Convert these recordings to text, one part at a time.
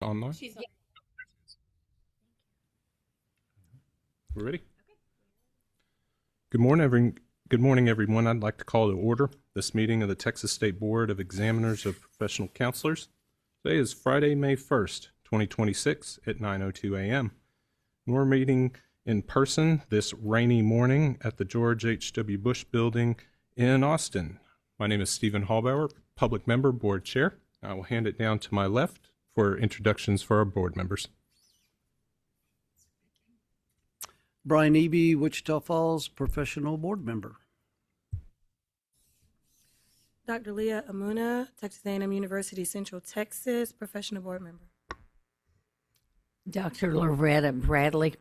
Online? She's on. We're ready? Good morning, everyone. I'd like to call to order this meeting of the Texas State Board of Examiners of Professional Counselors. Today is Friday, May 1st, 2026 at 9:02 a.m. We're meeting in person this rainy morning at the George H.W. Bush Building in Austin. My name is Stephen Hallbauer, Public Member, Board Chair. I will hand it down to my left for introductions for our board members. Brian Eby, Wichita Falls, professional board member. Dr. Leah Amuna, Texas A&M University Central Texas, professional board member. Dr. Loretta Bradley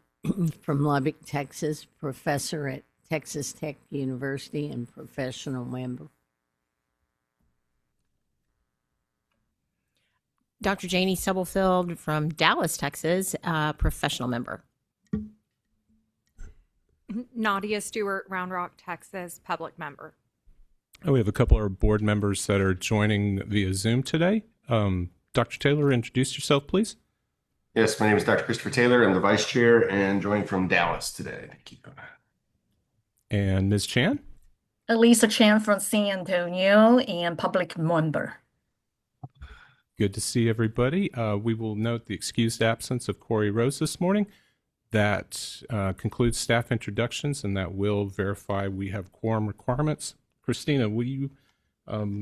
from Lubbock, Texas, professor at Texas Tech University and professional member. Dr. Janie Stubblefield from Dallas, Texas, professional member. Nadia Stewart, Round Rock, Texas, public member. We have a couple of board members that are joining via Zoom today. Dr. Taylor, introduce yourself, please. Yes, my name is Dr. Christopher Taylor. I'm the vice chair and joined from Dallas today. Thank you. And Ms. Chan? Elisa Chan from San Antonio and public member. Good to see everybody. We will note the excused absence of Corey Rose this morning. That concludes staff introductions, and that will verify we have quorum requirements. Christina, will you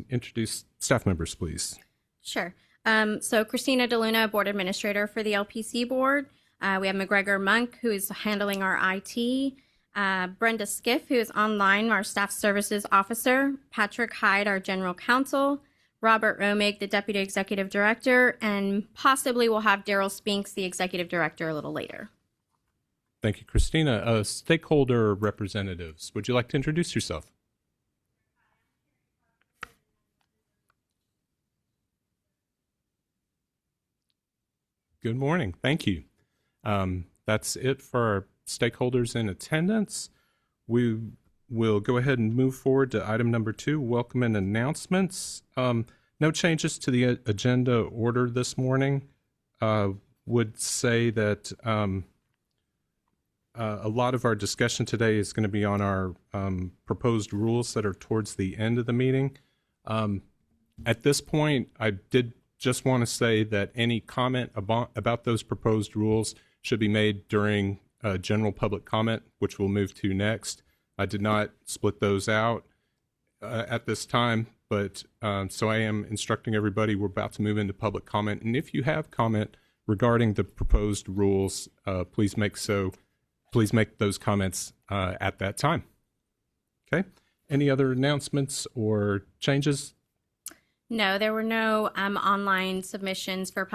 introduce staff members, please? Sure. So Christina DeLuna, Board Administrator for the LPC Board. We have McGregor Monk, who is handling our IT. Brenda Skiff, who is online, our Staff Services Officer. Patrick Hyde, our General Counsel. Robert Romig, the Deputy Executive Director. And possibly we'll have Daryl Spinks, the Executive Director, a little later. Thank you, Christina. Stakeholder representatives, would you like to introduce yourself? Good morning. Thank you. That's it for our stakeholders in attendance. We will go ahead and move forward to item number 2, welcome and announcements. No changes to the agenda order this morning. Would say that a lot of our discussion today is going to be on our proposed rules that are towards the end of the meeting. At this point, I did just want to say that any comment about those proposed rules should be made during general public comment, which we'll move to next. I did not split those out at this time, but so I am instructing everybody we're about to move into public comment. And if you have comment regarding the proposed rules, please make those comments at that time. Okay. Any other announcements or changes? No, there were no online submissions for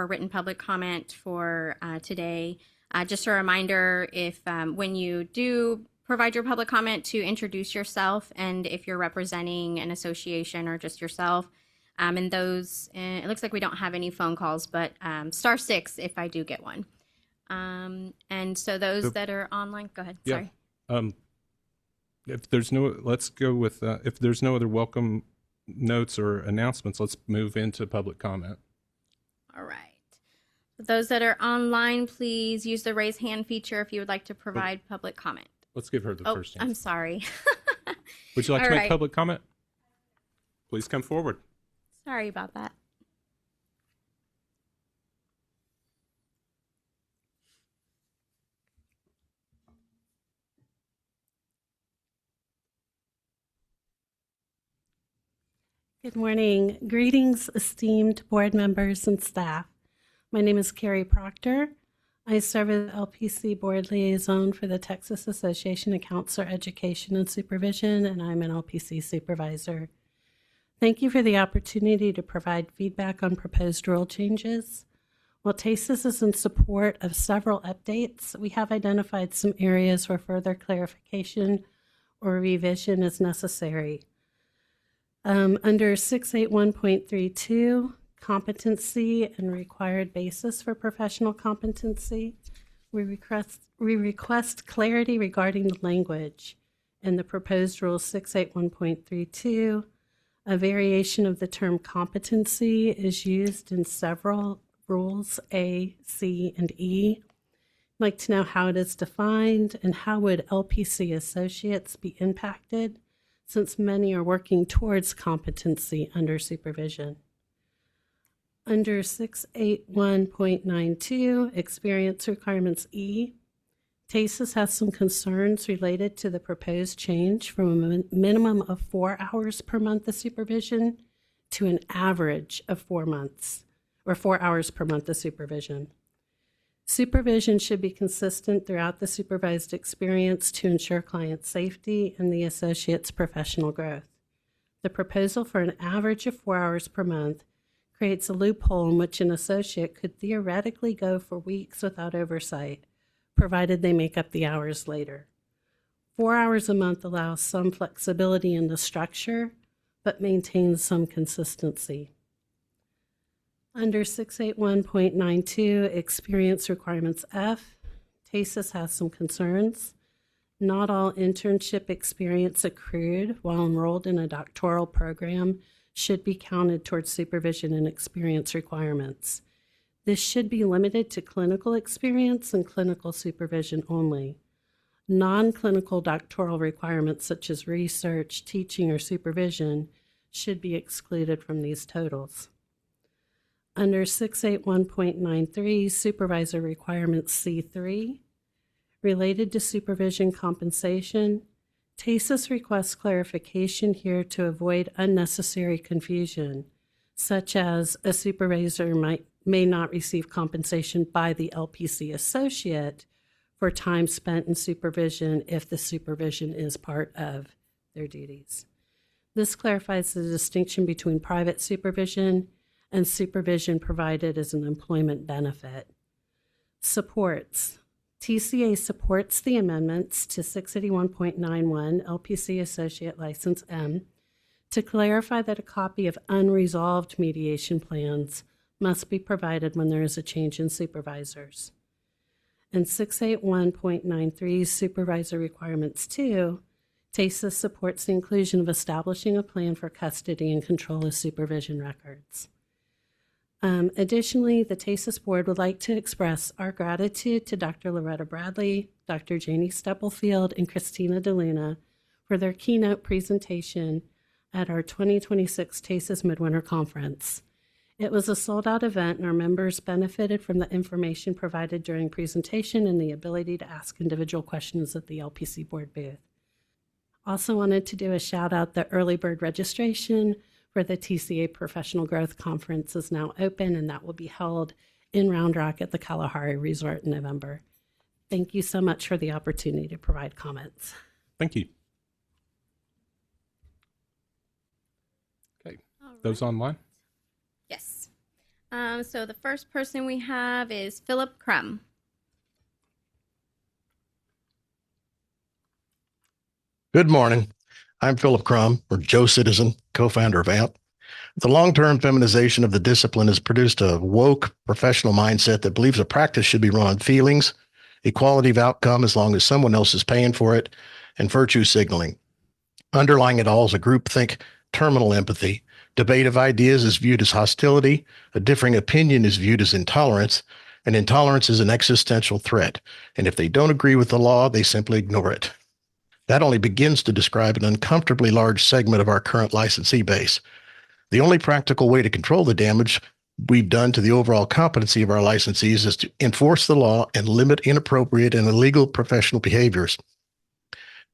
written public comment for today. Just a reminder, if when you do provide your public comment, to introduce yourself, and if you're representing an association or just yourself. And those, it looks like we don't have any phone calls, but *6 if I do get one. And so those that are online, go ahead. Yeah. Sorry. If there's no, let's go with, if there's no other welcome notes or announcements, let's move into public comment. All right. For those that are online, please use the raise hand feature if you would like to provide public comment. Let's give her the first chance. I'm sorry. Would you like to make public comment? Please come forward. Sorry about that. Good morning. Greetings, esteemed board members and staff. My name is Carrie Proctor. I serve as LPC Board Liaison for the Texas Association of Counselor Education and Supervision, and I'm an LPC Supervisor. Thank you for the opportunity to provide feedback on proposed rule changes. While TASIS is in support of several updates, we have identified some areas where further clarification or revision is necessary. Under 681.32, competency and required basis for professional competency, we request clarity regarding the language in the proposed rule 681.32. A variation of the term competency is used in several rules A, C, and E. I'd like to know how it is defined and how would LPC associates be impacted, since many are working towards competency under supervision. Under 681.92, experience requirements E, TASIS has some concerns related to the proposed change from a minimum of 4 hours per month of supervision to an average of 4 months, or 4 hours per month of supervision. Supervision should be consistent throughout the supervised experience to ensure client safety and the associate's professional growth. The proposal for an average of 4 hours per month creates a loophole in which an associate could theoretically go for weeks without oversight, provided they make up the hours later. 4 hours a month allows some flexibility in the structure, but maintains some consistency. Under 681.92, experience requirements F, TASIS has some concerns. Not all internship experience accrued while enrolled in a doctoral program should be counted towards supervision and experience requirements. This should be limited to clinical experience and clinical supervision only. Non-clinical doctoral requirements such as research, teaching, or supervision should be excluded from these totals. Under 681.93, supervisor requirements C3, related to supervision compensation, TASIS requests clarification here to avoid unnecessary confusion, such as a supervisor may not receive compensation by the LPC associate for time spent in supervision if the supervision is part of their duties. This clarifies the distinction between private supervision and supervision provided as an employment benefit. Supports. TCA supports the amendments to 681.91 LPC Associate License M to clarify that a copy of unresolved mediation plans must be provided when there is a change in supervisors. And 681.93 Supervisor Requirements 2, TASIS supports the inclusion of establishing a plan for custody and control of supervision records. Additionally, the TASIS board would like to express our gratitude to Dr. Loretta Bradley, Dr. Janie Stubblefield, and Christina DeLuna for their keynote presentation at our 2026 TASIS Midwinter Conference. It was a sold-out event, and our members benefited from the information provided during presentation and the ability to ask individual questions at the LPC board booth. Also wanted to do a shout-out that early bird registration for the TCA Professional Growth Conference is now open, and that will be held in Round Rock at the Kalahari Resort in November. Thank you so much for the opportunity to provide comments. Thank you. Okay, those online? Yes. So the first person we have is Philip Crum. Good morning. I'm Philip Crum, or Joe Citizen, co-founder of AMP. The long-term feminization of the discipline has produced a woke professional mindset that believes a practice should be run on feelings, equality of outcome as long as someone else is paying for it, and virtue signaling. Underlying it all is a groupthink terminal empathy. Debate of ideas is viewed as hostility, a differing opinion is viewed as intolerance, and intolerance is an existential threat. And if they don't agree with the law, they simply ignore it. That only begins to describe an uncomfortably large segment of our current licensee base. The only practical way to control the damage we've done to the overall competency of our licensees is to enforce the law and limit inappropriate and illegal professional behaviors.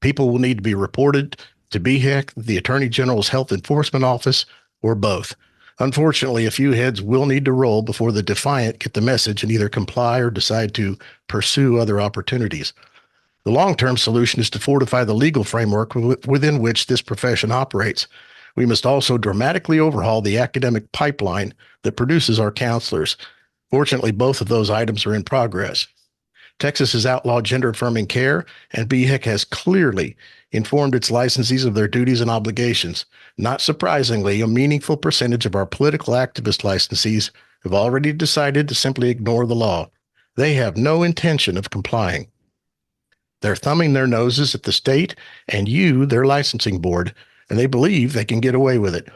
People will need to be reported to BHEC, the Attorney General's Health Enforcement Office, or both. Unfortunately, a few heads will need to roll before the defiant get the message and either comply or decide to pursue other opportunities. The long-term solution is to fortify the legal framework within which this profession operates. We must also dramatically overhaul the academic pipeline that produces our counselors. Fortunately, both of those items are in progress. Texas has outlawed gender-affirming care, and BHEC has clearly informed its licensees of their duties and obligations. Not surprisingly, a meaningful percentage of our political activist licensees have already decided to simply ignore the law. They have no intention of complying. They're thumbing their noses at the state and you, their licensing board, and they believe they can get away with it.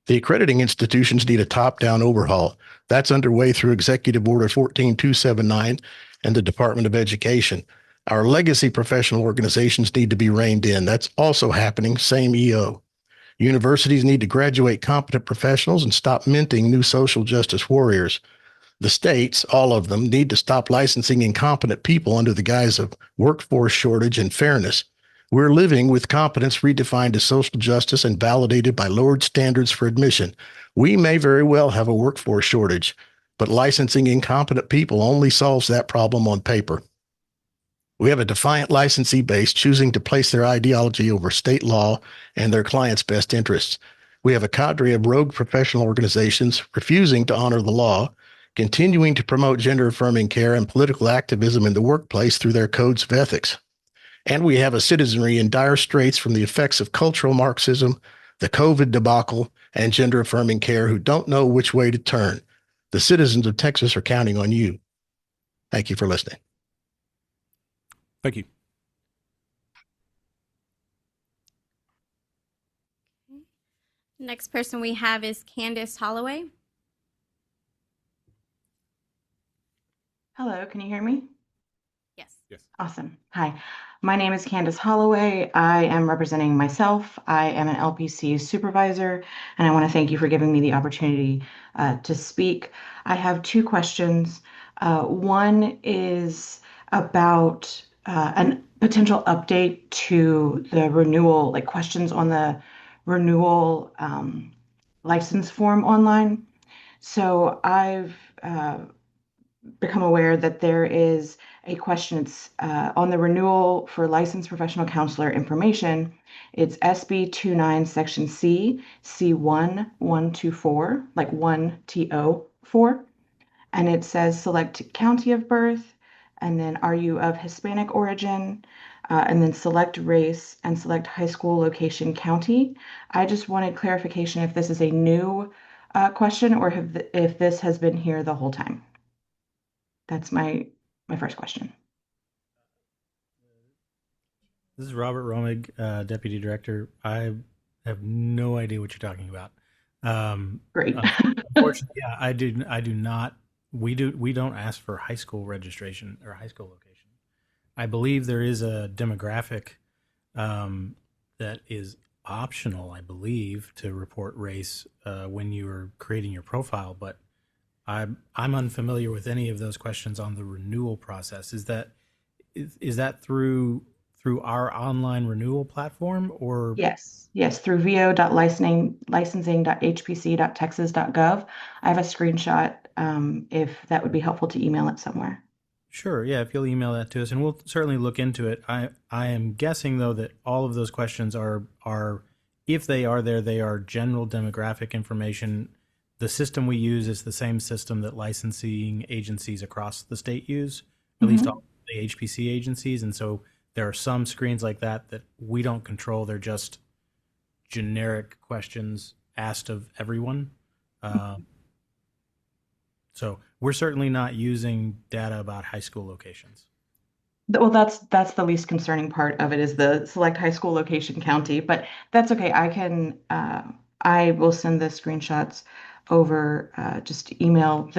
The accrediting institutions need a top-down overhaul. That's underway through Executive Order 14279 and the Department of Education. Our legacy professional organizations need to be reined in. That's also happening, same EO. Universities need to graduate competent professionals and stop minting new social justice warriors. The states, all of them, need to stop licensing incompetent people under the guise of workforce shortage and fairness. We're living with competence redefined as social justice and validated by lowered standards for admission. We may very well have a workforce shortage, but licensing incompetent people only solves that problem on paper. We have a defiant licensee base choosing to place their ideology over state law and their clients' best interests. We have a cadre of rogue professional organizations refusing to honor the law, continuing to promote gender-affirming care and political activism in the workplace through their codes of ethics. And we have a citizenry in dire straits from the effects of cultural Marxism, the COVID debacle, and gender-affirming care who don't know which way to turn. The citizens of Texas are counting on you. Thank you for listening. Thank you. Next person we have is Candace Holloway. Hello, can you hear me? Yes. Yes. Awesome. Hi, my name is Candace Holloway. I am representing myself. I am an LPC supervisor, and I want to thank you for giving me the opportunity to speak. I have two questions. One is about a potential update to the renewal, like questions on the renewal license form online. So I've become aware that there is a question. It's on the renewal for licensed professional counselor information. It's SB 29 section C, C1 124, like 1TO4. And it says select county of birth, and then are you of Hispanic origin, and then select race and select high school location county. I just wanted clarification if this is a new question or if this has been here the whole time. That's my first question. This is Robert Romig, Deputy Director. I have no idea what you're talking about. Great. Unfortunately, yeah, I do not. We don't ask for high school registration or high school location. I believe there is a demographic that is optional, I believe, to report race when you are creating your profile, but I'm unfamiliar with any of those questions on the renewal process. Is that through our online renewal platform or? Yes, through vo.licensing.hpc.texas.gov. I have a screenshot if that would be helpful to email it somewhere. Sure, yeah, if you'll email that to us, and we'll certainly look into it. I am guessing, though, that all of those questions are if they are there, they are general demographic information. The system we use is the same system that licensing agencies across the state use, at least all the HPC agencies. And so there are some screens like that we don't control. They're just generic questions asked of everyone. So we're certainly not using data about high school locations. Well, that's the least concerning part of it is the select high school location county, but that's okay. I will send the screenshots over, just email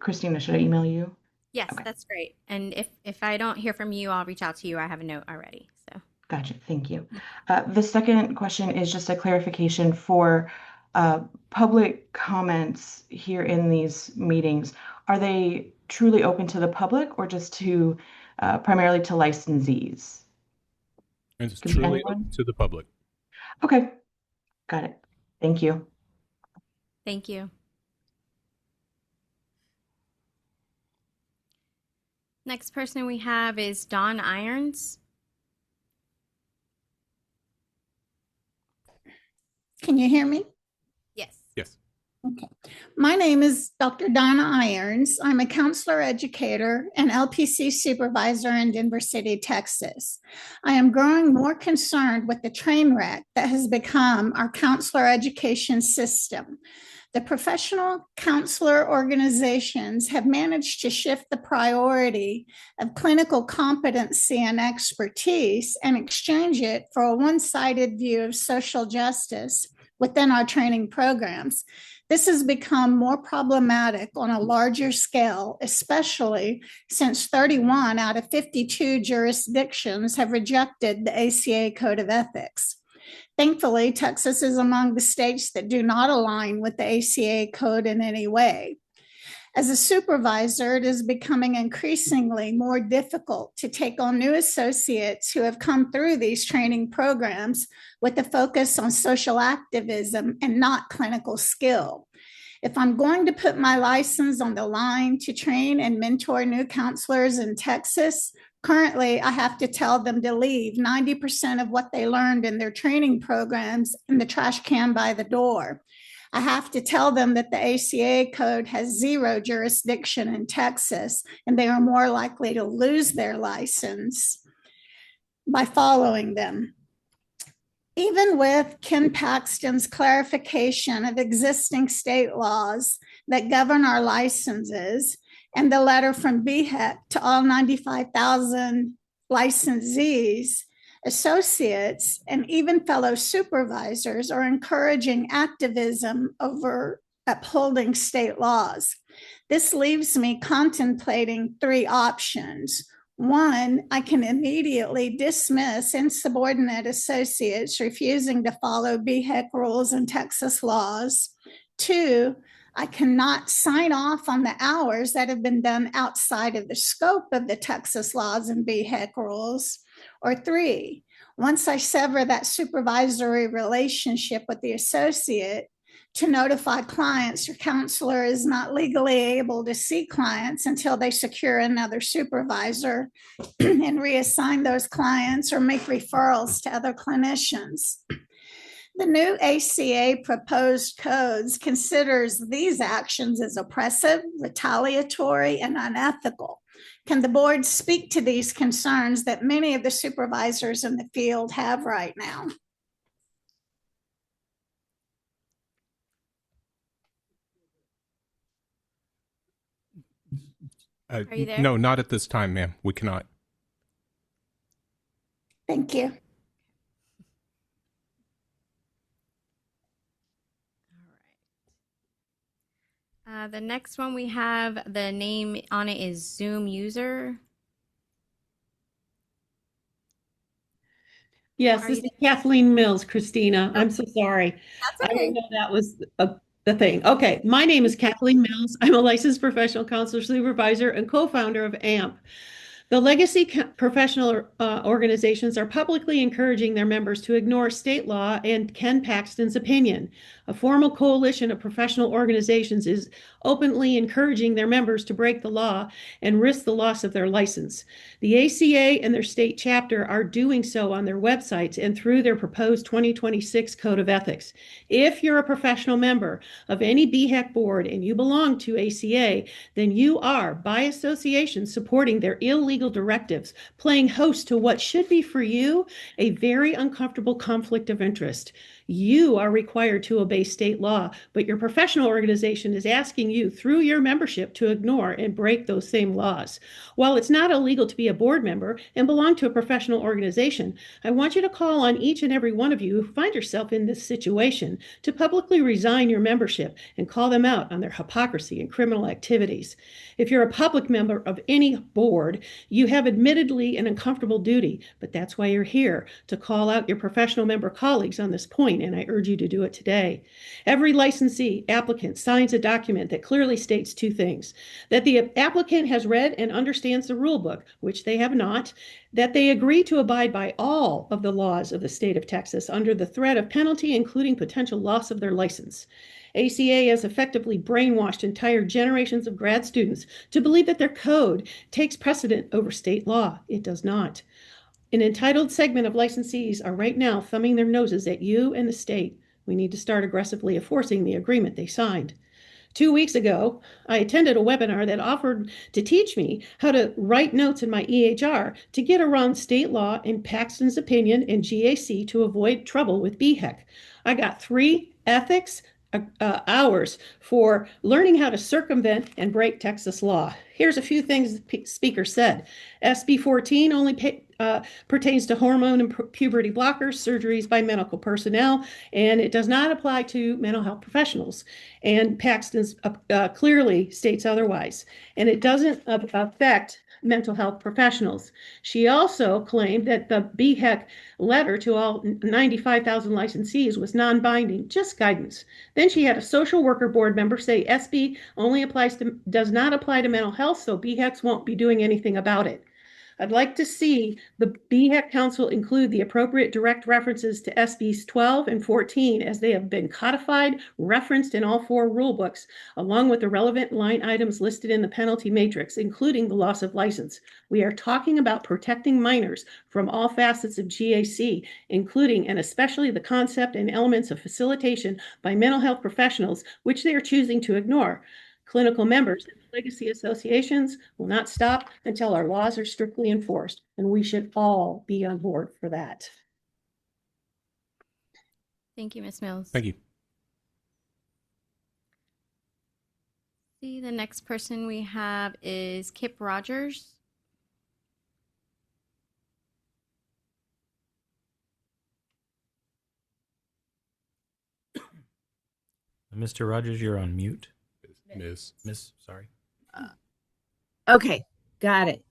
Christina, should I email you? Yes, okay. That's great. And if I don't hear from you, I'll reach out to you. I have a note already. So gotcha. Thank you. The second question is just a clarification for public comments here in these meetings. Are they truly open to the public or just to primarily to licensees? It's truly open to the public. Okay, got it. Thank you. Thank you. Next person we have is Dawn Irons. Can you hear me? Yes. Yes. Okay. My name is Dr. Donna Irons. I'm a counselor educator and LPC supervisor in Denver City, Texas. I am growing more concerned with the train wreck that has become our counselor education system. The professional counselor organizations have managed to shift the priority of clinical competency and expertise and exchange it for a one-sided view of social justice within our training programs. This has become more problematic on a larger scale, especially since 31 out of 52 jurisdictions have rejected the ACA Code of Ethics. Thankfully, Texas is among the states that do not align with the ACA Code in any way. As a supervisor, it is becoming increasingly more difficult to take on new associates who have come through these training programs with a focus on social activism and not clinical skill. If I'm going to put my license on the line to train and mentor new counselors in Texas, currently I have to tell them to leave 90% of what they learned in their training programs in the trash can by the door. I have to tell them that the ACA code has zero jurisdiction in Texas, and they are more likely to lose their license by following them. Even with Ken Paxton's clarification of existing state laws that govern our licenses and the letter from BHEC to all 95,000 licensees, associates, and even fellow supervisors are encouraging activism over upholding state laws. This leaves me contemplating three options. One, I can immediately dismiss insubordinate associates refusing to follow BHEC rules and Texas laws. Two, I cannot sign off on the hours that have been done outside of the scope of the Texas laws and BHEC rules. Or three, once I sever that supervisory relationship with the associate, to notify clients your counselor is not legally able to see clients until they secure another supervisor and reassign those clients or make referrals to other clinicians. The new ACA proposed codes considers these actions as oppressive, retaliatory, and unethical. Can the board speak to these concerns that many of the supervisors in the field have right now? Are you there? No, not at this time, ma'am. We cannot. Thank you. The next one we have, the name on it is Zoom user. Yes, this is Kathleen Mills, Christina. I'm so sorry. That's okay. I didn't know that was the thing. Okay, my name is Kathleen Mills. I'm a licensed professional counselor supervisor and co-founder of AMP. The legacy professional organizations are publicly encouraging their members to ignore state law and Ken Paxton's opinion. A formal coalition of professional organizations is openly encouraging their members to break the law and risk the loss of their license. The ACA and their state chapter are doing so on their websites and through their proposed 2026 Code of Ethics. If you're a professional member of any BHEC board and you belong to ACA, then you are, by association, supporting their illegal directives, playing host to what should be for you a very uncomfortable conflict of interest. You are required to obey state law, but your professional organization is asking you through your membership to ignore and break those same laws. While it's not illegal to be a board member and belong to a professional organization, I want you to call on each and every one of you who find yourself in this situation to publicly resign your membership and call them out on their hypocrisy and criminal activities. If you're a public member of any board, you have admittedly an uncomfortable duty, but that's why you're here, to call out your professional member colleagues on this point, and I urge you to do it today. Every licensee applicant signs a document that clearly states two things: that the applicant has read and understands the rule book, which they have not, that they agree to abide by all of the laws of the state of Texas under the threat of penalty, including potential loss of their license. ACA has effectively brainwashed entire generations of grad students to believe that their code takes precedent over state law. It does not. An entitled segment of licensees are right now thumbing their noses at you and the state. We need to start aggressively enforcing the agreement they signed. 2 weeks ago, I attended a webinar that offered to teach me how to write notes in my EHR to get around state law and Paxton's opinion and GAC to avoid trouble with BHEC. I got 3 ethics hours for learning how to circumvent and break Texas law. Here's a few things the speaker said. SB 14 pertains to hormone and puberty blockers, surgeries by medical personnel, and it does not apply to mental health professionals. And Paxton clearly states otherwise. And it doesn't affect mental health professionals. She also claimed that the BHEC letter to all 95,000 licensees was non-binding, just guidance. Then she had a social worker board member say SB only does not apply to mental health, so BHECs won't be doing anything about it. I'd like to see the BHEC Council include the appropriate direct references to SBs 12 and 14 as they have been codified, referenced in all 4 rulebooks, along with the relevant line items listed in the penalty matrix, including the loss of license. We are talking about protecting minors from all facets of GAC, including and especially the concept and elements of facilitation by mental health professionals, which they are choosing to ignore. Clinical members and legacy associations will not stop until our laws are strictly enforced, and we should all be on board for that. Thank you, Ms. Mills. Thank you. See, the next person we have is Kip Rogers. Mr. Rogers, you're on mute. Miss, sorry. Okay, got it.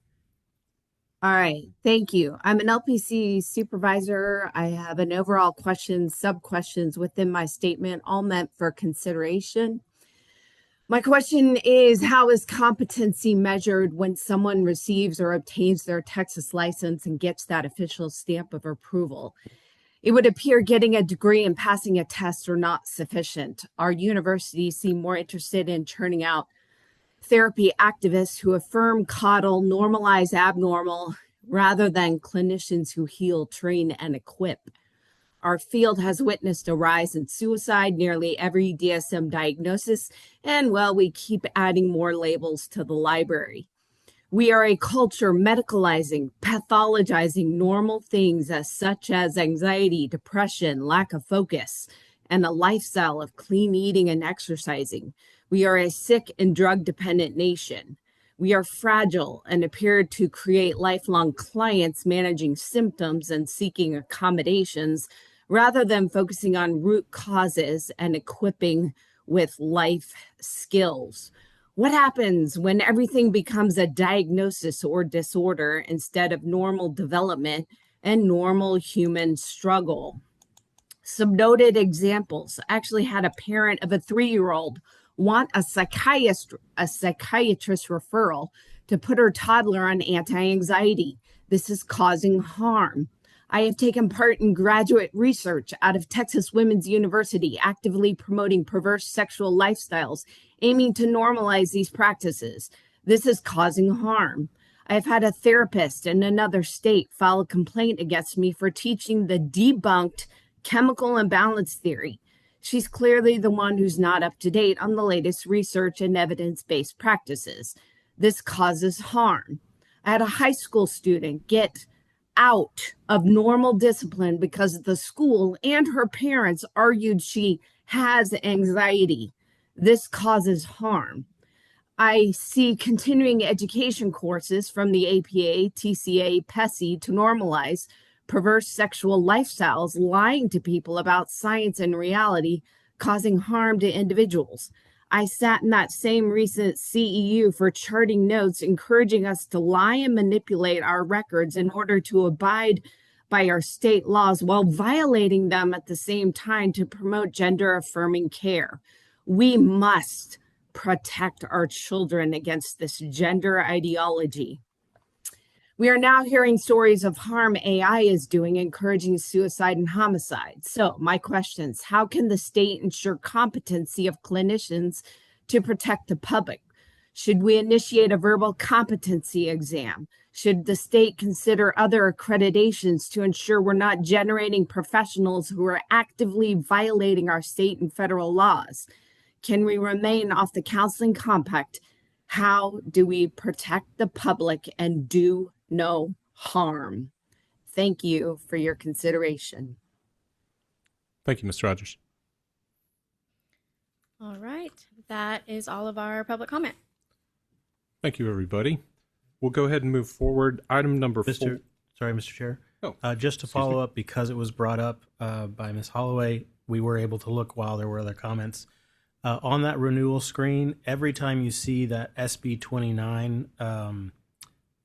All right, thank you. I'm an LPC supervisor. I have an overall question, sub-questions within my statement, all meant for consideration. My question is, how is competency measured when someone receives or obtains their Texas license and gets that official stamp of approval? It would appear getting a degree and passing a test are not sufficient. Our universities seem more interested in churning out therapy activists who affirm, coddle, normalize abnormal, rather than clinicians who heal, train, and equip. Our field has witnessed a rise in suicide, nearly every DSM diagnosis, and well, we keep adding more labels to the library. We are a culture medicalizing, pathologizing normal things such as anxiety, depression, lack of focus, and a lifestyle of clean eating and exercising. We are a sick and drug-dependent nation. We are fragile and appear to create lifelong clients managing symptoms and seeking accommodations rather than focusing on root causes and equipping with life skills. What happens when everything becomes a diagnosis or disorder instead of normal development and normal human struggle? Some noted examples. I actually had a parent of a 3-year-old want a psychiatrist referral to put her toddler on anti-anxiety. This is causing harm. I have taken part in graduate research out of Texas Women's University, actively promoting perverse sexual lifestyles, aiming to normalize these practices. This is causing harm. I have had a therapist in another state file a complaint against me for teaching the debunked chemical imbalance theory. She's clearly the one who's not up to date on the latest research and evidence-based practices. This causes harm. I had a high school student get out of normal discipline because the school and her parents argued she has anxiety. This causes harm. I see continuing education courses from the APA, TCA, PESI to normalize perverse sexual lifestyles, lying to people about science and reality, causing harm to individuals. I sat in that same recent CEU for charting notes, encouraging us to lie and manipulate our records in order to abide by our state laws while violating them at the same time to promote gender-affirming care. We must protect our children against this gender ideology. We are now hearing stories of harm AI is doing, encouraging suicide and homicide. So my questions, how can the state ensure competency of clinicians to protect the public? Should we initiate a verbal competency exam? Should the state consider other accreditations to ensure we're not generating professionals who are actively violating our state and federal laws? Can we remain off the counseling compact? How do we protect the public and do no harm? Thank you for your consideration. Thank you, Ms. Rogers. All right, that is all of our public comment. Thank you, everybody. We'll go ahead and move forward. Item number 4. Sorry, Mr. Chair. Oh, just to follow up, because it was brought up by Ms. Holloway, we were able to look while there were other comments. On that renewal screen, every time you see that SB 29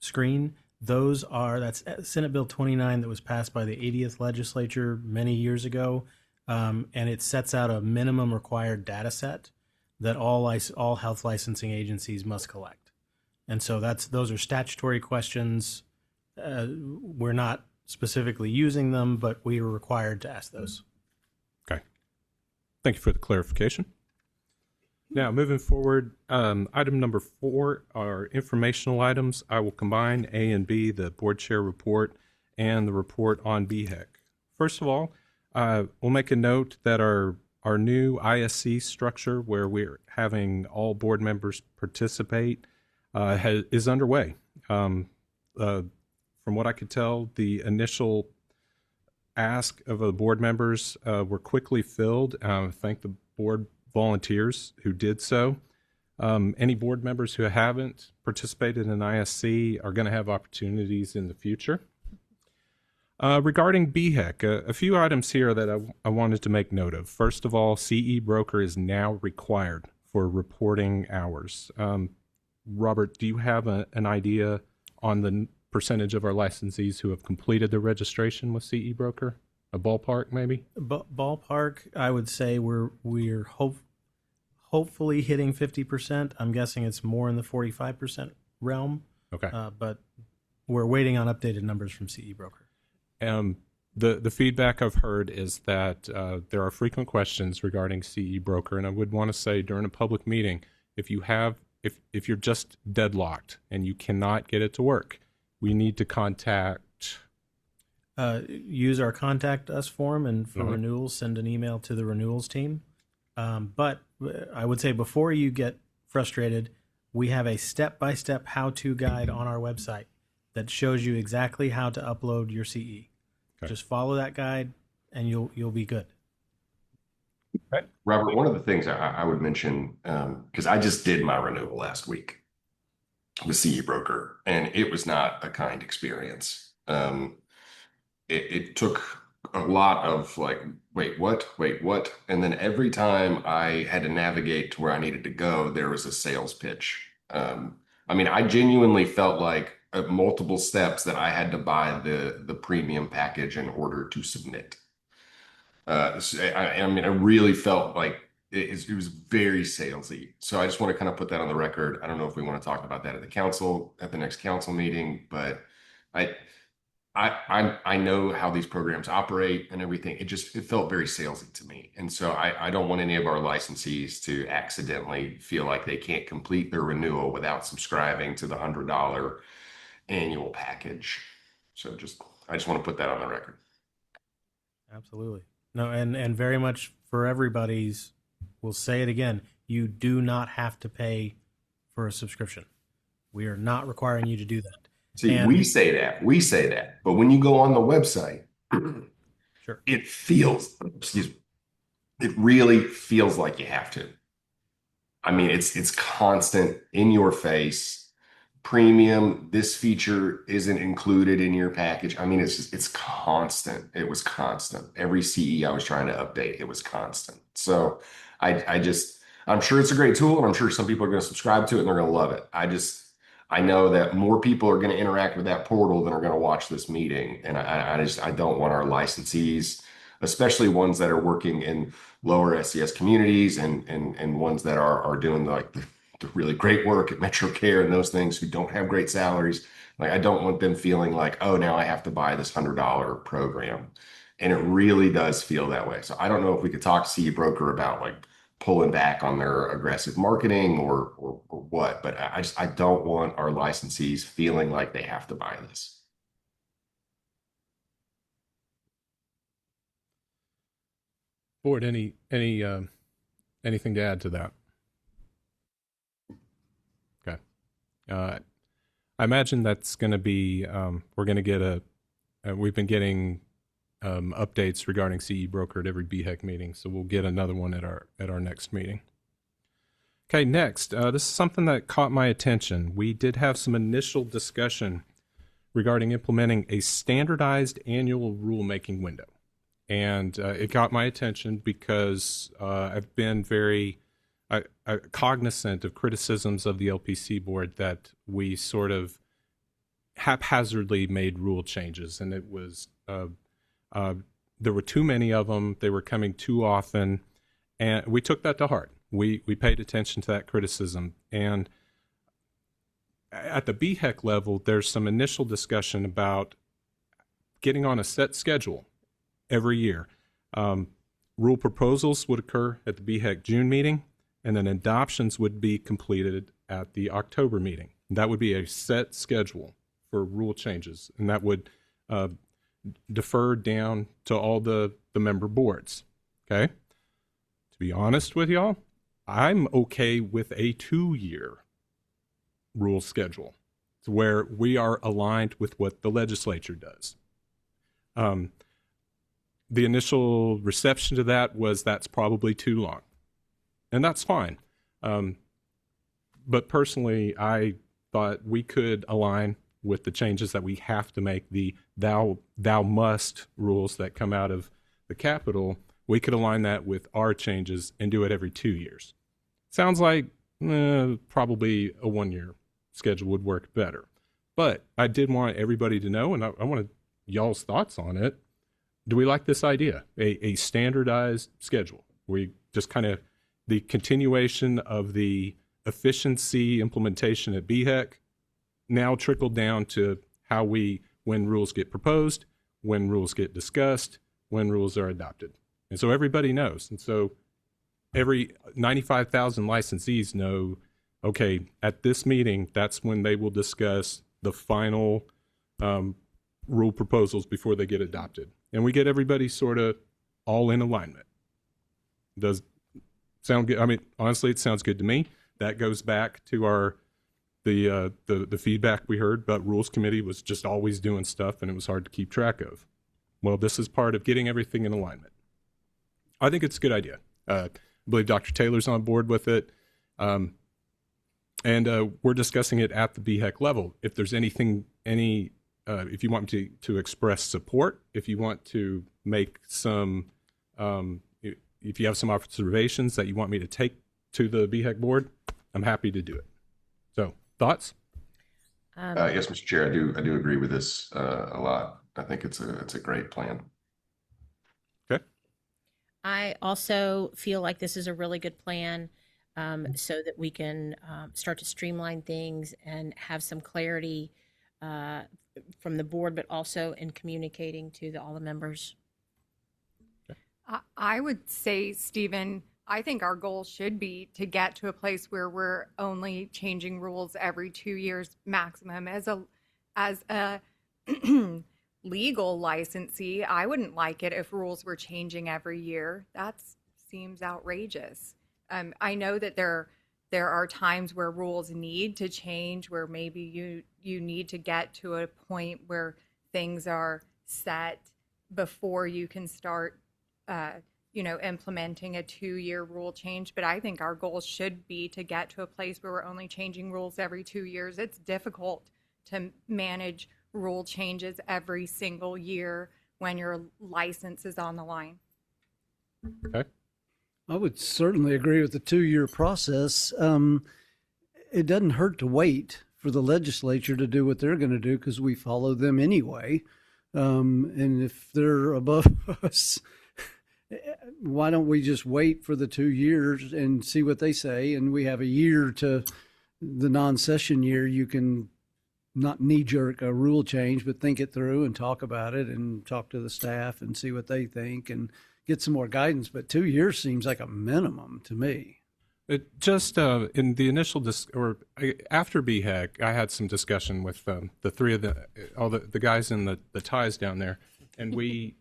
screen, that's Senate Bill 29 that was passed by the 80th legislature many years ago, and it sets out a minimum required data set that all health licensing agencies must collect. And so those are statutory questions. We're not specifically using them, but we are required to ask those. Okay. Thank you for the clarification. Now, moving forward, item number 4 are informational items. I will combine A and B, the board chair report and the report on BHEC. First of all, we'll make a note that our new ISC structure, where we're having all board members participate, is underway. From what I could tell, the initial ask of the board members were quickly filled. Thank the board volunteers who did so. Any board members who haven't participated in ISC are going to have opportunities in the future. Regarding BHEC, a few items here that I wanted to make note of. First of all, CE broker is now required for reporting hours. Robert, do you have an idea on the percentage of our licensees who have completed the registration with CE broker? A ballpark, maybe? Ballpark, I would say we're hopefully hitting 50%. I'm guessing it's more in the 45% realm. Okay. But we're waiting on updated numbers from CE broker. The feedback I've heard is that there are frequent questions regarding CE broker, and I would want to say during a public meeting, if you're just deadlocked and you cannot get it to work, we need to use our contact us form, and for renewals, send an email to the renewals team. But I would say before you get frustrated, we have a step-by-step how-to guide on our website that shows you exactly how to upload your CE. Okay. Just follow that guide and you'll be good. Okay. Robert, one of the things I would mention, because I just did my renewal last week with CE broker, and it was not a kind experience. It took a lot of like, wait, what? And then every time I had to navigate to where I needed to go, there was a sales pitch. I genuinely felt like multiple steps that I had to buy the premium package in order to submit. I really felt like it was very salesy. So I just want to kind of put that on the record. I don't know if we want to talk about that at the next council meeting, but I know how these programs operate and everything. It felt very salesy to me. And so I don't want any of our licensees to accidentally feel like they can't complete their renewal without subscribing to the $100 annual package. So I just want to put that on the record. Absolutely. No, and very much for everybody's, we'll say it again, you do not have to pay for a subscription. We are not requiring you to do that. See, we say that, but when you go on the website, sure, it really feels like you have to. It's constant, in your face. Premium, this feature isn't included in your package. It's constant. It was constant. Every CE I was trying to update, it was constant. So I'm sure it's a great tool, and I'm sure some people are going to subscribe to it and they're going to love it. I know that more people are going to interact with that portal than are going to watch this meeting. And I don't want our licensees, especially ones that are working in lower SES communities and ones that are doing like the really great work at Metro Care and those things, who don't have great salaries. Like, I don't want them feeling like, oh, now I have to buy this $100 program. And it really does feel that way. So I don't know if we could talk to CE broker about like pulling back on their aggressive marketing or what, but I don't want our licensees feeling like they have to buy this. Board, anything to add to that? Okay. I imagine that's going to be, we're going to get we've been getting updates regarding CE broker at every BHEC meeting, so we'll get another one at our next meeting. Okay, next, this is something that caught my attention. We did have some initial discussion regarding implementing a standardized annual rulemaking window. And it got my attention because I've been very cognizant of criticisms of the LPC board that we sort of haphazardly made rule changes, and it was there were too many of them. They were coming too often, and we took that to heart. We paid attention to that criticism, and at the BHEC level, there's some initial discussion about getting on a set schedule every year. Rule proposals would occur at the BHEC June meeting, and then adoptions would be completed at the October meeting. That would be a set schedule for rule changes, and that would defer down to all the member boards. Okay? To be honest with y'all, I'm okay with a 2-year rule schedule where we are aligned with what the legislature does. The initial reception to that was that's probably too long, and that's fine. But personally, I thought we could align with the changes that we have to make, the thou must rules that come out of the Capitol. We could align that with our changes and do it every 2 years. Sounds like probably a 1-year schedule would work better. But I did want everybody to know, and I wanted y'all's thoughts on it. Do we like this idea? A standardized schedule. We just kind of the continuation of the efficiency implementation at BHEC now trickled down to how when rules get proposed, when rules get discussed, when rules are adopted. And so everybody knows. And so every 95,000 licensees know, okay, at this meeting, that's when they will discuss the final rule proposals before they get adopted. And we get everybody sort of all in alignment. Does sound good? I mean, honestly, it sounds good to me. That goes back to the feedback we heard, but Rules Committee was just always doing stuff and it was hard to keep track of. Well, this is part of getting everything in alignment. I think it's a good idea. I believe Dr. Taylor's on board with it. And we're discussing it at the BHEC level. If there's anything, if you want me to express support, if you want to make some, if you have some observations that you want me to take to the BHEC board, I'm happy to do it. So, thoughts? Yes, Mr. Chair, I do agree with this a lot. I think it's a great plan. Okay. I also feel like this is a really good plan so that we can start to streamline things and have some clarity from the board, but also in communicating to all the members. I would say, Stephen, I think our goal should be to get to a place where we're only changing rules every 2 years maximum. As a legal licensee, I wouldn't like it if rules were changing every year. That seems outrageous. I know that there are times where rules need to change, where maybe you need to get to a point where things are set before you can start implementing a 2-year rule change. But I think our goal should be to get to a place where we're only changing rules every 2 years. It's difficult to manage rule changes every single year when your license is on the line. Okay. I would certainly agree with the 2-year process. It doesn't hurt to wait for the legislature to do what they're going to do because we follow them anyway. And if they're above us, why don't we just wait for the 2 years and see what they say? And we have a year to the non-session year. You can not knee-jerk a rule change, but think it through and talk about it and talk to the staff and see what they think and get some more guidance. But 2 years seems like a minimum to me. It just in the initial after BHEC, I had some discussion with the three of all the guys in the ties down there, and we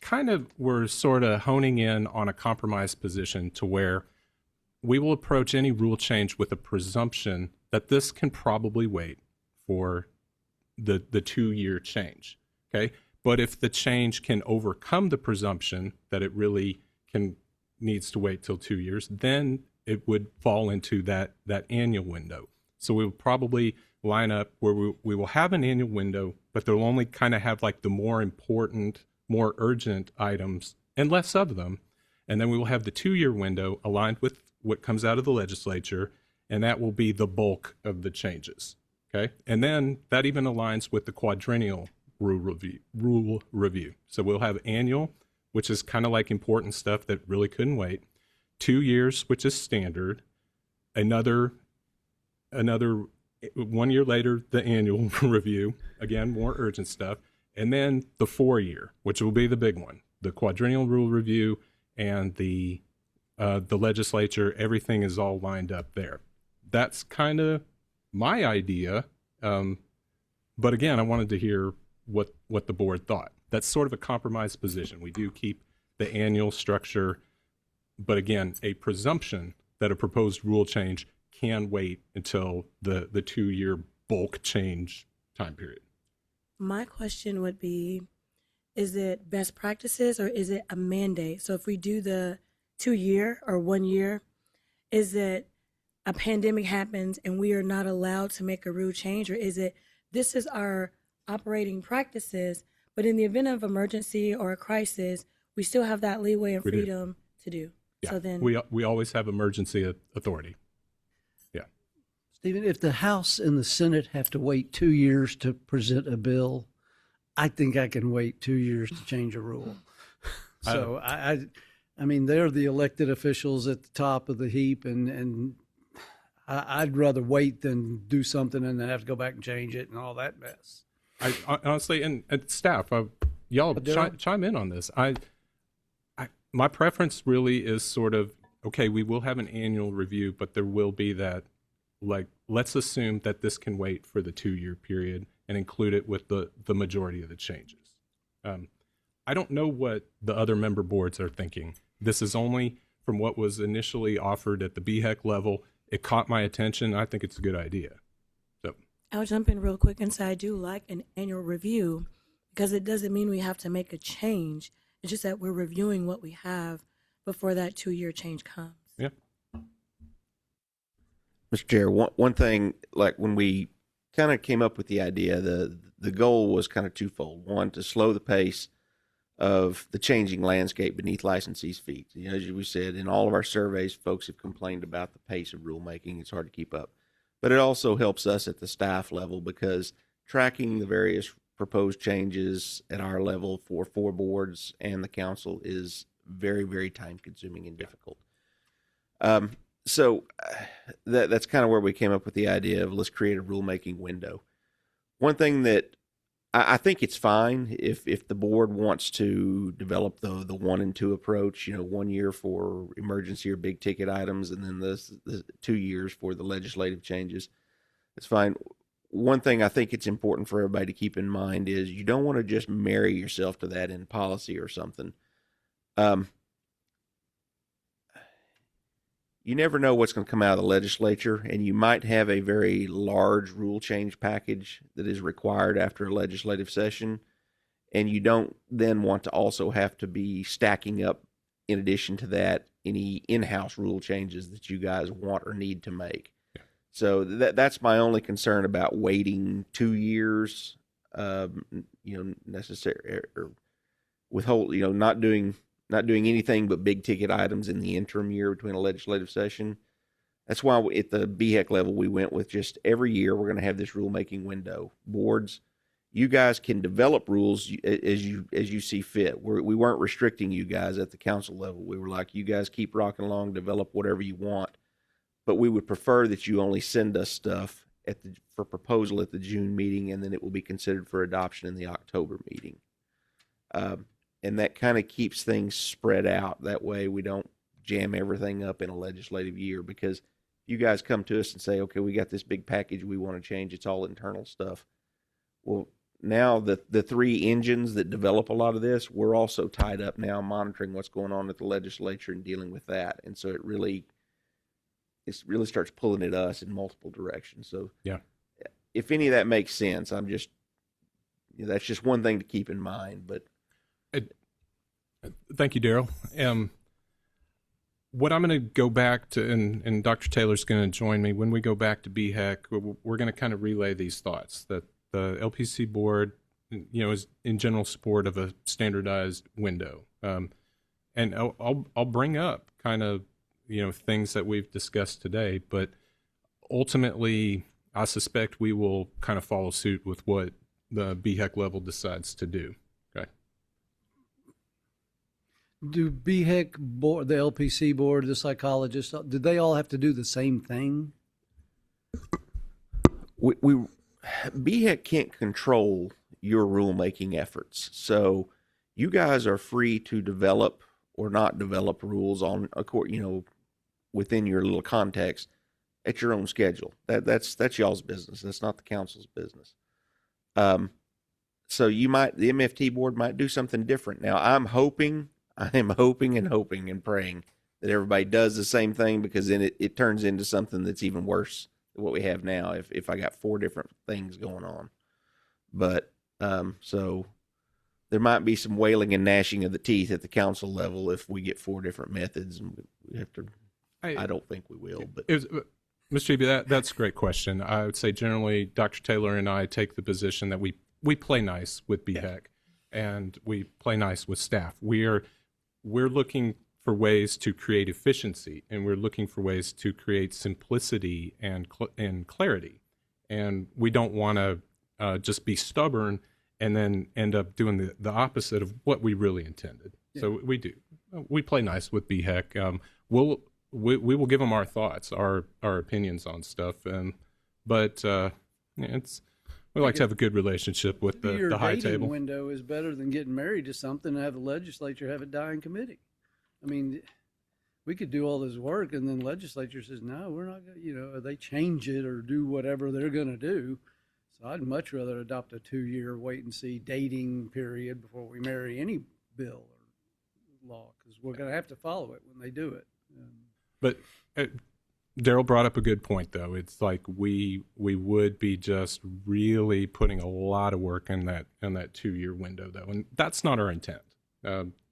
kind of were sort of honing in on a compromise position to where we will approach any rule change with a presumption that this can probably wait for the 2-year change. Okay, but if the change can overcome the presumption that it really needs to wait till 2 years, then it would fall into that annual window. So we'll probably line up where we will have an annual window, but they'll only kind of have like the more important, more urgent items and less of them. And then we will have the 2-year window aligned with what comes out of the legislature, and that will be the bulk of the changes. Okay. And then that even aligns with the quadrennial rule review. So we'll have annual, which is kind of like important stuff that really couldn't wait. 2 years, which is standard. Another 1 year later, the annual review, again, more urgent stuff. And then the 4-year, which will be the big one, the quadrennial rule review and the legislature. Everything is all lined up there. That's kind of my idea. But again, I wanted to hear what the board thought. That's sort of a compromise position. We do keep the annual structure, but again, a presumption that a proposed rule change can wait until the 2-year bulk change time period. My question would be, is it best practices or is it a mandate? So if we do the 2-year or 1 year, is it a pandemic happens and we are not allowed to make a rule change, or is it this is our operating practices, but in the event of emergency or a crisis, we still have that leeway and freedom to do. Yeah. So then we always have emergency authority. Yeah. Stephen, if the House and the Senate have to wait 2 years to present a bill, I think I can wait 2 years to change a rule. So I mean, they're the elected officials at the top of the heap, and I'd rather wait than do something and then have to go back and change it and all that mess. I honestly, and staff, y'all chime in on this. My preference really is sort of, okay, we will have an annual review, but there will be that, like, let's assume that this can wait for the 2-year period and include it with the majority of the changes. I don't know what the other member boards are thinking. This is only from what was initially offered at the BHEC level. It caught my attention. I think it's a good idea. So I'll jump in real quick and say I do like an annual review because it doesn't mean we have to make a change. It's just that we're reviewing what we have before that 2-year change comes. Yeah. Mr. Chair, one thing, like when we kind of came up with the idea, the goal was kind of twofold. One, to slow the pace of the changing landscape beneath licensees' feet. You know, as we said, in all of our surveys, folks have complained about the pace of rulemaking. It's hard to keep up. But it also helps us at the staff level because tracking the various proposed changes at our level for 4 boards and the council is very, very time consuming and difficult. So that's kind of where we came up with the idea of let's create a rulemaking window. One thing that I think it's fine if the board wants to develop the 1 and 2 approach, 1 year for emergency or big ticket items, and then the 2 years for the legislative changes. It's fine. One thing I think it's important for everybody to keep in mind is you don't want to just marry yourself to that in policy or something. You never know what's going to come out of the legislature, and you might have a very large rule change package that is required after a legislative session, and you don't then want to also have to be stacking up, in addition to that, any in-house rule changes that you guys want or need to make. Yeah. So that's my only concern about waiting 2 years, necessary or withhold, not doing anything but big ticket items in the interim year between a legislative session. That's why at the BHEC level, we went with just every year we're going to have this rulemaking window. Boards, you guys can develop rules as you see fit. We weren't restricting you guys at the council level. We were like, you guys keep rocking along, develop whatever you want. But we would prefer that you only send us stuff for proposal at the June meeting, and then it will be considered for adoption in the October meeting. And that kind of keeps things spread out. That way we don't jam everything up in a legislative year, because you guys come to us and say, okay, we got this big package we want to change. It's all internal stuff. Well, now the 3 engines that develop a lot of this, we're also tied up now monitoring what's going on at the legislature and dealing with that. And so it really starts pulling at us in multiple directions. So yeah, if any of that makes sense, that's just one thing to keep in mind. But thank you, Daryl. what I'm going to go back to, and Dr. Taylor's going to join me when we go back to BHEC. We're going to kind of relay these thoughts that the LPC board, is in general support of a standardized window. And I'll bring up kind of things that we've discussed today, but ultimately, I suspect we will kind of follow suit with what the BHEC level decides to do. Okay. Do BHEC board, the LPC board, the psychologists, do they all have to do the same thing? We BHEC can't control your rulemaking efforts, so you guys are free to develop or not develop rules on within your little context at your own schedule. That's y'all's business. That's not the council's business. So the MFT board might do something different. Now I am hoping and praying that everybody does the same thing, because then it turns into something that's even worse than what we have now. If I got 4 different things going on, but so there might be some wailing and gnashing of the teeth at the council level if we get 4 different methods, and we have to. I don't think we will, but Mr. Eby, that's a great question. I would say generally, Dr. Taylor and I take the position that we play nice with BHEC, and we play nice with staff. We're looking for ways to create efficiency, and we're looking for ways to create simplicity and clarity. And we don't want to just be stubborn and then end up doing the opposite of what we really intended. Yeah. So we play nice with BHEC. We will give them our thoughts, our opinions on stuff, but we like to have a good relationship with the high table. Window is better than getting married to something and have the legislature have it die in committee. I mean, we could do all this work and then legislature says, no, we're not going to, they change it or do whatever they're going to do. So I'd much rather adopt a 2-year wait and see dating period before we marry any bill or law, because we're going to have to follow it when they do it. But Daryl brought up a good point, though. It's like we would be just really putting a lot of work in that 2-year window, though, and that's not our intent.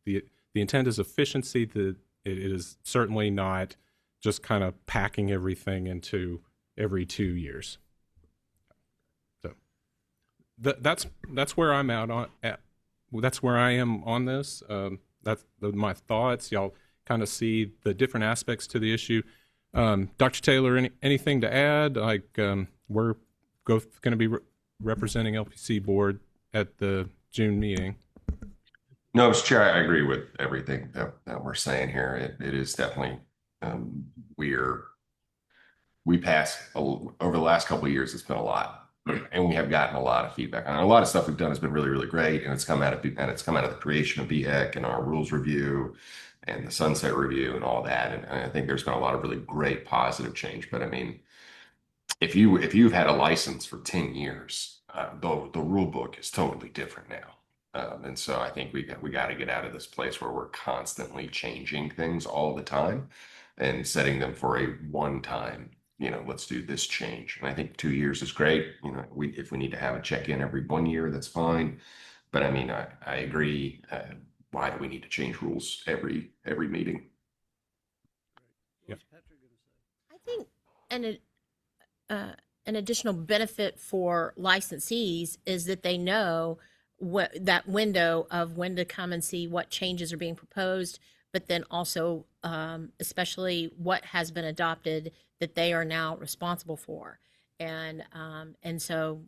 The intent is efficiency. It is certainly not just kind of packing everything into every 2 years. So that's where I'm that's where I am on this. That's my thoughts. Y'all kind of see the different aspects to the issue. Dr. Taylor, anything to add? Like we're going to be representing LPC board at the June meeting. No, Mr. Chair, I agree with everything that we're saying here. It is definitely we passed over the last couple of years. It's been a lot, and we have gotten a lot of feedback. And a lot of stuff we've done has been really, really great, and it's come out of the creation of BHEC and our rules review and the sunset review and all that. And I think there's been a lot of really great positive change. But I mean, if you've had a license for 10 years, the rule book is totally different now. And so I think we got to get out of this place where we're constantly changing things all the time and setting them for a one-time, let's do this change. And I think 2 years is great. If we need to have a check-in every 1 year, that's fine. But I mean, I agree. Why do we need to change rules every meeting? Yeah. I think an additional benefit for licensees is that they know what that window of when to come and see what changes are being proposed, but then also especially what has been adopted that they are now responsible for. And so,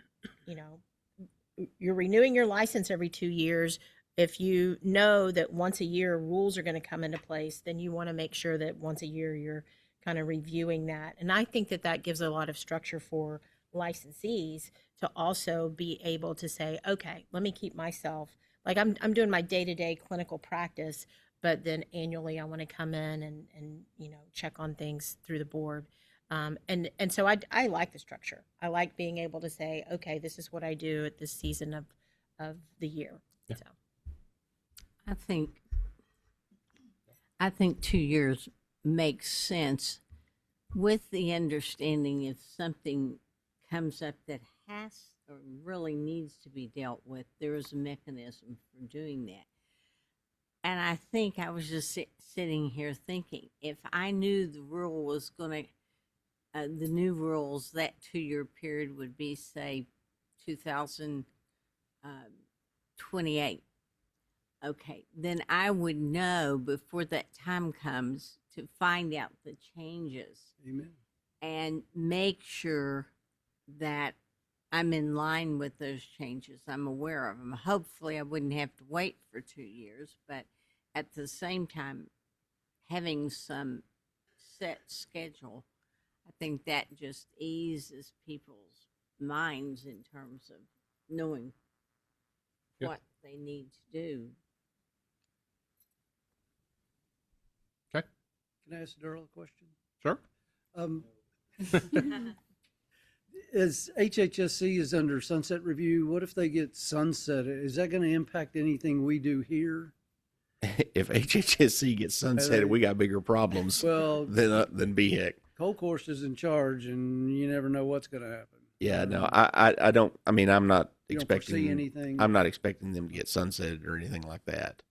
you're renewing your license every 2 years. If you know that once a year rules are going to come into place, then you want to make sure that once a year you're kind of reviewing that. And I think that gives a lot of structure for licensees to also be able to say, okay, let me keep myself, like I'm doing my day-to-day clinical practice, but then annually I want to come in and check on things through the board. And so I like the structure. I like being able to say, okay, this is what I do at this season of the year. Yeah. So. I think 2 years makes sense, with the understanding if something comes up that has or really needs to be dealt with, there is a mechanism for doing that. And I think I was just sitting here thinking, if I knew the rule was going to, the new rules, that 2-year period would be, say, 2028. Okay, then I would know before that time comes to find out the changes. Amen. And make sure that I'm in line with those changes. I'm aware of them. Hopefully, I wouldn't have to wait for 2 years, but at the same time, having some set schedule, I think that just eases people's minds in terms of knowing what they need to do. Okay. Can I ask Daryl a question? Sure. As HHSC is under sunset review, what if they get sunsetted? Is that going to impact anything we do here? If HHSC gets sunsetted, we got bigger problems Well, than BHEC. Cold Course is in charge, and you never know what's going to happen. Yeah, no, I don't. I mean, I'm not You don't expecting foresee anything? I'm not expecting them to get sunsetted or anything like that.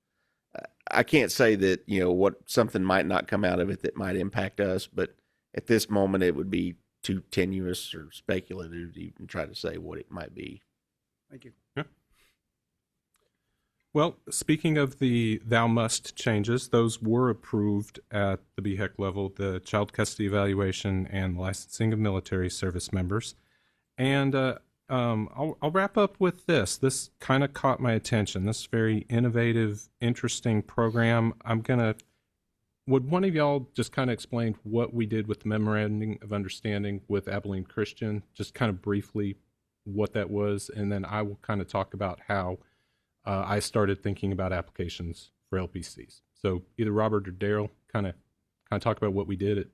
I can't say that what something might not come out of it that might impact us, but at this moment, it would be too tenuous or speculative to even try to say what it might be. Thank you. Yeah. Well, speaking of the thou must changes, those were approved at the BHEC level, the child custody evaluation and licensing of military service members. And I'll wrap up with this. This kind of caught my attention. This very innovative, interesting program. Would one of y'all just kind of explain what we did with the memorandum of understanding with Abilene Christian, just kind of briefly what that was, and then I will kind of talk about how I started thinking about applications for LPCs. So either Robert or Daryl kind of talk about what we did.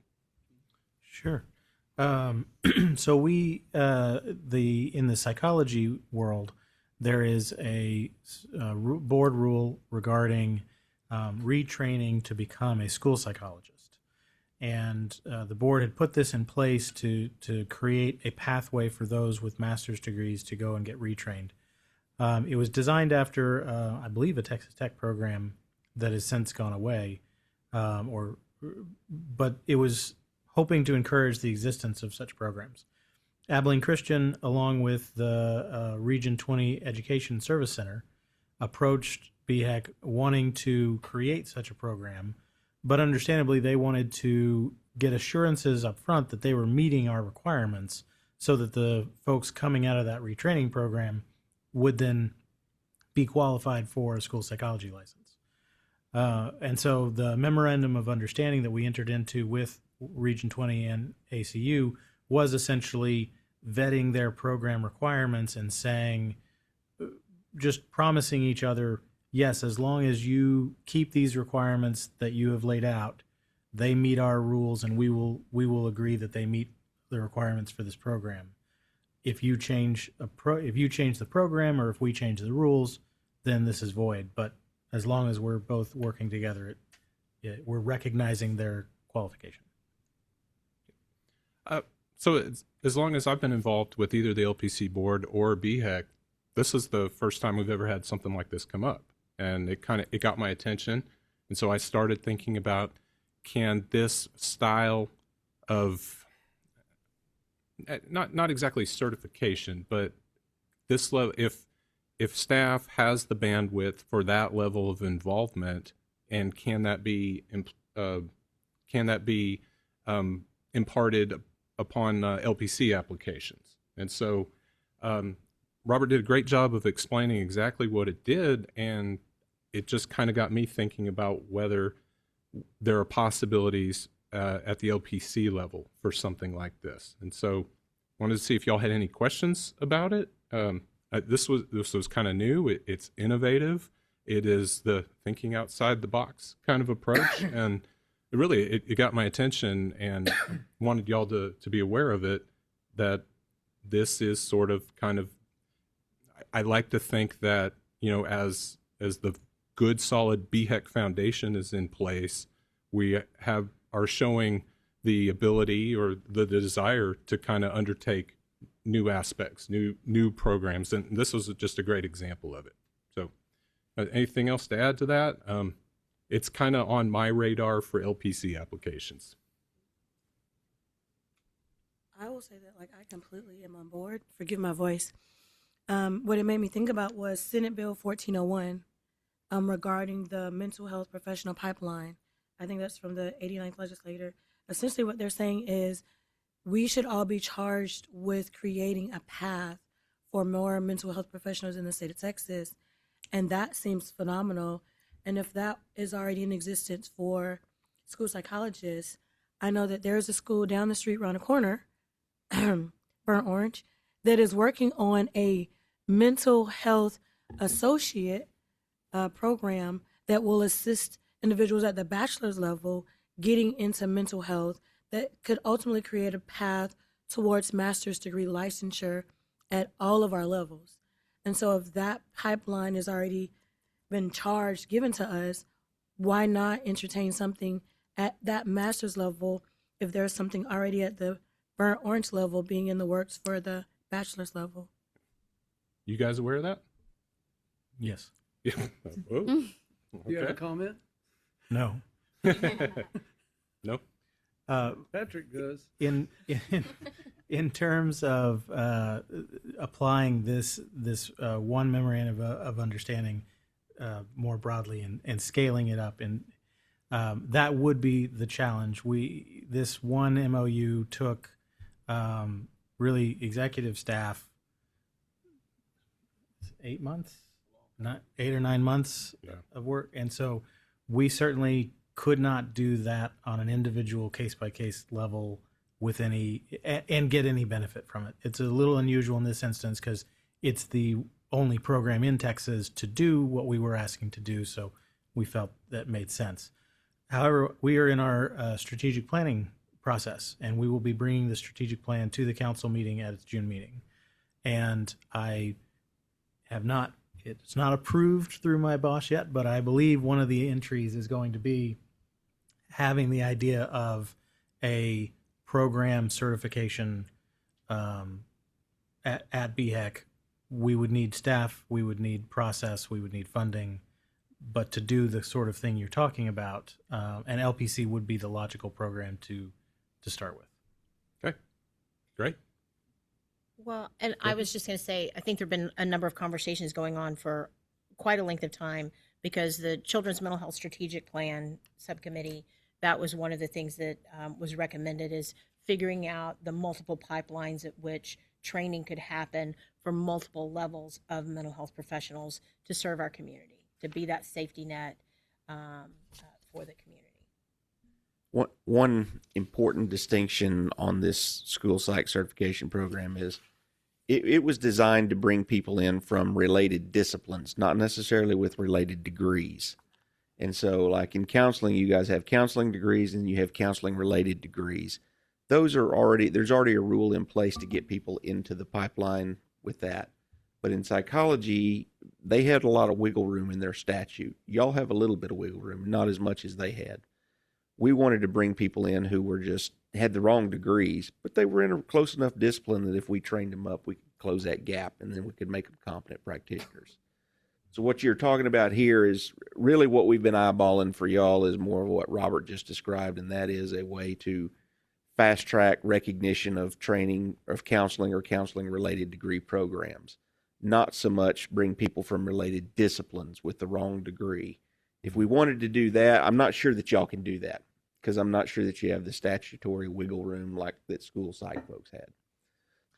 Sure. So we in the psychology world, there is a board rule regarding retraining to become a school psychologist, and the board had put this in place to create a pathway for those with master's degrees to go and get retrained. It was designed after, I believe, a Texas Tech program that has since gone away, but it was hoping to encourage the existence of such programs. Abilene Christian, along with the Region 20 Education Service Center, approached BHEC wanting to create such a program, but understandably they wanted to get assurances up front that they were meeting our requirements so that the folks coming out of that retraining program would then be qualified for a school psychology license. And so the memorandum of understanding that we entered into with Region 20 and ACU was essentially vetting their program requirements and saying, just promising each other, yes, as long as you keep these requirements that you have laid out, they meet our rules, and we will agree that they meet the requirements for this program. If you change the program, or if we change the rules, then this is void. But as long as we're both working together, we're recognizing their qualification. So as long as I've been involved with either the LPC board or BHEC, this is the first time we've ever had something like this come up, and it got my attention, and so I started thinking about, can this style of not exactly certification, but this level, if staff has the bandwidth for that level of involvement, and can that be imparted upon LPC applications? And so Robert did a great job of explaining exactly what it did, and it just kind of got me thinking about whether there are possibilities at the LPC level for something like this. And so wanted to see if y'all had any questions about it. This was kind of new. It's innovative. It is the thinking outside the box kind of approach, and it got my attention, and wanted y'all to be aware of it, that this is sort of kind of, I like to think that, as the good solid BHEC foundation is in place, we are showing the ability or the desire to kind of undertake new aspects, new programs, and this was just a great example of it. So anything else to add to that? it's kind of on my radar for LPC applications. I will say that, like, I completely am on board. Forgive my voice. What it made me think about was Senate Bill 1401 regarding the mental health professional pipeline. I think that's from the 89th legislature. Essentially, what they're saying is we should all be charged with creating a path for more mental health professionals in the state of Texas. And that seems phenomenal. And if that is already in existence for school psychologists, I know that there's a school down the street around the corner, Burnt Orange, that is working on a mental health associate program that will assist individuals at the bachelor's level getting into mental health that could ultimately create a path towards master's degree licensure at all of our levels. And so if that pipeline has already been given to us, why not entertain something at that master's level if there's something already at the Burnt Orange level being in the works for the bachelor's level? You guys aware of that? Yes. Yeah. Oh. You have a comment? No. No. Patrick does. In terms of applying this one memorandum of understanding more broadly and scaling it up, and that would be the challenge. This one MOU took really executive staff 8 months, not 8 or 9 months of work, and so we certainly could not do that on an individual case-by-case level with any and get any benefit from it. It's a little unusual in this instance because it's the only program in Texas to do what we were asking to do, so we felt that made sense. However, we are in our strategic planning process, and we will be bringing the strategic plan to the council meeting at its June meeting. And I have not, it's not approved through my boss yet, but I believe one of the entries is going to be having the idea of a program certification at BHEC. We would need staff, we would need process, we would need funding, but to do the sort of thing you're talking about, and LPC would be the logical program to start with. Okay, great. Well, and I was just going to say, I think there have been a number of conversations going on for quite a length of time because the Children's Mental Health Strategic Plan Subcommittee, that was one of the things that was recommended, is figuring out the multiple pipelines at which training could happen for multiple levels of mental health professionals to serve our community, to be that safety net for the community. One important distinction on this school psych certification program is it was designed to bring people in from related disciplines, not necessarily with related degrees. And so, like in counseling, you guys have counseling degrees and you have counseling related degrees. There's already a rule in place to get people into the pipeline with that. But in psychology, they had a lot of wiggle room in their statute. Y'all have a little bit of wiggle room, not as much as they had. We wanted to bring people in who were had the wrong degrees, but they were in a close enough discipline that if we trained them up, we could close that gap and then we could make them competent practitioners. So what you're talking about here is really what we've been eyeballing for y'all is more of what Robert just described, and that is a way to fast track recognition of training of counseling or counseling related degree programs. Not so much bring people from related disciplines with the wrong degree. If we wanted to do that, I'm not sure that y'all can do that because I'm not sure that you have the statutory wiggle room like that school psych folks had.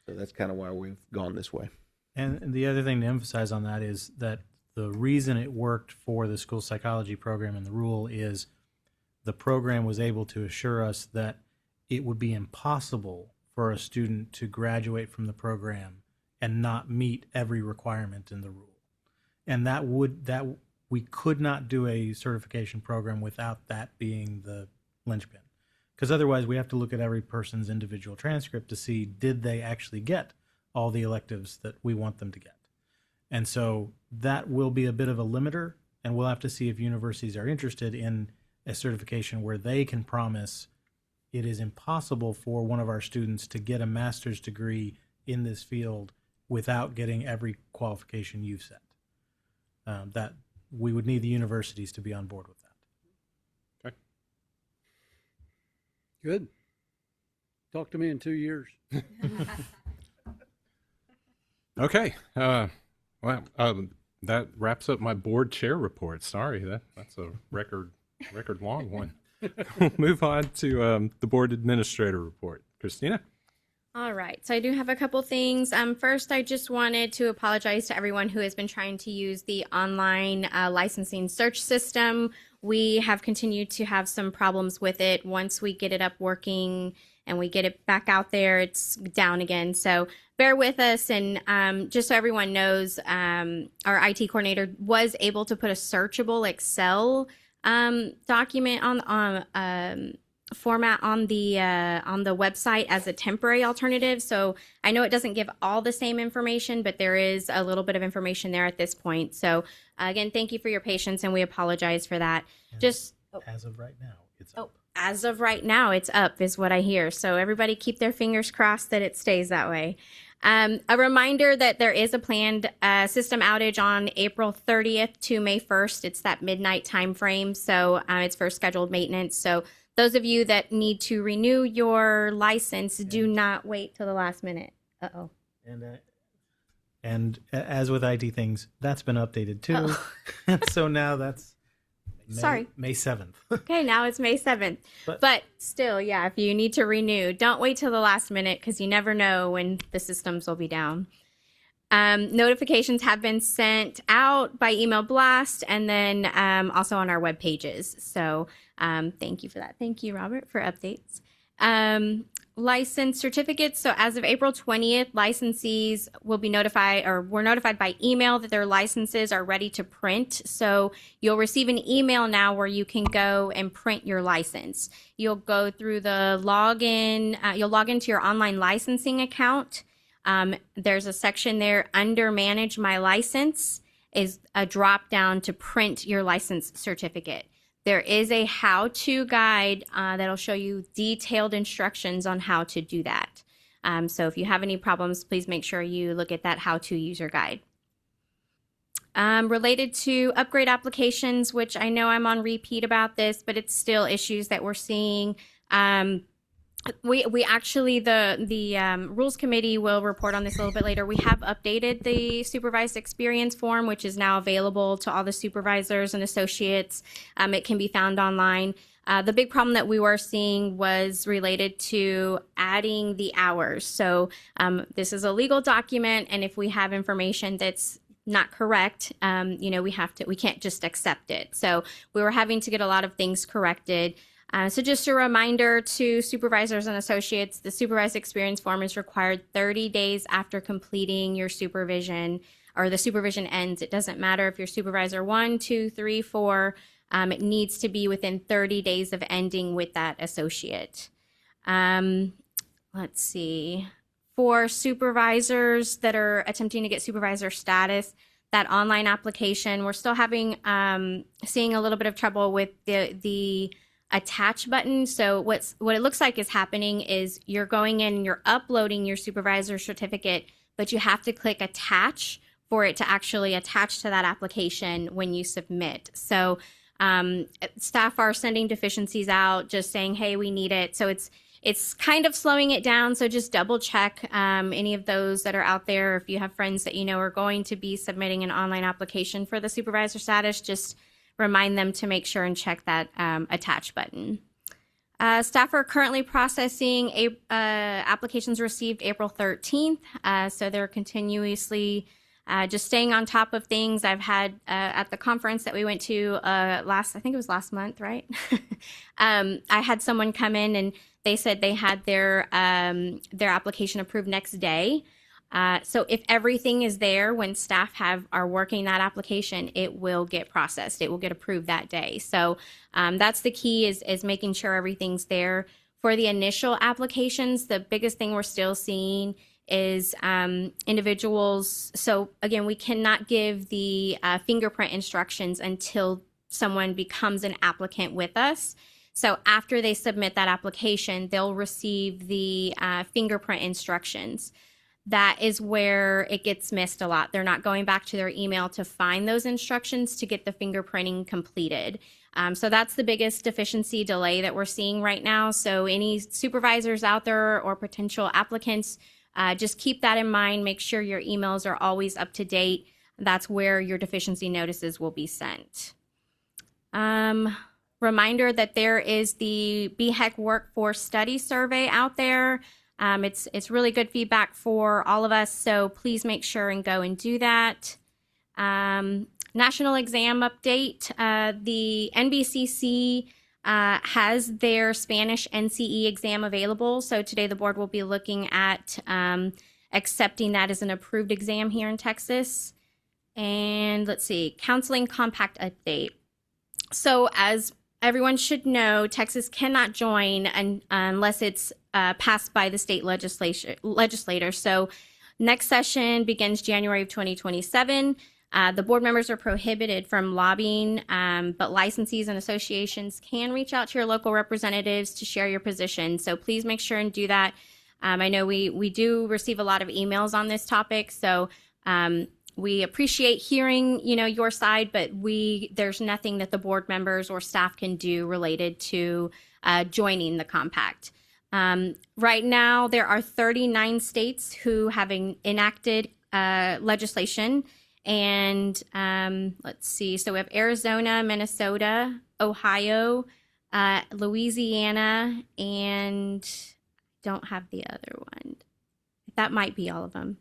So that's kind of why we've gone this way. And the other thing to emphasize on that is that the reason it worked for the school psychology program and the rule is the program was able to assure us that it would be impossible for a student to graduate from the program and not meet every requirement in the rule. And that we could not do a certification program without that being the linchpin. Because otherwise we have to look at every person's individual transcript to see, did they actually get all the electives that we want them to get? And so that will be a bit of a limiter, and we'll have to see if universities are interested in a certification where they can promise it is impossible for one of our students to get a master's degree in this field without getting every qualification you've set. That we would need the universities to be on board with that. Good. Talk to me in 2 years. Okay. That wraps up my board chair report. Sorry, that's a record long one. We'll move on to the board administrator report. Christina? All right, so I do have a couple things. First, I just wanted to apologize to everyone who has been trying to use the online licensing search system. We have continued to have some problems with it. Once we get it up working and we get it back out there, it's down again. So bear with us. And just so everyone knows, our IT coordinator was able to put a searchable Excel document on format on the website as a temporary alternative. So I know it doesn't give all the same information, but there is a little bit of information there at this point. So again, thank you for your patience, and we apologize for that. And just as of right now, it's up. As of right now, it's up is what I hear. So everybody keep their fingers crossed that it stays that way. A reminder that there is a planned system outage on April 30th to May 1st. It's that midnight time frame. So it's for scheduled maintenance. So those of you that need to renew your license, do not wait till the last minute. Uh-oh. And as with IT things, that's been updated too. Oh. So now that's May 7th. Okay, now it's May 7th. But still, yeah, if you need to renew, don't wait till the last minute because you never know when the systems will be down. Notifications have been sent out by email blast and then also on our web pages. So thank you for that. Thank you, Robert, for updates. License certificates. So as of April 20th, licensees will be notified or were notified by email that their licenses are ready to print. So you'll receive an email now where you can go and print your license. You'll go through the login. You'll log into your online licensing account. There's a section there under Manage My License is a drop down to print your license certificate. There is a how-to guide that'll show you detailed instructions on how to do that. So if you have any problems, please make sure you look at that how-to user guide. Related to upgrade applications, which I know I'm on repeat about this, but it's still issues that we're seeing. We actually, the Rules Committee will report on this a little bit later. We have updated the supervised experience form, which is now available to all the supervisors and associates. It can be found online. The big problem that we were seeing was related to adding the hours. So this is a legal document, and if we have information that's not correct, we can't just accept it. So we were having to get a lot of things corrected. So just a reminder to supervisors and associates, the supervised experience form is required 30 days after completing your supervision or the supervision ends. It doesn't matter if you're supervisor 1, 2, 3, 4. It needs to be within 30 days of ending with that associate. Let's see. For supervisors that are attempting to get supervisor status, that online application, we're still having seeing a little bit of trouble with the attach button. So what it looks like is happening is you're going in and you're uploading your supervisor certificate, but you have to click attach for it to actually attach to that application when you submit. So staff are sending deficiencies out, just saying, hey, we need it. So it's kind of slowing it down. So just double check any of those that are out there. If you have friends that you know are going to be submitting an online application for the supervisor status, just remind them to make sure and check that attach button. Staff are currently processing applications received April 13th. So they're continuously just staying on top of things. I've had at the conference that we went to I think it was last month, right? I had someone come in and they said they had their application approved next day. So if everything is there when staff are working that application, it will get processed. It will get approved that day. So that's the key is making sure everything's there. For the initial applications, the biggest thing we're still seeing is individuals. So again, we cannot give the fingerprint instructions until someone becomes an applicant with us. So after they submit that application, they'll receive the fingerprint instructions. That is where it gets missed a lot. They're not going back to their email to find those instructions to get the fingerprinting completed. So that's the biggest deficiency delay that we're seeing right now. So any supervisors out there or potential applicants, just keep that in mind. Make sure your emails are always up to date. That's where your deficiency notices will be sent. Reminder that there is the BHEC Workforce Study Survey out there. It's really good feedback for all of us, so please make sure and go and do that. National exam update. The NBCC has their Spanish NCE exam available, so today the board will be looking at accepting that as an approved exam here in Texas. And let's see, counseling compact update. So as everyone should know, Texas cannot join unless it's passed by the state legislator. So next session begins January of 2027. The board members are prohibited from lobbying, but licensees and associations can reach out to your local representatives to share your position. So please make sure and do that. I know we do receive a lot of emails on this topic, so we appreciate hearing, your side, but there's nothing that the board members or staff can do related to joining the compact. Right now, there are 39 states who have enacted legislation, and let's see. So we have Arizona, Minnesota, Ohio, Louisiana, and don't have the other one. That might be all of them.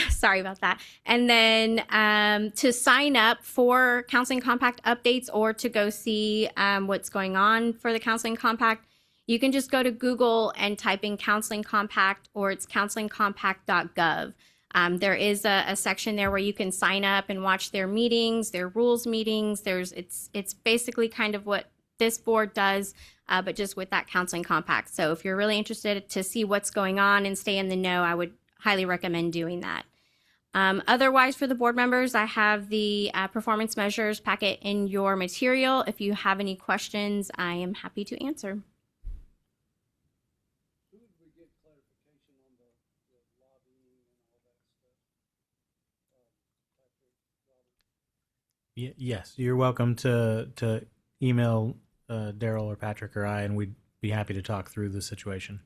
Sorry about that. And then to sign up for Counseling Compact updates or to go see what's going on for the Counseling Compact, you can just go to Google and type in Counseling Compact, or it's counselingcompact.gov. There is a section there where you can sign up and watch their meetings, their rules meetings. It's basically kind of what this board does, but just with that Counseling Compact. So if you're really interested to see what's going on and stay in the know, I would highly recommend doing that. Otherwise, for the board members, I have the performance measures packet in your material. If you have any questions, I am happy to answer. Yes, you're welcome to email Daryl or Patrick or I, and we'd be happy to talk through the situation.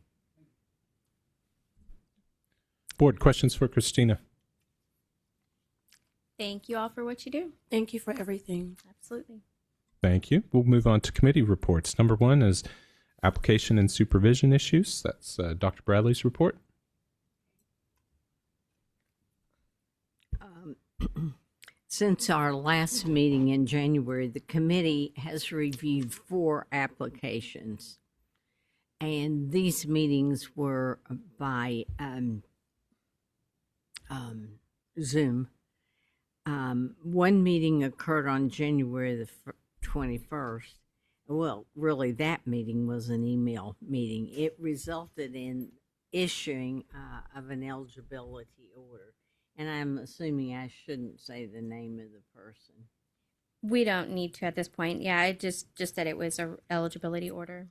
Board questions for Christina? Thank you all for what you do. Thank you for everything. Absolutely. Thank you. We'll move on to committee reports. Number one is application and supervision issues. That's Dr. Bradley's report. Since our last meeting in January, the committee has reviewed 4 applications. And these meetings were by Zoom. One meeting occurred on January the 21st. Well, really, that meeting was an email meeting. It resulted in issuing of an eligibility order. And I'm assuming I shouldn't say the name of the person. We don't need to at this point. Yeah, I just that it was a eligibility order.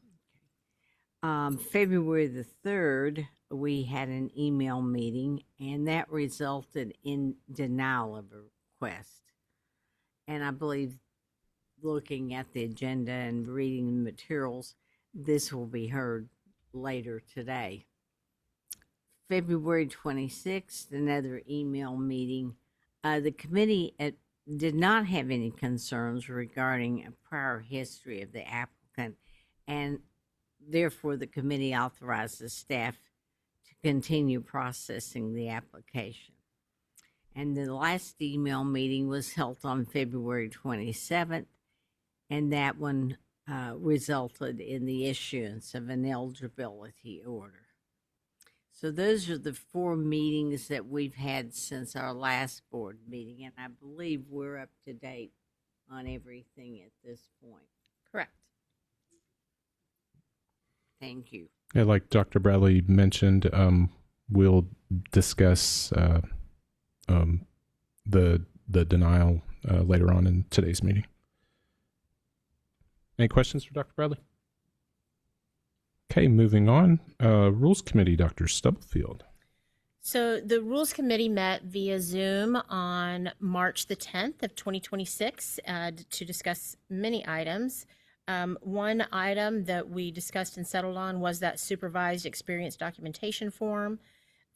February the 3rd, we had an email meeting, and that resulted in denial of a request. And I believe, looking at the agenda and reading the materials, this will be heard later today. February 26th, another email meeting. The committee did not have any concerns regarding a prior history of the applicant, and therefore the committee authorized the staff to continue processing the application. And the last email meeting was held on February 27th, and that one resulted in the issuance of an eligibility order. So those are the 4 meetings that we've had since our last board meeting, and I believe we're up to date on everything at this point. Correct. Thank you. Yeah, like Dr. Bradley mentioned, we'll discuss the denial later on in today's meeting. Any questions for Dr. Bradley? Okay, moving on. Rules Committee, Dr. Stubblefield. So the Rules Committee met via Zoom on March the 10th of 2026 to discuss many items. One item that we discussed and settled on was that supervised experience documentation form.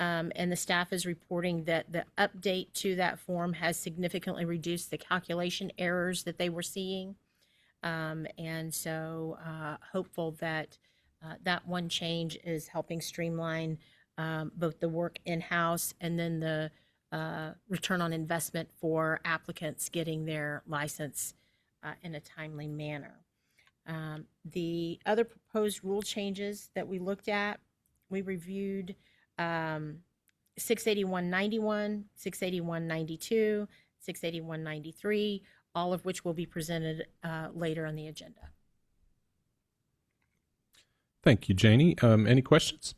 And the staff is reporting that the update to that form has significantly reduced the calculation errors that they were seeing. And so hopeful that that one change is helping streamline both the work in-house and then the return on investment for applicants getting their license in a timely manner. The other proposed rule changes that we looked at, we reviewed 68191, 68192, 68193, all of which will be presented later on the agenda. Thank you, Janie. Any questions?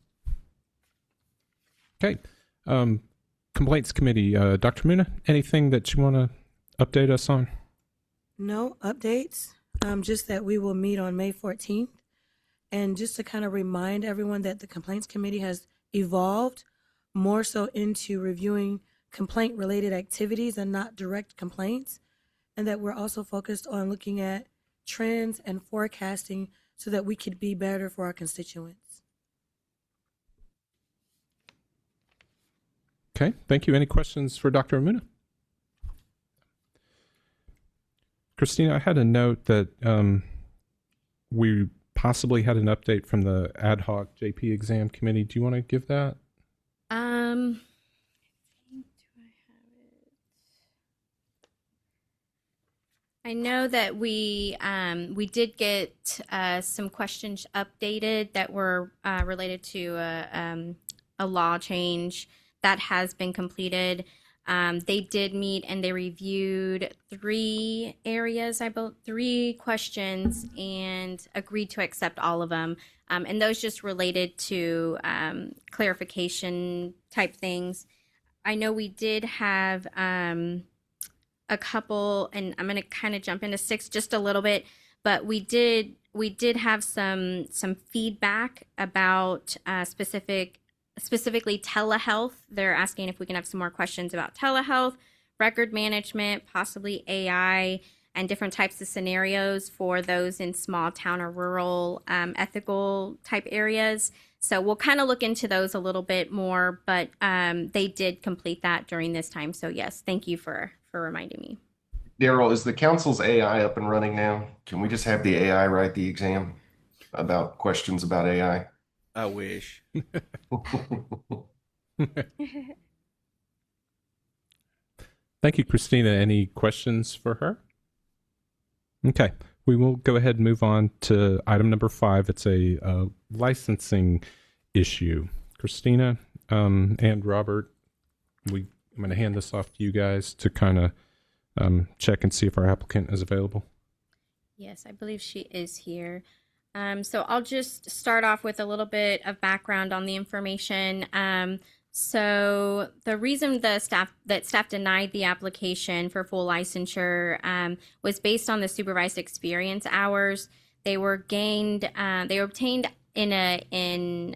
Okay. Complaints Committee, Dr. Muna, anything that you want to update us on? No updates, just that we will meet on May 14th. And just to kind of remind everyone that the Complaints Committee has evolved more so into reviewing complaint-related activities and not direct complaints, and that we're also focused on looking at trends and forecasting so that we could be better for our constituents. Okay, thank you. Any questions for Dr. Amuna? Christina, I had a note that we possibly had an update from the ad hoc JP exam committee. Do you want to give that? I know that we did get some questions updated that were related to a law change that has been completed. They did meet and they reviewed 3 areas, I believe, 3 questions, and agreed to accept all of them. And those just related to clarification type things. I know we did have a couple, and I'm going to kind of jump into 6 just a little bit, but we did have some feedback about specifically telehealth. They're asking if we can have some more questions about telehealth, record management, possibly AI, and different types of scenarios for those in small town or rural ethical type areas. So we'll kind of look into those a little bit more, but they did complete that during this time. So yes, thank you for reminding me. Daryl, is the council's AI up and running now? Can we just have the AI write the exam about questions about AI? I wish. Thank you, Christina. Any questions for her? Okay, we will go ahead and move on to item number 5. It's a licensing issue. Christina and Robert, I'm going to hand this off to you guys to kind of check and see if our applicant is available. Yes, I believe she is here. So I'll just start off with a little bit of background on the information. So the reason staff denied the application for full licensure was based on the supervised experience hours. They were obtained in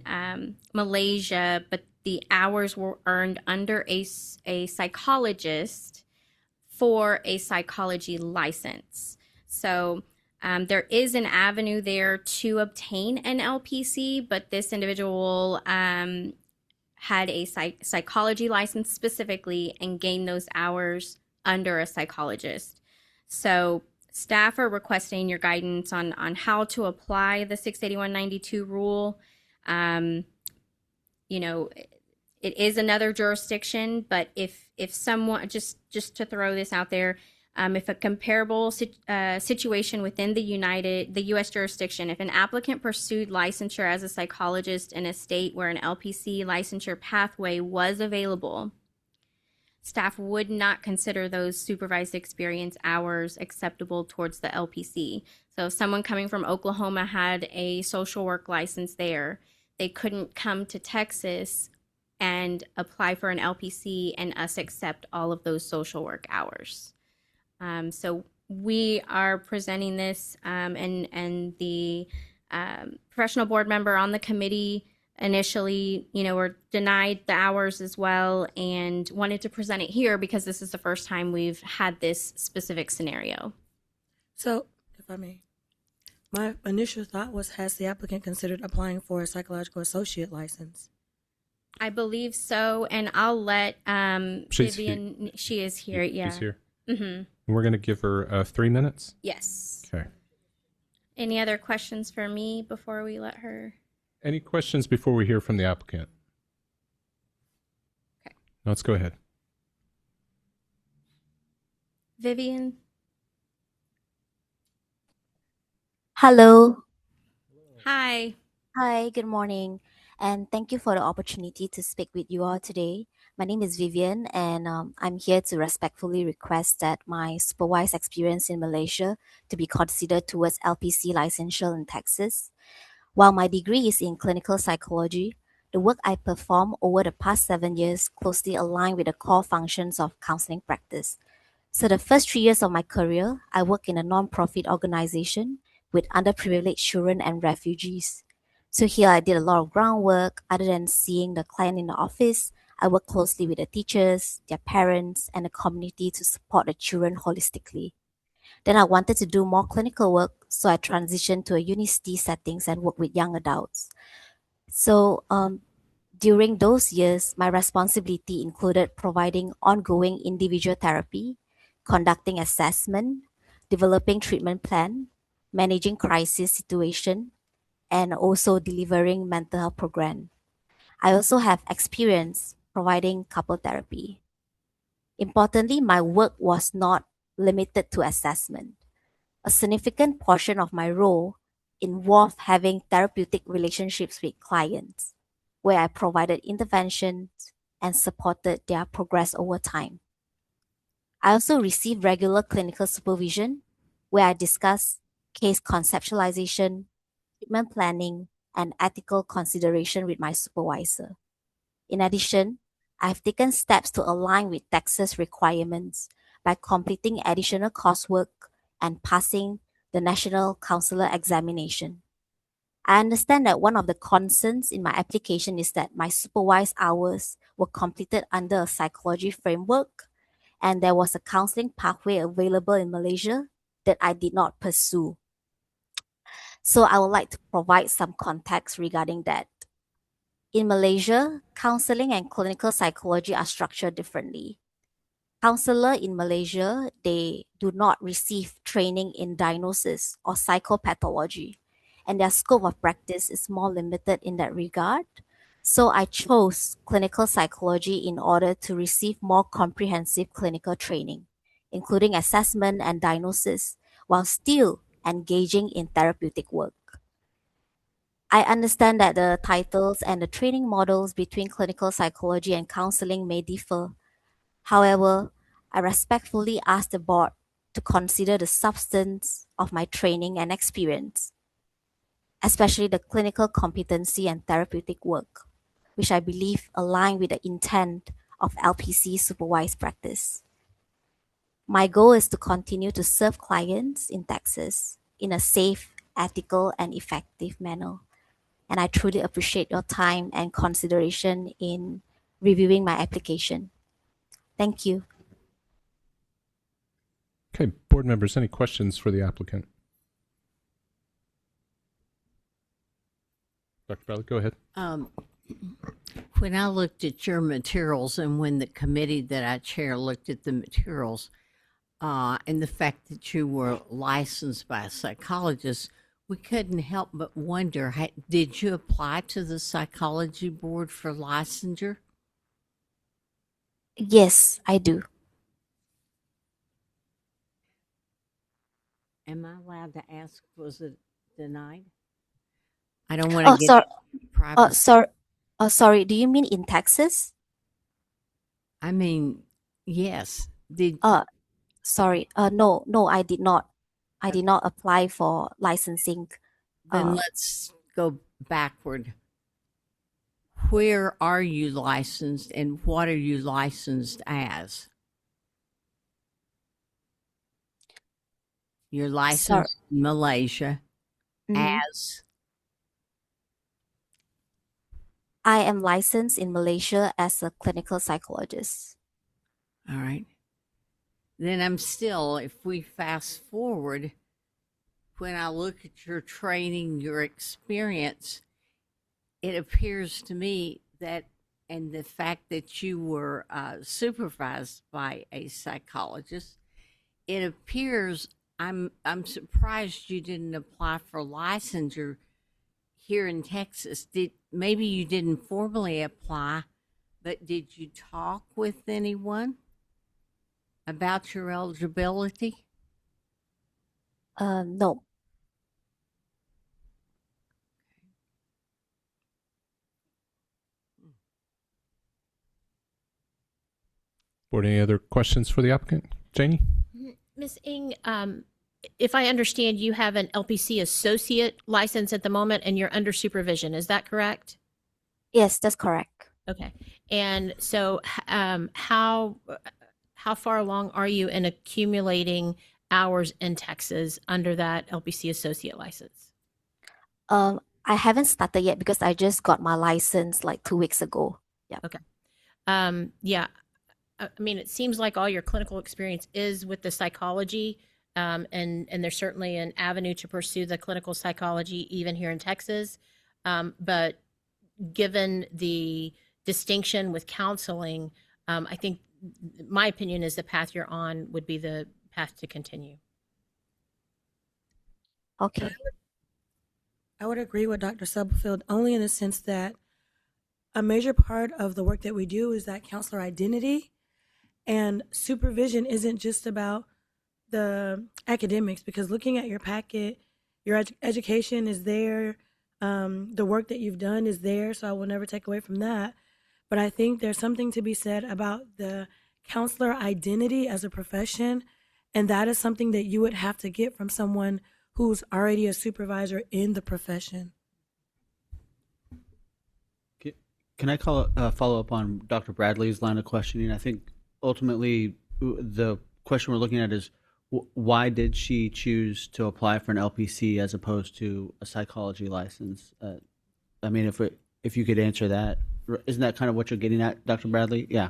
Malaysia, but the hours were earned under a psychologist for a psychology license. So there is an avenue there to obtain an LPC, but this individual had a psychology license specifically and gained those hours under a psychologist. So staff are requesting your guidance on how to apply the 68192 rule. You know, it is another jurisdiction, but if someone, just to throw this out there, if a comparable situation within the U.S. jurisdiction, if an applicant pursued licensure as a psychologist in a state where an LPC licensure pathway was available, staff would not consider those supervised experience hours acceptable towards the LPC. So if someone coming from Oklahoma had a social work license there, they couldn't come to Texas and apply for an LPC and us accept all of those social work hours. So we are presenting this, and the professional board member on the committee initially, were denied the hours as well and wanted to present it here because this is the first time we've had this specific scenario. So, if I may, my initial thought was, has the applicant considered applying for a psychological associate license? I believe so, and I'll let Vivian. She is here. Yeah, She's here. Mm-hmm. We're going to give her 3 minutes. Yes. Okay. Any other questions for me before we let her? Any questions before we hear from the applicant? Okay. Let's go ahead. Vivian? Hello. Hi. Hi, good morning. And thank you for the opportunity to speak with you all today. My name is Vivian, and I'm here to respectfully request that my supervised experience in Malaysia to be considered towards LPC licensure in Texas. While my degree is in clinical psychology, the work I perform over the past 7 years closely align with the core functions of counseling practice. So the first 3 years of my career, I work in a non-profit organization with underprivileged children and refugees. So here I did a lot of groundwork. Other than seeing the client in the office, I work closely with the teachers, their parents, and the community to support the children holistically. Then I wanted to do more clinical work, so I transitioned to a university settings and work with young adults. So during those years, my responsibility included providing ongoing individual therapy, conducting assessment, developing treatment plan, managing crisis situation, and also delivering mental health program. I also have experience providing couple therapy. Importantly, my work was not limited to assessment. A significant portion of my role involved having therapeutic relationships with clients, where I provided interventions and supported their progress over time. I also received regular clinical supervision, where I discuss case conceptualization, treatment planning, and ethical consideration with my supervisor. In addition, I've taken steps to align with Texas requirements by completing additional coursework and passing the National Counselor examination. I understand that one of the concerns in my application is that my supervised hours were completed under a psychology framework and there was a counseling pathway available in Malaysia that I did not pursue. So I would like to provide some context regarding that. In Malaysia, counseling and clinical psychology are structured differently. Counselor in Malaysia, they do not receive training in diagnosis or psychopathology, and their scope of practice is more limited in that regard. So I chose clinical psychology in order to receive more comprehensive clinical training, including assessment and diagnosis, while still engaging in therapeutic work. I understand that the titles and the training models between clinical psychology and counseling may differ. However, I respectfully ask the board to consider the substance of my training and experience, especially the clinical competency and therapeutic work, which I believe align with the intent of LPC supervised practice. My goal is to continue to serve clients in Texas in a safe, ethical, and effective manner. And I truly appreciate your time and consideration in reviewing my application. Thank you. Okay, board members, any questions for the applicant? Dr. Bradley, go ahead. When I looked at your materials and when the committee that I chair looked at the materials, and the fact that you were licensed by a psychologist, we couldn't help but wonder, did you apply to the psychology board for licensure? Yes, I do. Am I allowed to ask, was it denied? I don't want Oh, to get sorry. privacy. Sorry. Do you mean in Texas? I mean, yes. Did Sorry. No, I did not. I did not apply for licensing. Then let's go backward. Where are you licensed and what are you licensed as? You're licensed in Malaysia as? I am licensed in Malaysia as a clinical psychologist. All right. Then I'm still, if we fast forward, when I look at your training, your experience, it appears to me that, and the fact that you were supervised by a psychologist, it appears I'm surprised you didn't apply for licensure here in Texas. Maybe you didn't formally apply, but did you talk with anyone about your eligibility? No. Board, any other questions for the applicant? Janie? Ms. Ng, if I understand, you have an LPC associate license at the moment and you're under supervision. Is that correct? Yes, that's correct. Okay. And so how far along are you in accumulating hours in Texas under that LPC associate license? I haven't started yet because I just got my license like 2 weeks ago. Yeah. Okay. Yeah. I mean, it seems like all your clinical experience is with the psychology, and there's certainly an avenue to pursue the clinical psychology even here in Texas. But given the distinction with counseling, I think my opinion is the path you're on would be the path to continue. Okay. I would agree with Dr. Stubblefield only in the sense that a major part of the work that we do is that counselor identity, and supervision isn't just about the academics, because looking at your packet, your education is there, the work that you've done is there, so I will never take away from that. But I think there's something to be said about the counselor identity as a profession, and that is something that you would have to get from someone who's already a supervisor in the profession. Can I follow up on Dr. Bradley's line of questioning? I think ultimately the question we're looking at is why did she choose to apply for an LPC as opposed to a psychology license? I mean, if you could answer that, isn't that kind of what you're getting at, Dr. Bradley? Yeah.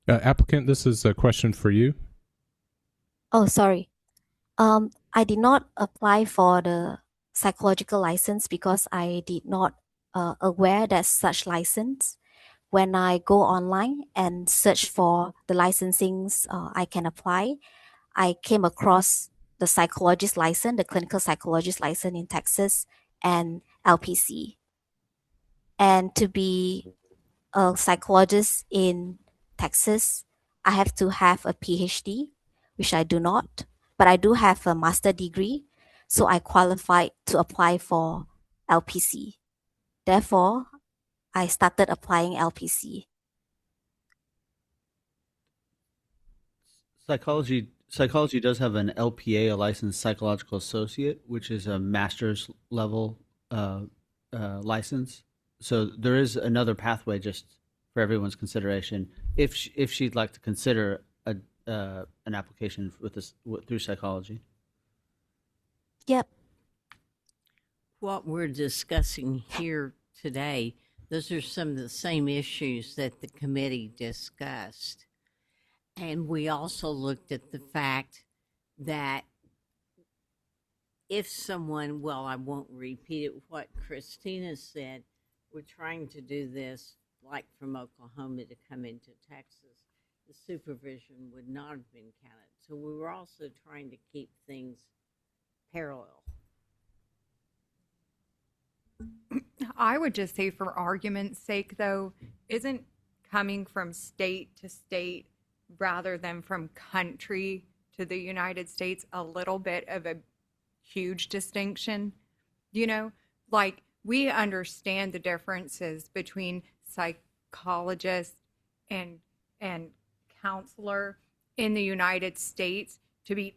Applicant, this is a question for you. Oh, sorry. I did not apply for the psychological license because I did not aware that such license. When I go online and search for the licensings I can apply, I came across the psychologist license, the clinical psychologist license in Texas, and LPC. And to be a psychologist in Texas, I have to have a PhD, which I do not, but I do have a master's degree, so I qualified to apply for LPC. Therefore, I started applying LPC. Psychology does have an LPA, a licensed psychological associate, which is a master's level license. So there is another pathway, just for everyone's consideration, if she'd like to consider an application with this through psychology. Yep. What we're discussing here today, those are some of the same issues that the committee discussed. And we also looked at the fact that if someone, well, I won't repeat it, what Christina said, we're trying to do this like from Oklahoma to come into Texas, the supervision would not have been counted. So we were also trying to keep things parallel. I would just say, for argument's sake, though, isn't coming from state to state rather than from country to the United States a little bit of a huge distinction? You know, like, we understand the differences between psychologist and counselor in the United States to be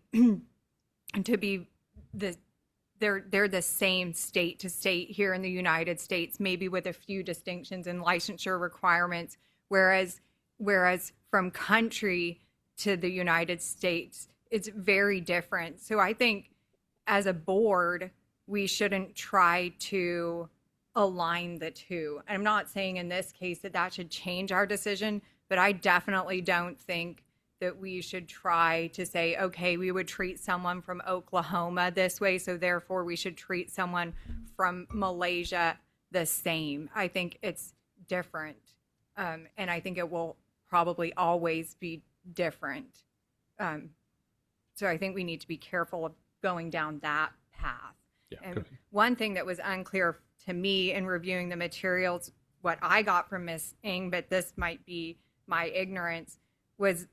they're the same state to state here in the United States, maybe with a few distinctions in licensure requirements, whereas from country to the United States, it's very different. So I think as a board, we shouldn't try to align the two. I'm not saying in this case that should change our decision, but I definitely don't think that we should try to say, okay, we would treat someone from Oklahoma this way, so therefore we should treat someone from Malaysia the same. I think it's different, and I think it will probably always be different. So I think we need to be careful of going down that path. Yeah, and one thing that was unclear to me in reviewing the materials, what I got from Ms. Ng, but this might be my ignorance, was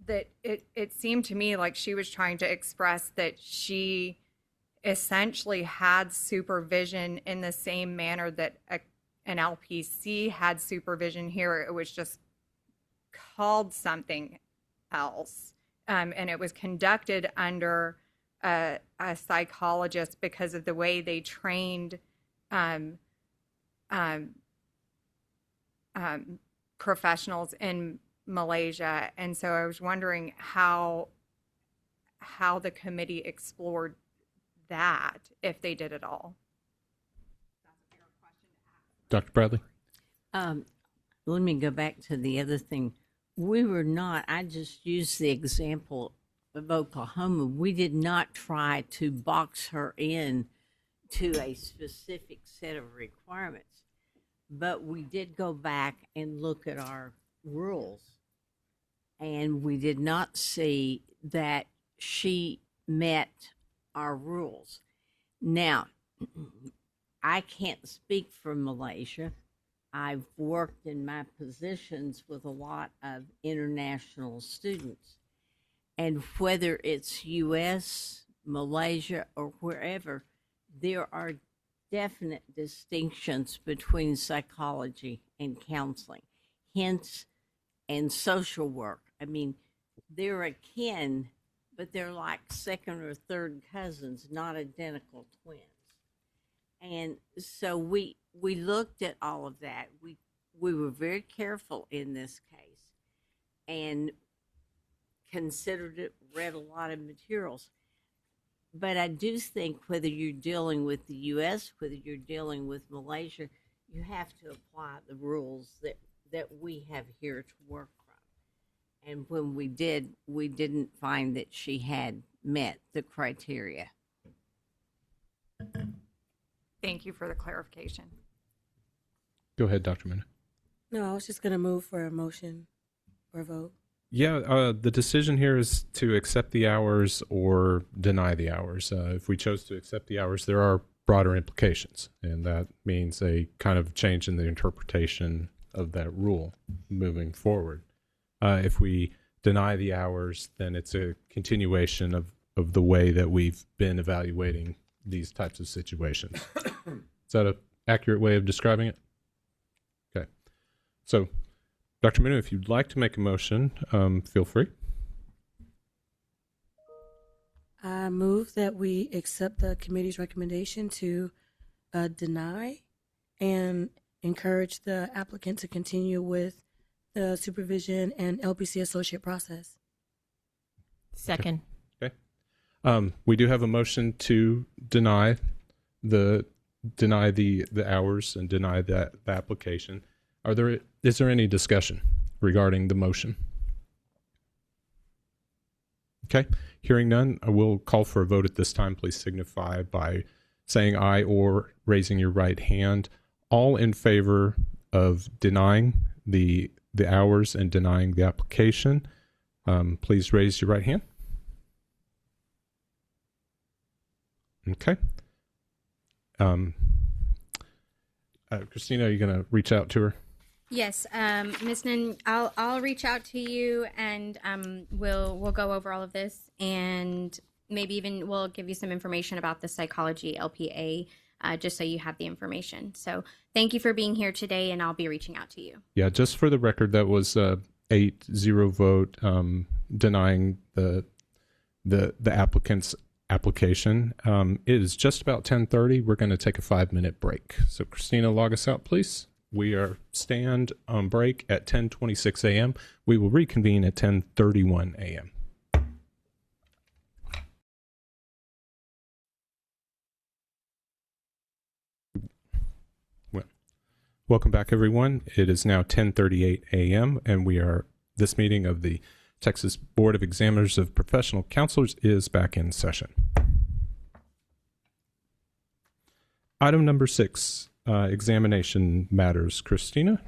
that it seemed to me like she was trying to express that she essentially had supervision in the same manner that an LPC had supervision here. It was just called something else. And it was conducted under a psychologist because of the way they trained professionals in Malaysia. And so I was wondering how the committee explored that, if they did at all. Dr. Bradley? Let me go back to the other thing. We were not, I just used the example of Oklahoma. We did not try to box her in to a specific set of requirements, but we did go back and look at our rules, and we did not see that she met our rules. Now, I can't speak for Malaysia. I've worked in my positions with a lot of international students, and whether it's U.S., Malaysia, or wherever, there are definite distinctions between psychology and counseling, hence, and social work. I mean, they're akin, but they're like second or third cousins, not identical twins. And so we looked at all of that. We were very careful in this case and considered it, read a lot of materials. But I do think whether you're dealing with the U.S., whether you're dealing with Malaysia, you have to apply the rules that we have here to work from. And when we did, we didn't find that she had met the criteria. Thank you for the clarification. Go ahead, Dr. Mina. No, I was just going to move for a motion or a vote. Yeah, the decision here is to accept the hours or deny the hours. If we chose to accept the hours, there are broader implications, and that means a kind of change in the interpretation of that rule moving forward. If we deny the hours, then it's a continuation of the way that we've been evaluating these types of situations. Is that an accurate way of describing it? Okay. So, Dr. Minu, if you'd like to make a motion, feel free. I move that we accept the committee's recommendation to deny and encourage the applicant to continue with the supervision and LPC associate process. Second. Okay. We do have a motion to deny the hours and deny the application. Is there any discussion regarding the motion? Okay, hearing none, I will call for a vote at this time. Please signify by saying aye or raising your right hand. All in favor of denying the hours and denying the application, please raise your right hand. Okay. Christina, are you going to reach out to her? Yes, Ms. Nin, I'll reach out to you, and we'll go over all of this, and maybe even we'll give you some information about the psychology LPA, just so you have the information. So thank you for being here today, and I'll be reaching out to you. Yeah, just for the record, that was 8-0 vote denying the applicant's application. It is just about 10:30. We're going to take a 5-minute break. So Christina, log us out, please. We stand on break at 10:26 a.m. We will reconvene at 10:31 a.m. Welcome back, everyone. It is now 10:38 a.m., and this meeting of the Texas Board of Examiners of Professional Counselors is back in session. Item number 6, examination matters. Christina?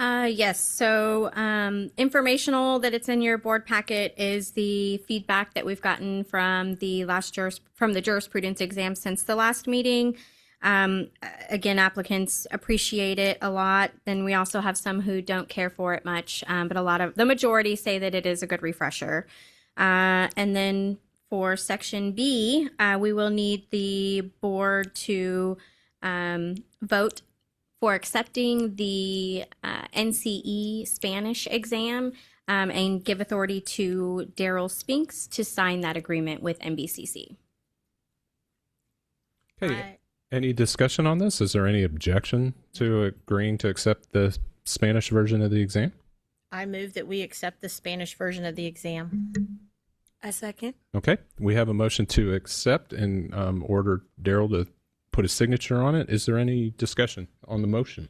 Yes. So, informational that it's in your board packet is the feedback that we've gotten from the jurisprudence exam since the last meeting. Again, applicants appreciate it a lot. Then we also have some who don't care for it much, but the majority say that it is a good refresher. And then for section B, we will need the board to vote for accepting the NCE Spanish exam and give authority to Daryl Spinks to sign that agreement with NBCC. Okay. Any discussion on this? Is there any objection to agreeing to accept the Spanish version of the exam? I move that we accept the Spanish version of the exam. I second. Okay. We have a motion to accept and order Daryl to put a signature on it. Is there any discussion on the motion?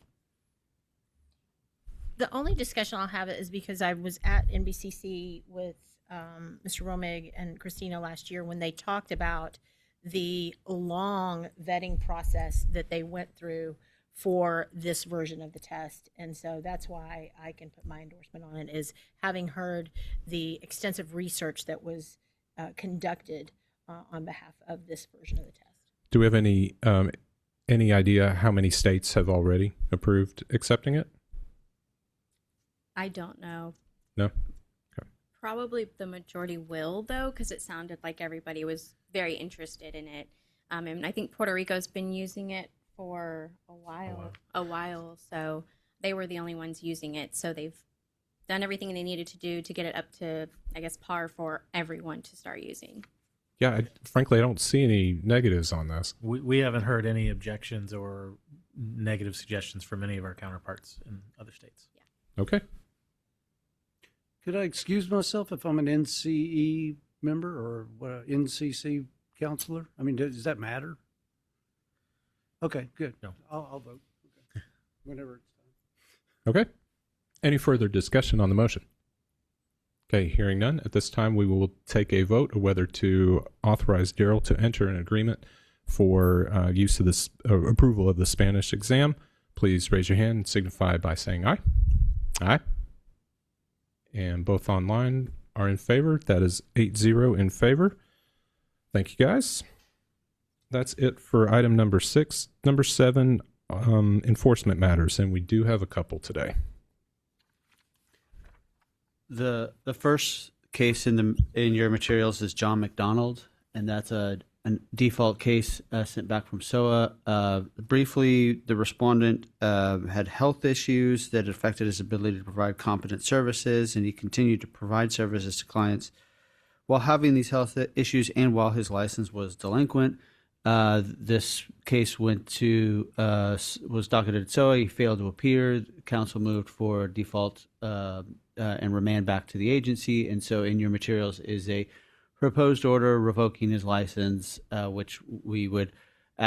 The only discussion I'll have is because I was at NBCC with Mr. Romig and Christina last year when they talked about the long vetting process that they went through for this version of the test. And so that's why I can put my endorsement on it, is having heard the extensive research that was conducted on behalf of this version of the test. Do we have any idea how many states have already approved accepting it? I don't know. No? Okay. Probably the majority will, though, because it sounded like everybody was very interested in it. And I think Puerto Rico's been using it for a while. So they were the only ones using it. So they've done everything they needed to do to get it up to, I guess, par for everyone to start using. Yeah, frankly, I don't see any negatives on this. We haven't heard any objections or negative suggestions from any of our counterparts in other states. Yeah. Okay. Could I excuse myself if I'm an NCE member or NCC counselor? I mean, does that matter? Okay, good. No. I'll vote. Okay. Whenever it's time. Okay. Any further discussion on the motion? Okay, hearing none. At this time, we will take a vote of whether to authorize Daryl to enter an agreement for use of this approval of the Spanish exam. Please raise your hand and signify by saying aye. Aye. And both online are in favor. That is 8-0 in favor. Thank you, guys. That's it for item number 6. Number 7, enforcement matters, and we do have a couple today. The first case in your materials is John McDonald, and that's a default case sent back from SOA. Briefly, the respondent had health issues that affected his ability to provide competent services, and he continued to provide services to clients while having these health issues and while his license was delinquent. This case was docketed at SOA. He failed to appear. Council moved for default and remand back to the agency. And so in your materials is a proposed order revoking his license, which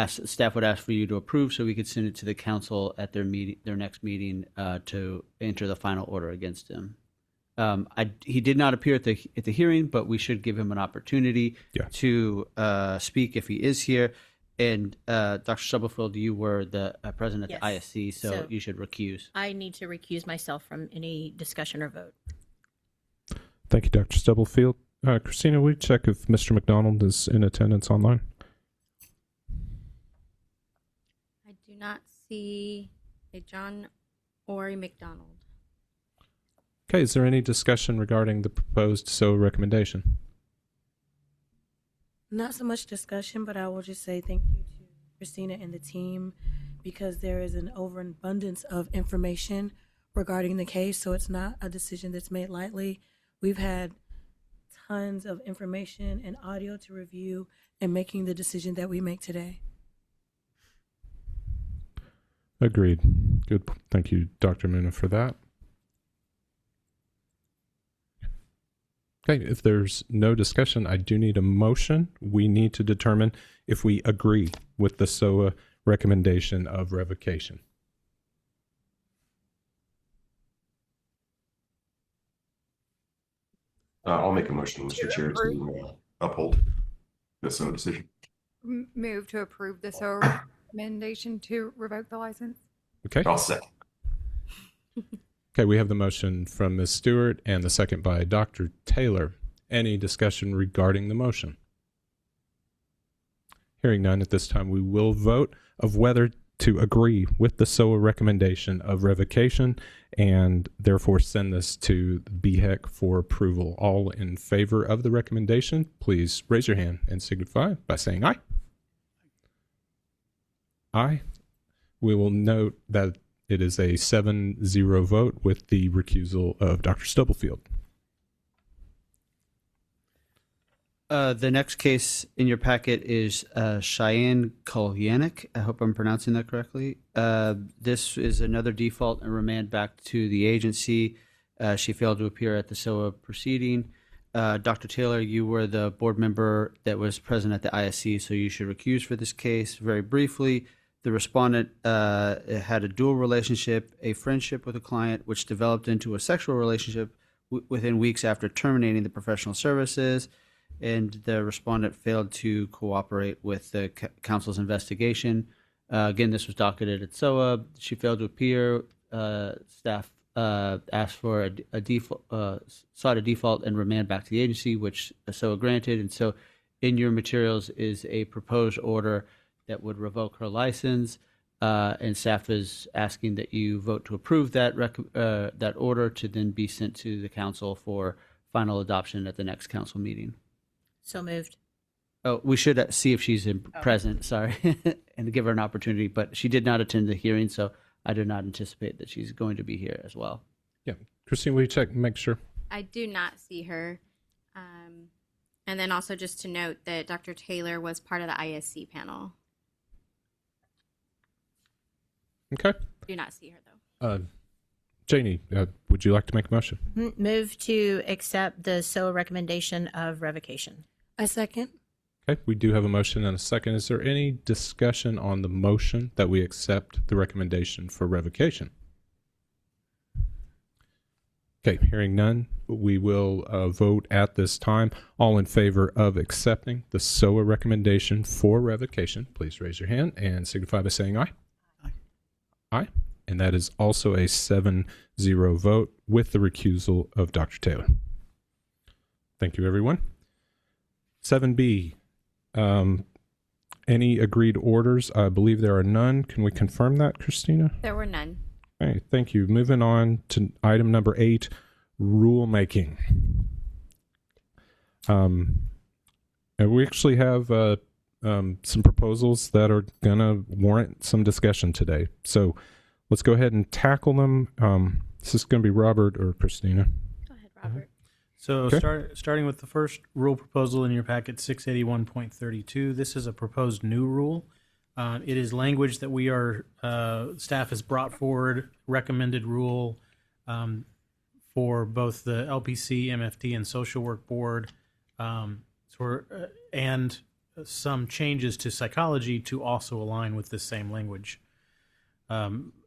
staff would ask for you to approve so we could send it to the council at their next meeting to enter the final order against him. He did not appear at the hearing, but we should give him an opportunity to speak if he is here. And Dr. Stubblefield, you were the president at the ISC, so you should recuse. I need to recuse myself from any discussion or vote. Thank you, Dr. Stubblefield. Christina, will you check if Mr. McDonald is in attendance online? I do not see a John or a McDonald. Okay, is there any discussion regarding the proposed SOA recommendation? Not so much discussion, but I will just say thank you to Christina and the team because there is an overabundance of information regarding the case, so it's not a decision that's made lightly. We've had tons of information and audio to review and making the decision that we make today. Agreed. Good. Thank you, Dr. Muna, for that. Okay, if there's no discussion, I do need a motion. We need to determine if we agree with the SOA recommendation of revocation. I'll make a motion, Mr. Chair, to uphold the SO decision. Move to approve the SO recommendation to revoke the license. Okay. I'll second. Okay, we have the motion from Ms. Stewart and the second by Dr. Taylor. Any discussion regarding the motion? Hearing none at this time, we will vote of whether to agree with the SOA recommendation of revocation and therefore send this to BHEC for approval. All in favor of the recommendation, please raise your hand and signify by saying aye. Aye. We will note that it is a 7-0 vote with the recusal of Dr. Stubblefield. The next case in your packet is Cheyenne Kolyanik. I hope I'm pronouncing that correctly. This is another default and remand back to the agency. She failed to appear at the SOA proceeding. Dr. Taylor, you were the board member that was present at the ISC, so you should recuse for this case. Very briefly, the respondent had a dual relationship, a friendship with a client, which developed into a sexual relationship within weeks after terminating the professional services. And the respondent failed to cooperate with the council's investigation. Again, this was docketed at SOA. She failed to appear. Staff asked for a default, sought a default and remand back to the agency, which SOA granted. And so in your materials is a proposed order that would revoke her license. And staff is asking that you vote to approve that that order to then be sent to the council for final adoption at the next council meeting. So moved. Oh, we should see if she's present, sorry, and give her an opportunity, but she did not attend the hearing, so I do not anticipate that she's going to be here as well. Yeah. Christine, will you check and make sure? I do not see her. And then also just to note that Dr. Taylor was part of the ISC panel. Okay. Do not see her, though. Janie, would you like to make a motion? Move to accept the SOA recommendation of revocation. I second. Okay, we do have a motion and a second. Is there any discussion on the motion that we accept the recommendation for revocation? Okay, hearing none, we will vote at this time. All in favor of accepting the SOA recommendation for revocation, please raise your hand and signify by saying aye. Aye. Aye. And that is also a 7-0 vote with the recusal of Dr. Taylor. Thank you, everyone. 7B, any agreed orders? I believe there are none. Can we confirm that, Christina? There were none. All right, thank you. Moving on to item number 8, rulemaking. And we actually have some proposals that are going to warrant some discussion today. So let's go ahead and tackle them. This is going to be Robert or Christina. Go ahead, Robert. So Okay. starting with the first rule proposal in your packet, 681.32. This is a proposed new rule. It is language that we are, staff has brought forward, recommended rule for both the LPC, MFT, and Social Work Board, and some changes to psychology to also align with this same language.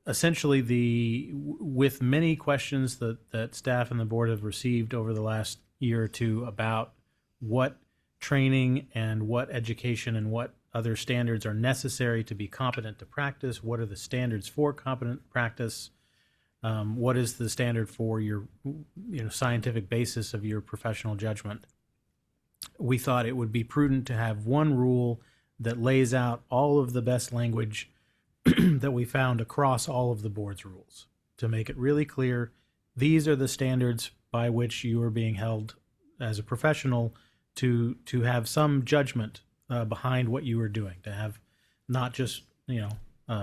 Essentially, with many questions that staff and the board have received over the last year or two about what training and what education and what other standards are necessary to be competent to practice, what are the standards for competent practice, what is the standard for your scientific basis of your professional judgment. We thought it would be prudent to have one rule that lays out all of the best language that we found across all of the board's rules to make it really clear. These are the standards by which you are being held as a professional to have some judgment behind what you are doing, to have not just,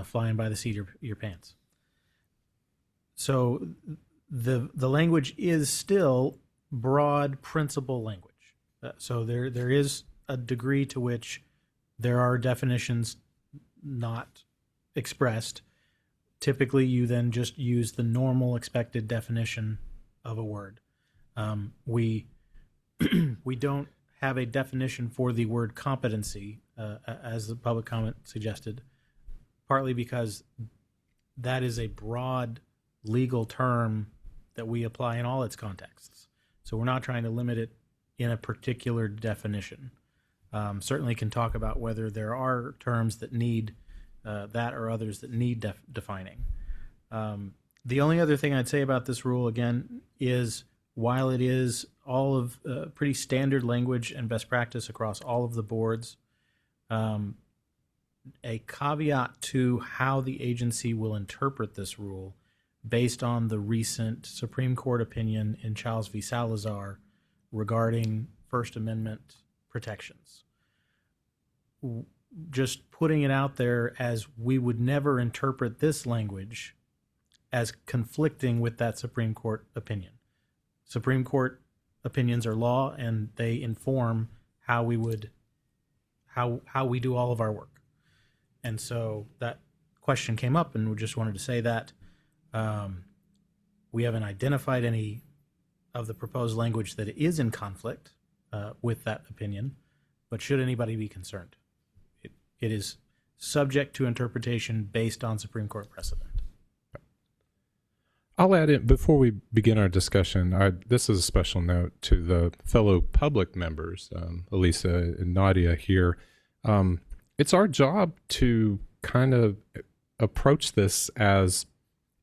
flying by the seat of your pants. So the language is still broad principle language. So there is a degree to which there are definitions not expressed. Typically, you then just use the normal expected definition of a word. We don't have a definition for the word competency, as the public comment suggested, partly because that is a broad legal term that we apply in all its contexts. So we're not trying to limit it in a particular definition. Certainly can talk about whether there are terms that need that or others that need defining. The only other thing I'd say about this rule, again, is while it is all of pretty standard language and best practice across all of the boards, a caveat to how the agency will interpret this rule based on the recent Supreme Court opinion in Childs v. Salazar regarding First Amendment protections. Just putting it out there as we would never interpret this language as conflicting with that Supreme Court opinion. Supreme Court opinions are law, and they inform how we would how we do all of our work. And so that question came up, and we just wanted to say that we haven't identified any of the proposed language that is in conflict with that opinion, but should anybody be concerned, it is subject to interpretation based on Supreme Court precedent. I'll add in, before we begin our discussion, this is a special note to the fellow public members, Elisa and Nadia here. It's our job to kind of approach this as,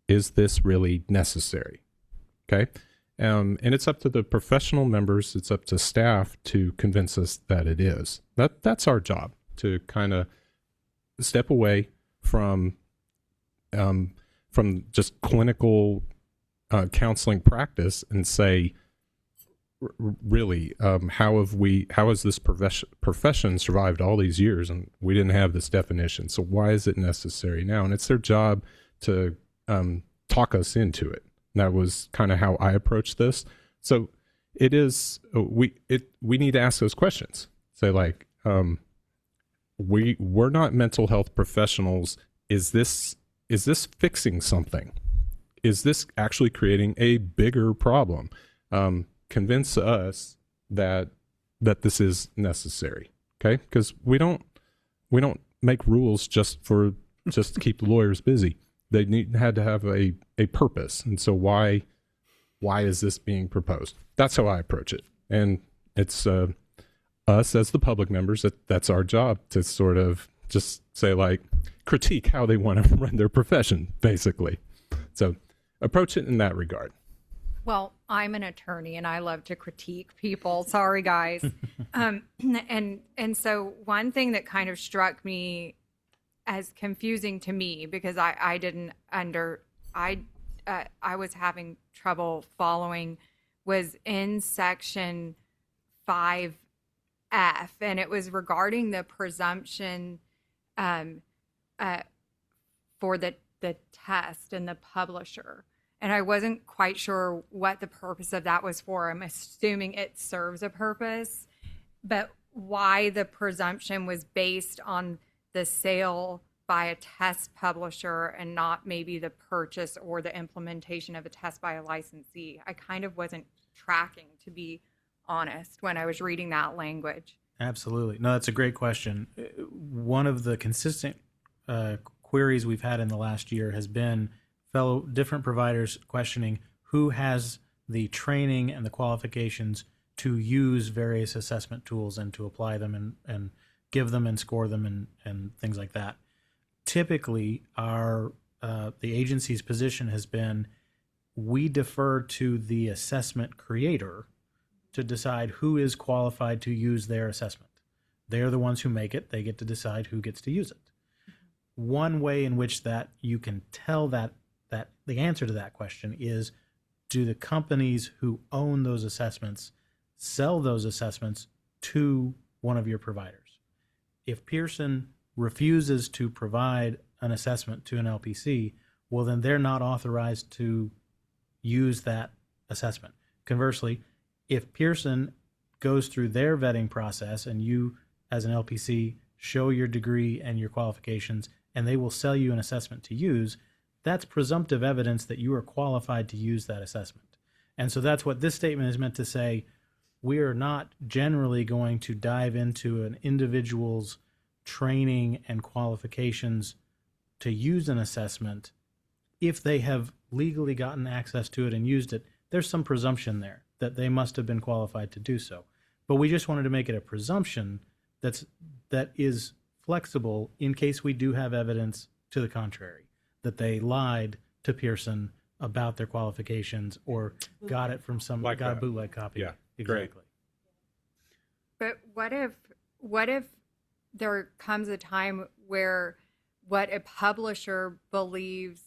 is this really necessary? Okay? And it's up to the professional members, it's up to staff to convince us that it is. That's our job, to kind of step away from just clinical counseling practice and say, really, how has this profession survived all these years and we didn't have this definition? So why is it necessary now? And it's their job to talk us into it. And that was kind of how I approached this. So it is, we need to ask those questions. Say like, we're not mental health professionals. Is this fixing something? Is this actually creating a bigger problem? Convince us that this is necessary. Okay, because we don't make rules just to keep the lawyers busy. They had to have a purpose, and so why is this being proposed? That's how I approach it, and it's us as the public members, that's our job to sort of just say, like, critique how they want to run their profession, basically. So approach it in that regard. Well, I'm an attorney and I love to critique people. Sorry, guys. And so one thing that kind of struck me as confusing to me, because I was having trouble following, was in section 5F, and it was regarding the presumption for the test and the publisher. And I wasn't quite sure what the purpose of that was for. I'm assuming it serves a purpose, but why the presumption was based on the sale by a test publisher and not maybe the purchase or the implementation of a test by a licensee. I kind of wasn't tracking, to be honest, when I was reading that language. Absolutely. No, that's a great question. One of the consistent queries we've had in the last year has been different providers questioning who has the training and the qualifications to use various assessment tools and to apply them and give them and score them and things like that. Typically, the agency's position has been, we defer to the assessment creator to decide who is qualified to use their assessment. They're the ones who make it. They get to decide who gets to use it. One way in which that you can tell that the answer to that question is, do the companies who own those assessments sell those assessments to one of your providers? If Pearson refuses to provide an assessment to an LPC, well, then they're not authorized to use that assessment. Conversely, if Pearson goes through their vetting process and you, as an LPC, show your degree and your qualifications, and they will sell you an assessment to use, that's presumptive evidence that you are qualified to use that assessment. And so that's what this statement is meant to say. We are not generally going to dive into an individual's training and qualifications to use an assessment. If they have legally gotten access to it and used it, there's some presumption there that they must have been qualified to do so. But we just wanted to make it a presumption that is flexible in case we do have evidence to the contrary, that they lied to Pearson about their qualifications or got it from got a bootleg copy. Yeah, exactly. But what if there comes a time where what a publisher believes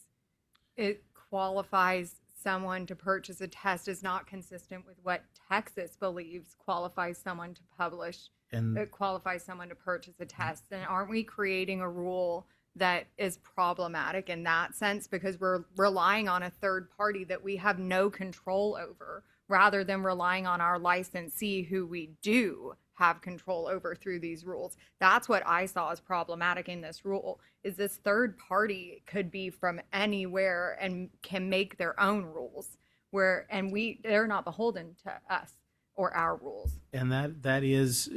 it qualifies someone to purchase a test is not consistent with what Texas believes qualifies someone to publish, and it qualifies someone to purchase a test? Then aren't we creating a rule that is problematic in that sense, because we're relying on a third party that we have no control over, rather than relying on our licensee who we do have control over through these rules? That's what I saw as problematic in this rule, is this third party could be from anywhere and can make their own rules, they're not beholden to us or our rules. And that is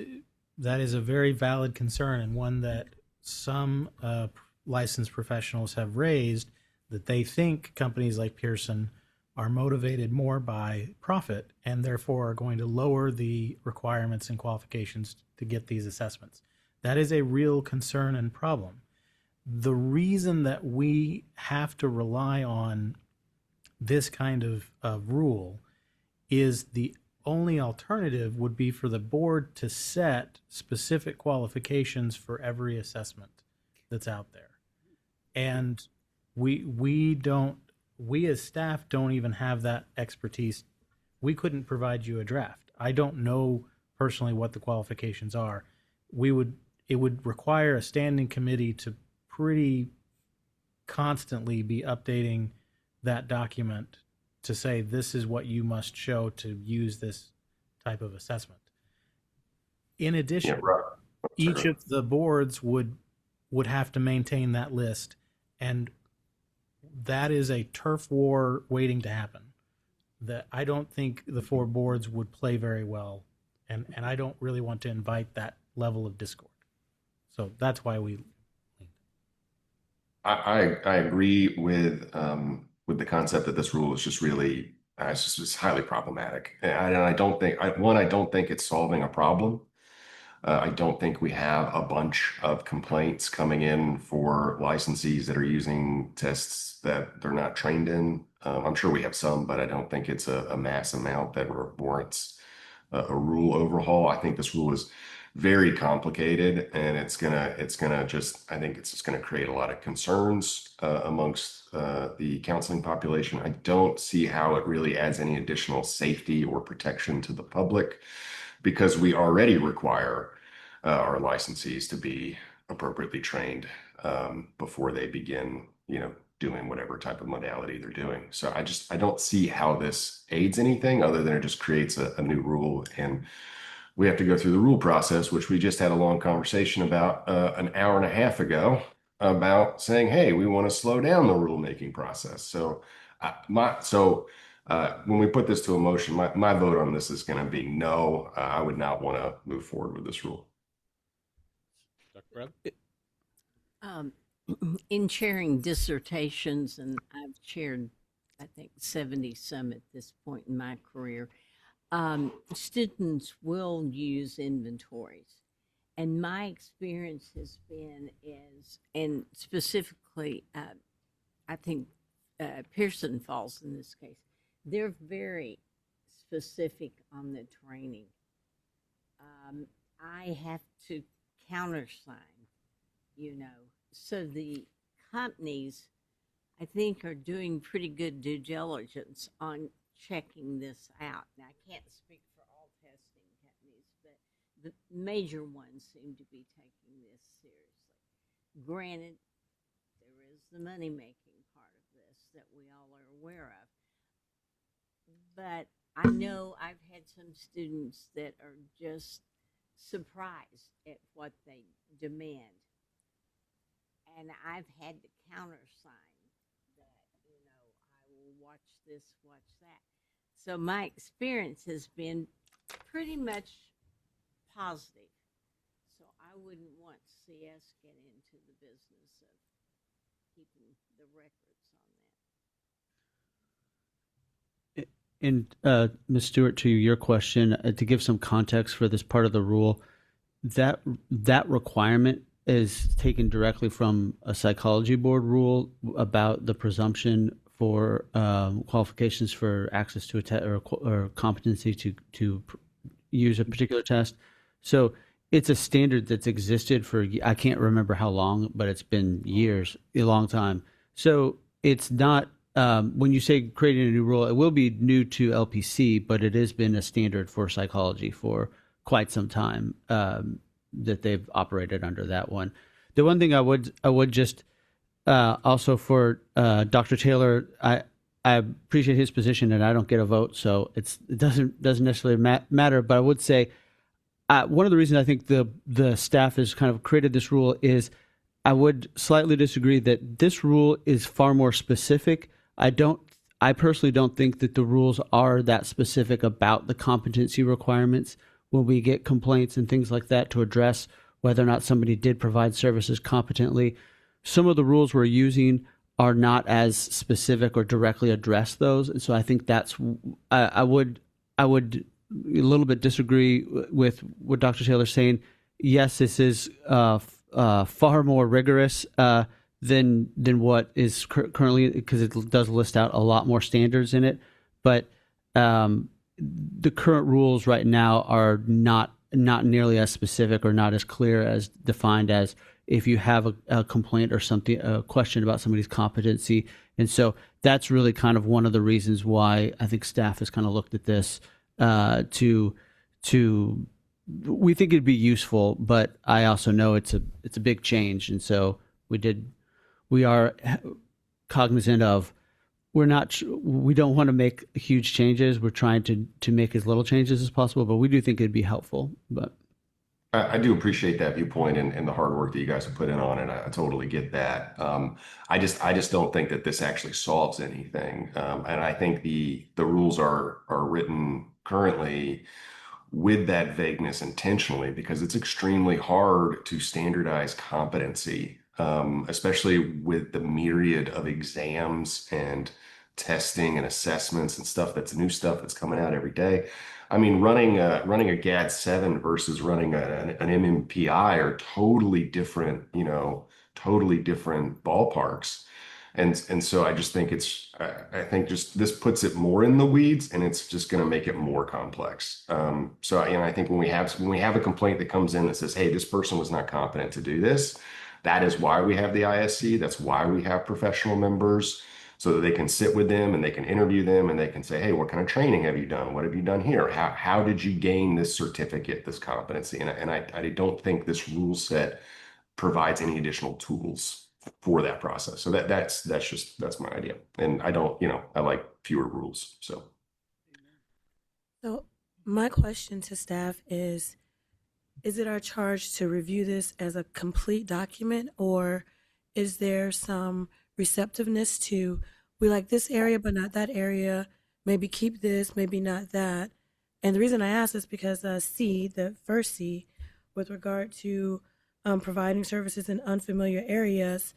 a very valid concern, and one that some licensed professionals have raised, that they think companies like Pearson are motivated more by profit and therefore are going to lower the requirements and qualifications to get these assessments. That is a real concern and problem. The reason that we have to rely on this kind of rule is the only alternative would be for the board to set specific qualifications for every assessment that's out there. And we as staff don't even have that expertise. We couldn't provide you a draft. I don't know personally what the qualifications are. It would require a standing committee to pretty constantly be updating that document to say this is what you must show to use this type of assessment. In addition, each of the boards would have to maintain that list, and that is a turf war waiting to happen that I don't think the four boards would play very well, and I don't really want to invite that level of discord. So that's why we. I agree with the concept that this rule is just really it's highly problematic, and I don't think I don't think it's solving a problem. I don't think we have a bunch of complaints coming in for licensees that are using tests that they're not trained in. I'm sure we have some, but I don't think it's a mass amount that warrants a rule overhaul. I think this rule is very complicated, and it's gonna just, I think it's just gonna create a lot of concerns amongst the counseling population. I don't see how it really adds any additional safety or protection to the public, because we already require our licensees to be appropriately trained before they begin, doing whatever type of modality they're doing. So I don't see how this aids anything other than it just creates a new rule, and we have to go through the rule process, which we just had a long conversation about an hour and a half ago about saying, hey, we want to slow down the rulemaking process. So when we put this to a motion, my vote on this is going to be no. I would not want to move forward with this rule. Dr. Brad? In chairing dissertations, and I've chaired, I think, 70 some at this point in my career, students will use inventories. And my experience has been and specifically, I think Pearson falls in this case, they're very specific on the training. I have to countersign, so the companies, I think, are doing pretty good due diligence on checking this out. Now, I can't speak for all testing companies, but the major ones seem to be taking this seriously. Granted, there is the money-making part of this that we all are aware of, but I know I've had some students that are just surprised at what they demand. And I've had to countersign that, I will watch this, watch that. So my experience has been pretty much positive. So I wouldn't want CS get into the business of keeping the records on And Ms. Stewart, to your question, to give some context for this part of the rule, that requirement is taken directly from a psychology board rule about the presumption for qualifications for access to a test or competency to use a particular test. So it's a standard that's existed for, I can't remember how long, but it's been years, a long time. So it's not, when you say creating a new rule, it will be new to LPC, but it has been a standard for psychology for quite some time, that they've operated under that one. The one thing I would just also for Dr. Taylor, I appreciate his position, and I don't get a vote, so it doesn't necessarily matter. But I would say one of the reasons I think the staff has kind of created this rule is I would slightly disagree that this rule is far more specific. I personally don't think that the rules are that specific about the competency requirements when we get complaints and things like that to address whether or not somebody did provide services competently. Some of the rules we're using are not as specific or directly address those. And so I think I would a little bit disagree with what Dr. Taylor's saying. Yes, this is far more rigorous than what is currently, because it does list out a lot more standards in it. But the current rules right now are not nearly as specific or not as clear as defined as if you have a complaint or something, a question about somebody's competency. And so that's really kind of one of the reasons why I think staff has kind of looked at this we think it'd be useful, but I also know it's a big change. And so we are cognizant of, we don't want to make huge changes. We're trying to make as little changes as possible, but we do think it'd be helpful. But I do appreciate that viewpoint and the hard work that you guys have put in on it. I totally get that. I just don't think that this actually solves anything. And I think the rules are written currently with that vagueness intentionally, because it's extremely hard to standardize competency, especially with the myriad of exams and testing and assessments and stuff new stuff that's coming out every day. I mean, running a GAD-7 versus running an MMPI are totally different, totally different ballparks. And so I just think I think just this puts it more in the weeds, and it's just going to make it more complex. So I think when we have a complaint that comes in that says, hey, this person was not competent to do this, that is why we have the ISC. That's why we have professional members, so that they can sit with them and they can interview them and they can say, hey, what kind of training have you done? What have you done here? How did you gain this certificate, this competency? And I don't think this rule set provides any additional tools for that process. So that's my idea. And I don't, I like fewer rules. So my question to staff is it our charge to review this as a complete document, or is there some receptiveness to, we like this area but not that area, maybe keep this, maybe not that? And the reason I ask is because C, the first C, with regard to providing services in unfamiliar areas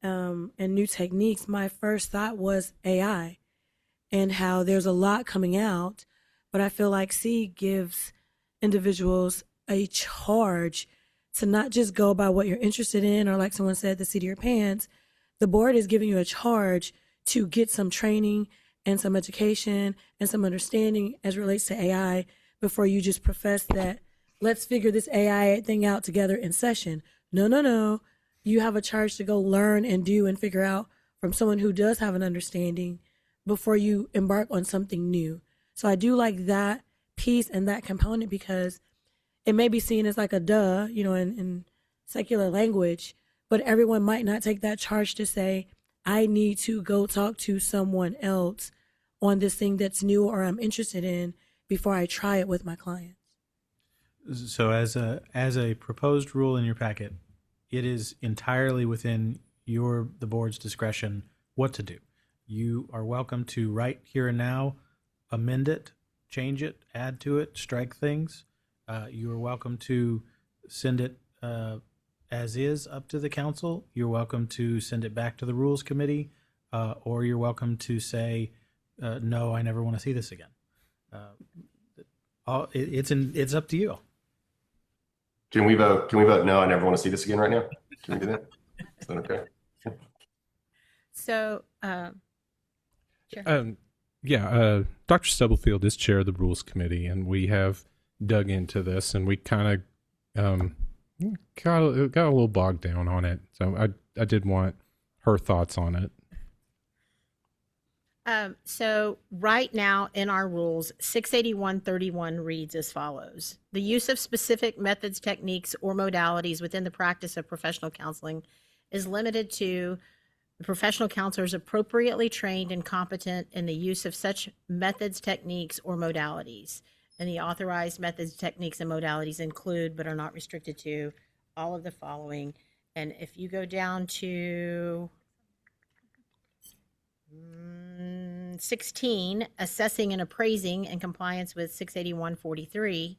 and new techniques, my first thought was AI and how there's a lot coming out, but I feel like C gives individuals a charge to not just go by what you're interested in, or like someone said, the seat of your pants. The board is giving you a charge to get some training and some education and some understanding as relates to AI before you just profess that let's figure this AI thing out together in session. No. You have a charge to go learn and do and figure out from someone who does have an understanding before you embark on something new. So I do like that piece and that component, because it may be seen as like a duh, in secular language, but everyone might not take that charge to say, I need to go talk to someone else on this thing that's new or I'm interested in before I try it with my clients. So as a proposed rule in your packet, it is entirely within the board's discretion what to do. You are welcome to right here and now amend it, change it, add to it, strike things. You are welcome to send it as is up to the council. You're welcome to send it back to the rules committee, or you're welcome to say no, I never want to see this again. It's up to you. Can we vote? Can we vote no? I never want to see this again right now. Can we do that? Is that okay? So, Dr. Stubblefield is chair of the Rules Committee, and we have dug into this, and we kind of got a little bogged down on it. So I did want her thoughts on it. So right now in our rules, 68131 reads as follows. The use of specific methods, techniques, or modalities within the practice of professional counseling is limited to the professional counselors appropriately trained and competent in the use of such methods, techniques, or modalities. And the authorized methods, techniques, and modalities include, but are not restricted to, all of the following. And if you go down to 16, assessing and appraising in compliance with 68143,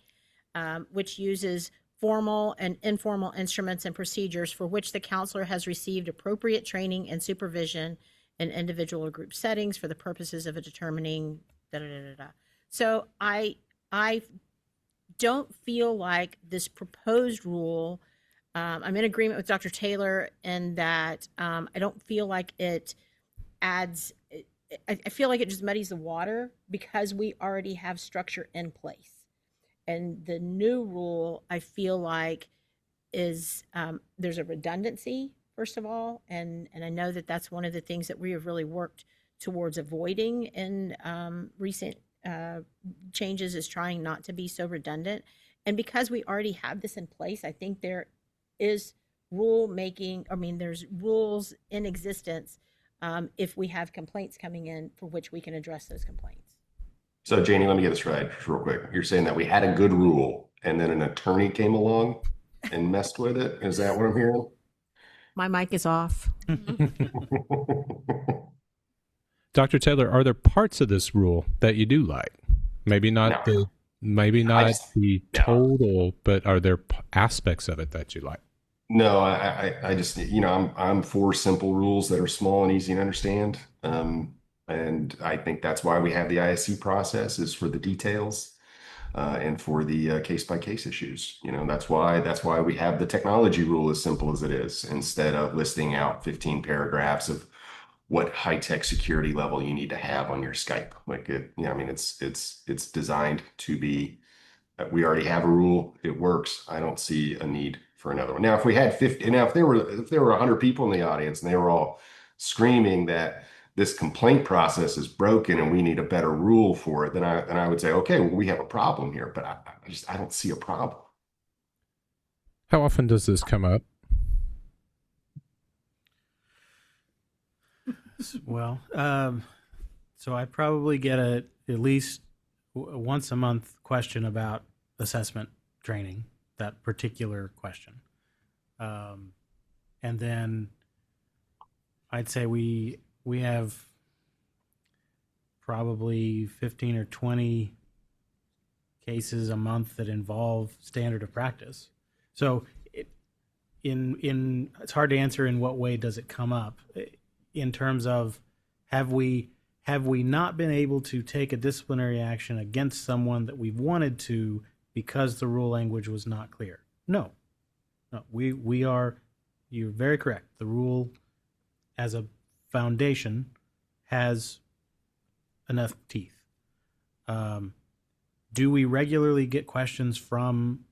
which uses formal and informal instruments and procedures for which the counselor has received appropriate training and supervision in individual or group settings for the purposes of determining So I don't feel like this proposed rule, I'm in agreement with Dr. Taylor in that I don't feel like it adds, I feel like it just muddies the water because we already have structure in place. And the new rule, I feel like, is there's a redundancy, first of all, and I know that that's one of the things that we have really worked towards avoiding in recent changes, is trying not to be so redundant. And because we already have this in place, I think there is there's rules in existence if we have complaints coming in for which we can address those complaints. So, Janie, let me get this right real quick. You're saying that we had a good rule and then an attorney came along and messed with it? Is that what I'm hearing? My mic is off. Dr. Taylor, are there parts of this rule that you do like? Maybe not the total, but are there aspects of it that you like? No, I just, I'm for simple rules that are small and easy to understand. And I think that's why we have the ISC process, is for the details and for the case-by-case issues. That's why we have the technology rule as simple as it is, instead of listing out 15 paragraphs of what high-tech security level you need to have on your Skype. It's designed to be, we already have a rule. It works. I don't see a need for another one. Now, if we had 50, now if there were 100 people in the audience and they were all screaming that this complaint process is broken and we need a better rule for it, then I would say, okay, well, we have a problem here, but I don't see a problem. How often does this come up? Well, so I probably get at least once a month question about assessment training, that particular question. And then I'd say we have probably 15 or 20 cases a month that involve standard of practice. So it's hard to answer in what way does it come up in terms of have we not been able to take a disciplinary action against someone that we've wanted to because the rule language was not clear? No, we are, you're very correct. The rule as a foundation has enough teeth. Do we regularly get questions from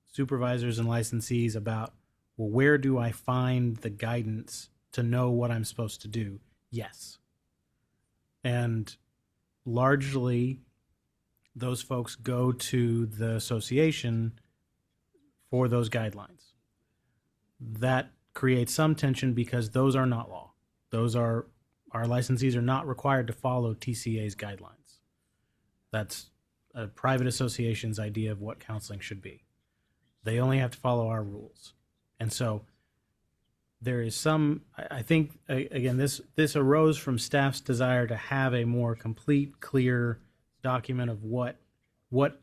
supervisors and licensees about, well, where do I find the guidance to know what I'm supposed to do? Yes. And largely, those folks go to the association for those guidelines. That creates some tension because those are not law. Our licensees are not required to follow TCA's guidelines. That's a private association's idea of what counseling should be. They only have to follow our rules. And so there is some, I think, again, this arose from staff's desire to have a more complete, clear document of what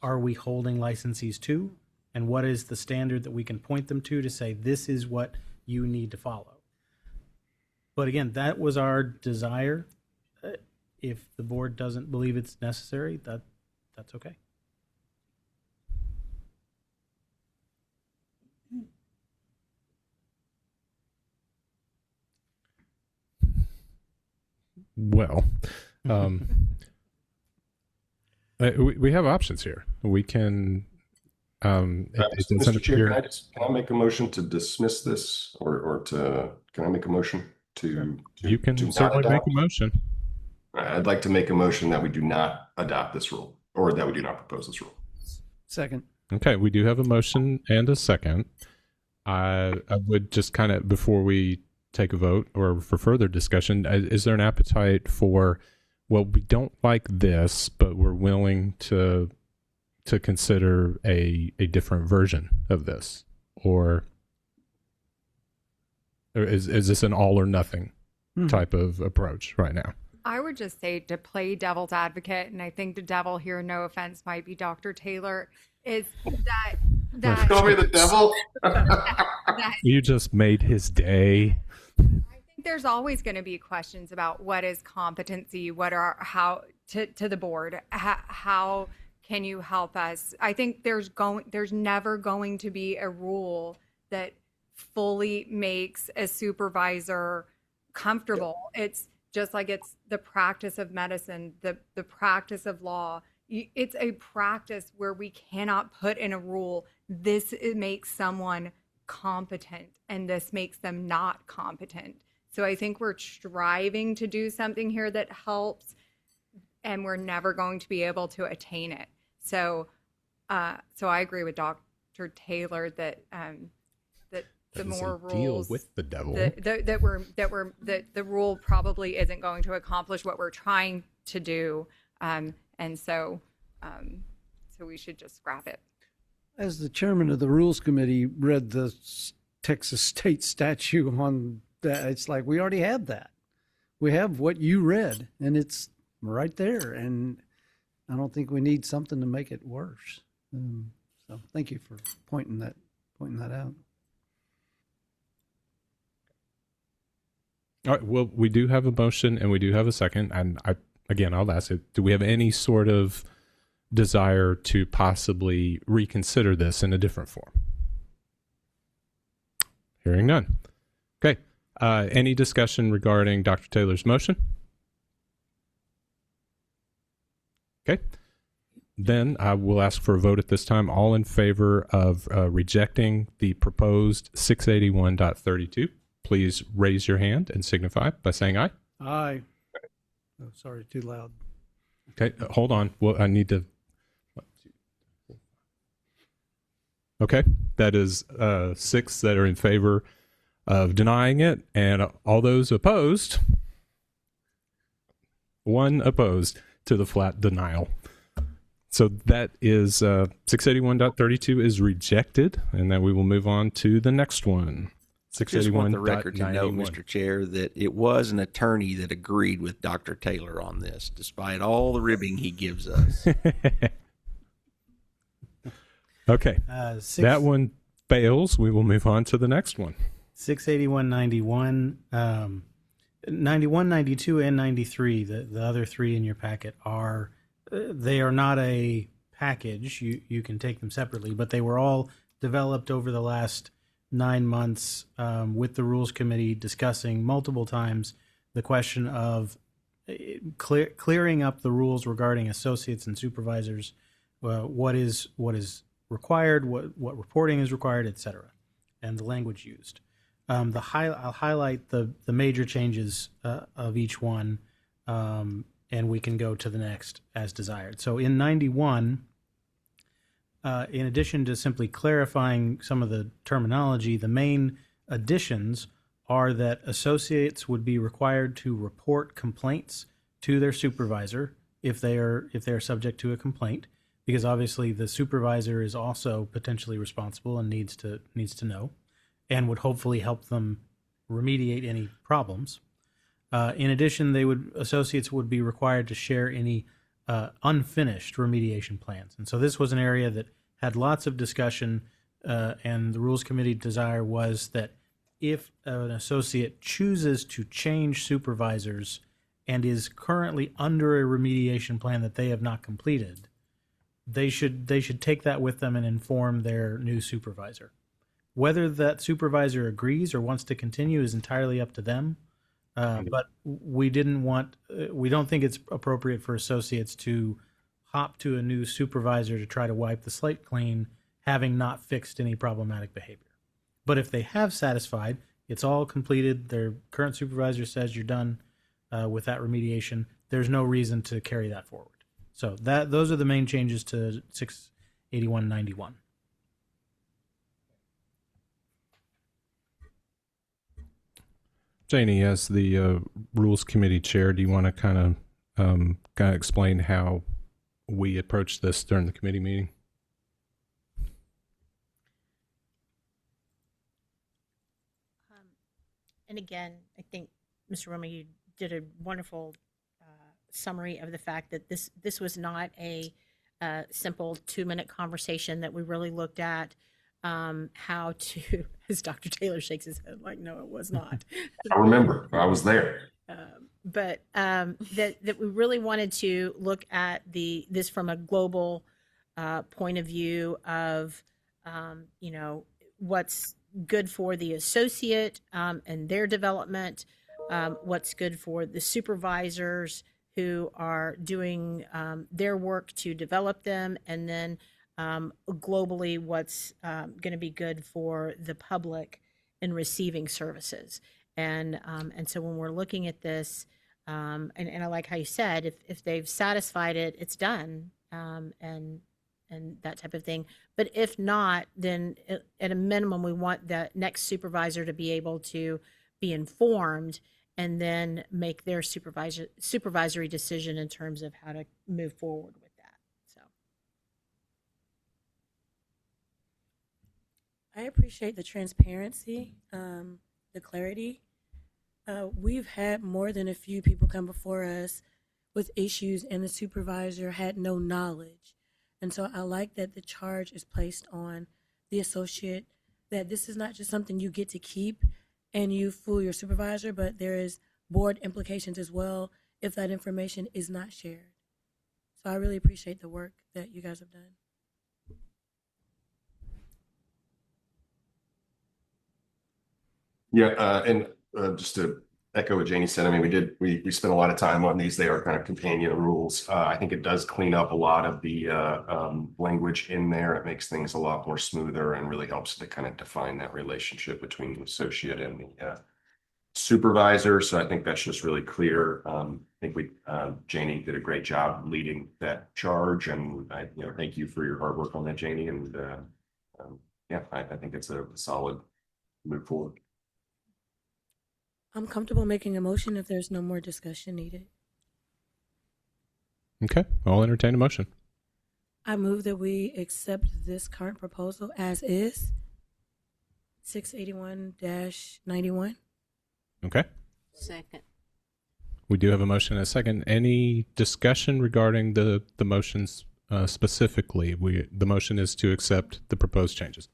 are we holding licensees to, and what is the standard that we can point them to say, this is what you need to follow. But again, that was our desire. if the board doesn't believe it's necessary, that's okay. Well, we have options here. We can. Mr. Chair, can I make a motion to dismiss this, or can I make a motion to? You can certainly make a motion. I'd like to make a motion that we do not adopt this rule, or that we do not propose this rule. Second. Okay, we do have a motion and a second. I would just kind of, before we take a vote or for further discussion, is there an appetite for, well, we don't like this, but we're willing to consider a different version of this? Or is this an all or nothing type of approach right now? I would just say, to play devil's advocate, and I think the devil here, no offense, might be Dr. Taylor, is that call me the devil. You just made his day. I think there's always going to be questions about what is competency, how to the board, how can you help us? I think there's never going to be a rule that fully makes a supervisor comfortable. It's just like it's the practice of medicine, the practice of law. It's a practice where we cannot put in a rule, this makes someone competent and this makes them not competent. So I think we're striving to do something here that helps, and we're never going to be able to attain it. So I agree with Dr. Taylor that the more rules deal with the devil that the rule probably isn't going to accomplish what we're trying to do, and so we should just scrap it. As the chairman of the Rules Committee read the Texas state statute on that, it's like we already have that. We have what you read, and it's right there. And I don't think we need something to make it worse. So thank you for pointing that out. All right. Well, we do have a motion and we do have a second. And I'll ask it, do we have any sort of desire to possibly reconsider this in a different form? Hearing none. Okay. Any discussion regarding Dr. Taylor's motion? Okay. Then I will ask for a vote at this time. All in favor of rejecting the proposed 681.32, please raise your hand and signify by saying aye. Aye. Oh, sorry, too loud. Okay, hold on. Well, I need to. Okay, that is 6 that are in favor of denying it, and all those opposed, 1 opposed to the flat denial. So that is 681.32 is rejected, and then we will move on to the next one. I just want the record to note, Mr. Chair, that it was an attorney that agreed with Dr. Taylor on this, despite all the ribbing he gives us. Okay, that one fails. We will move on to the next one. 681.91, 91, 92, and 93, the other 3 in your packet are, they are not a package. You can take them separately, but they were all developed over the last 9 months with the Rules Committee, discussing multiple times the question of clearing up the rules regarding associates and supervisors, what is required, what reporting is required, etc., and the language used. I'll highlight the major changes of each one, and we can go to the next as desired. So in 91, in addition to simply clarifying some of the terminology, the main additions are that associates would be required to report complaints to their supervisor if they are subject to a complaint, because obviously the supervisor is also potentially responsible and needs to know, and would hopefully help them remediate any problems. In addition, associates would be required to share any unfinished remediation plans. And so this was an area that had lots of discussion, and the Rules Committee desire was that if an associate chooses to change supervisors and is currently under a remediation plan that they have not completed, they should take that with them and inform their new supervisor. Whether that supervisor agrees or wants to continue is entirely up to them. But we don't think it's appropriate for associates to hop to a new supervisor to try to wipe the slate clean, having not fixed any problematic behavior. But if they have satisfied, it's all completed, their current supervisor says you're done with that remediation, there's no reason to carry that forward. So those are the main changes to 68191. Janie, as the Rules Committee Chair, do you want to kind of explain how we approached this during the committee meeting? And again, I think, Mr. Roma, you did a wonderful summary of the fact that this was not a simple 2-minute conversation, that we really looked at how to, as Dr. Taylor shakes his head like, no, it was not. I remember. I was there. But that we really wanted to look at this from a global point of view of, what's good for the associate and their development, what's good for the supervisors who are doing their work to develop them, and then globally what's going to be good for the public in receiving services. And so when we're looking at this, and I like how you said, if they've satisfied it, it's done, and that type of thing. But if not, then at a minimum, we want the next supervisor to be able to be informed and then make their supervisory decision in terms of how to move forward with that. So I appreciate the transparency, the clarity. We've had more than a few people come before us with issues, and the supervisor had no knowledge. And so I like that the charge is placed on the associate, that this is not just something you get to keep and you fool your supervisor, but there is board implications as well if that information is not shared. So I really appreciate the work that you guys have done. Yeah, and just to echo what Janie said, I mean, we spent a lot of time on these. They are kind of companion rules. I think it does clean up a lot of the language in there. It makes things a lot more smoother and really helps to kind of define that relationship between the associate and the supervisor. So I think that's just really clear. I think Janie did a great job leading that charge, and I thank you for your hard work on that, Janie. And I think it's a solid move forward. I'm comfortable making a motion if there's no more discussion needed. Okay, I'll entertain a motion. I move that we accept this current proposal as is, 681-91. Okay. Second. We do have a motion and a second. Any discussion regarding the motions specifically? The motion is to accept the proposed changes.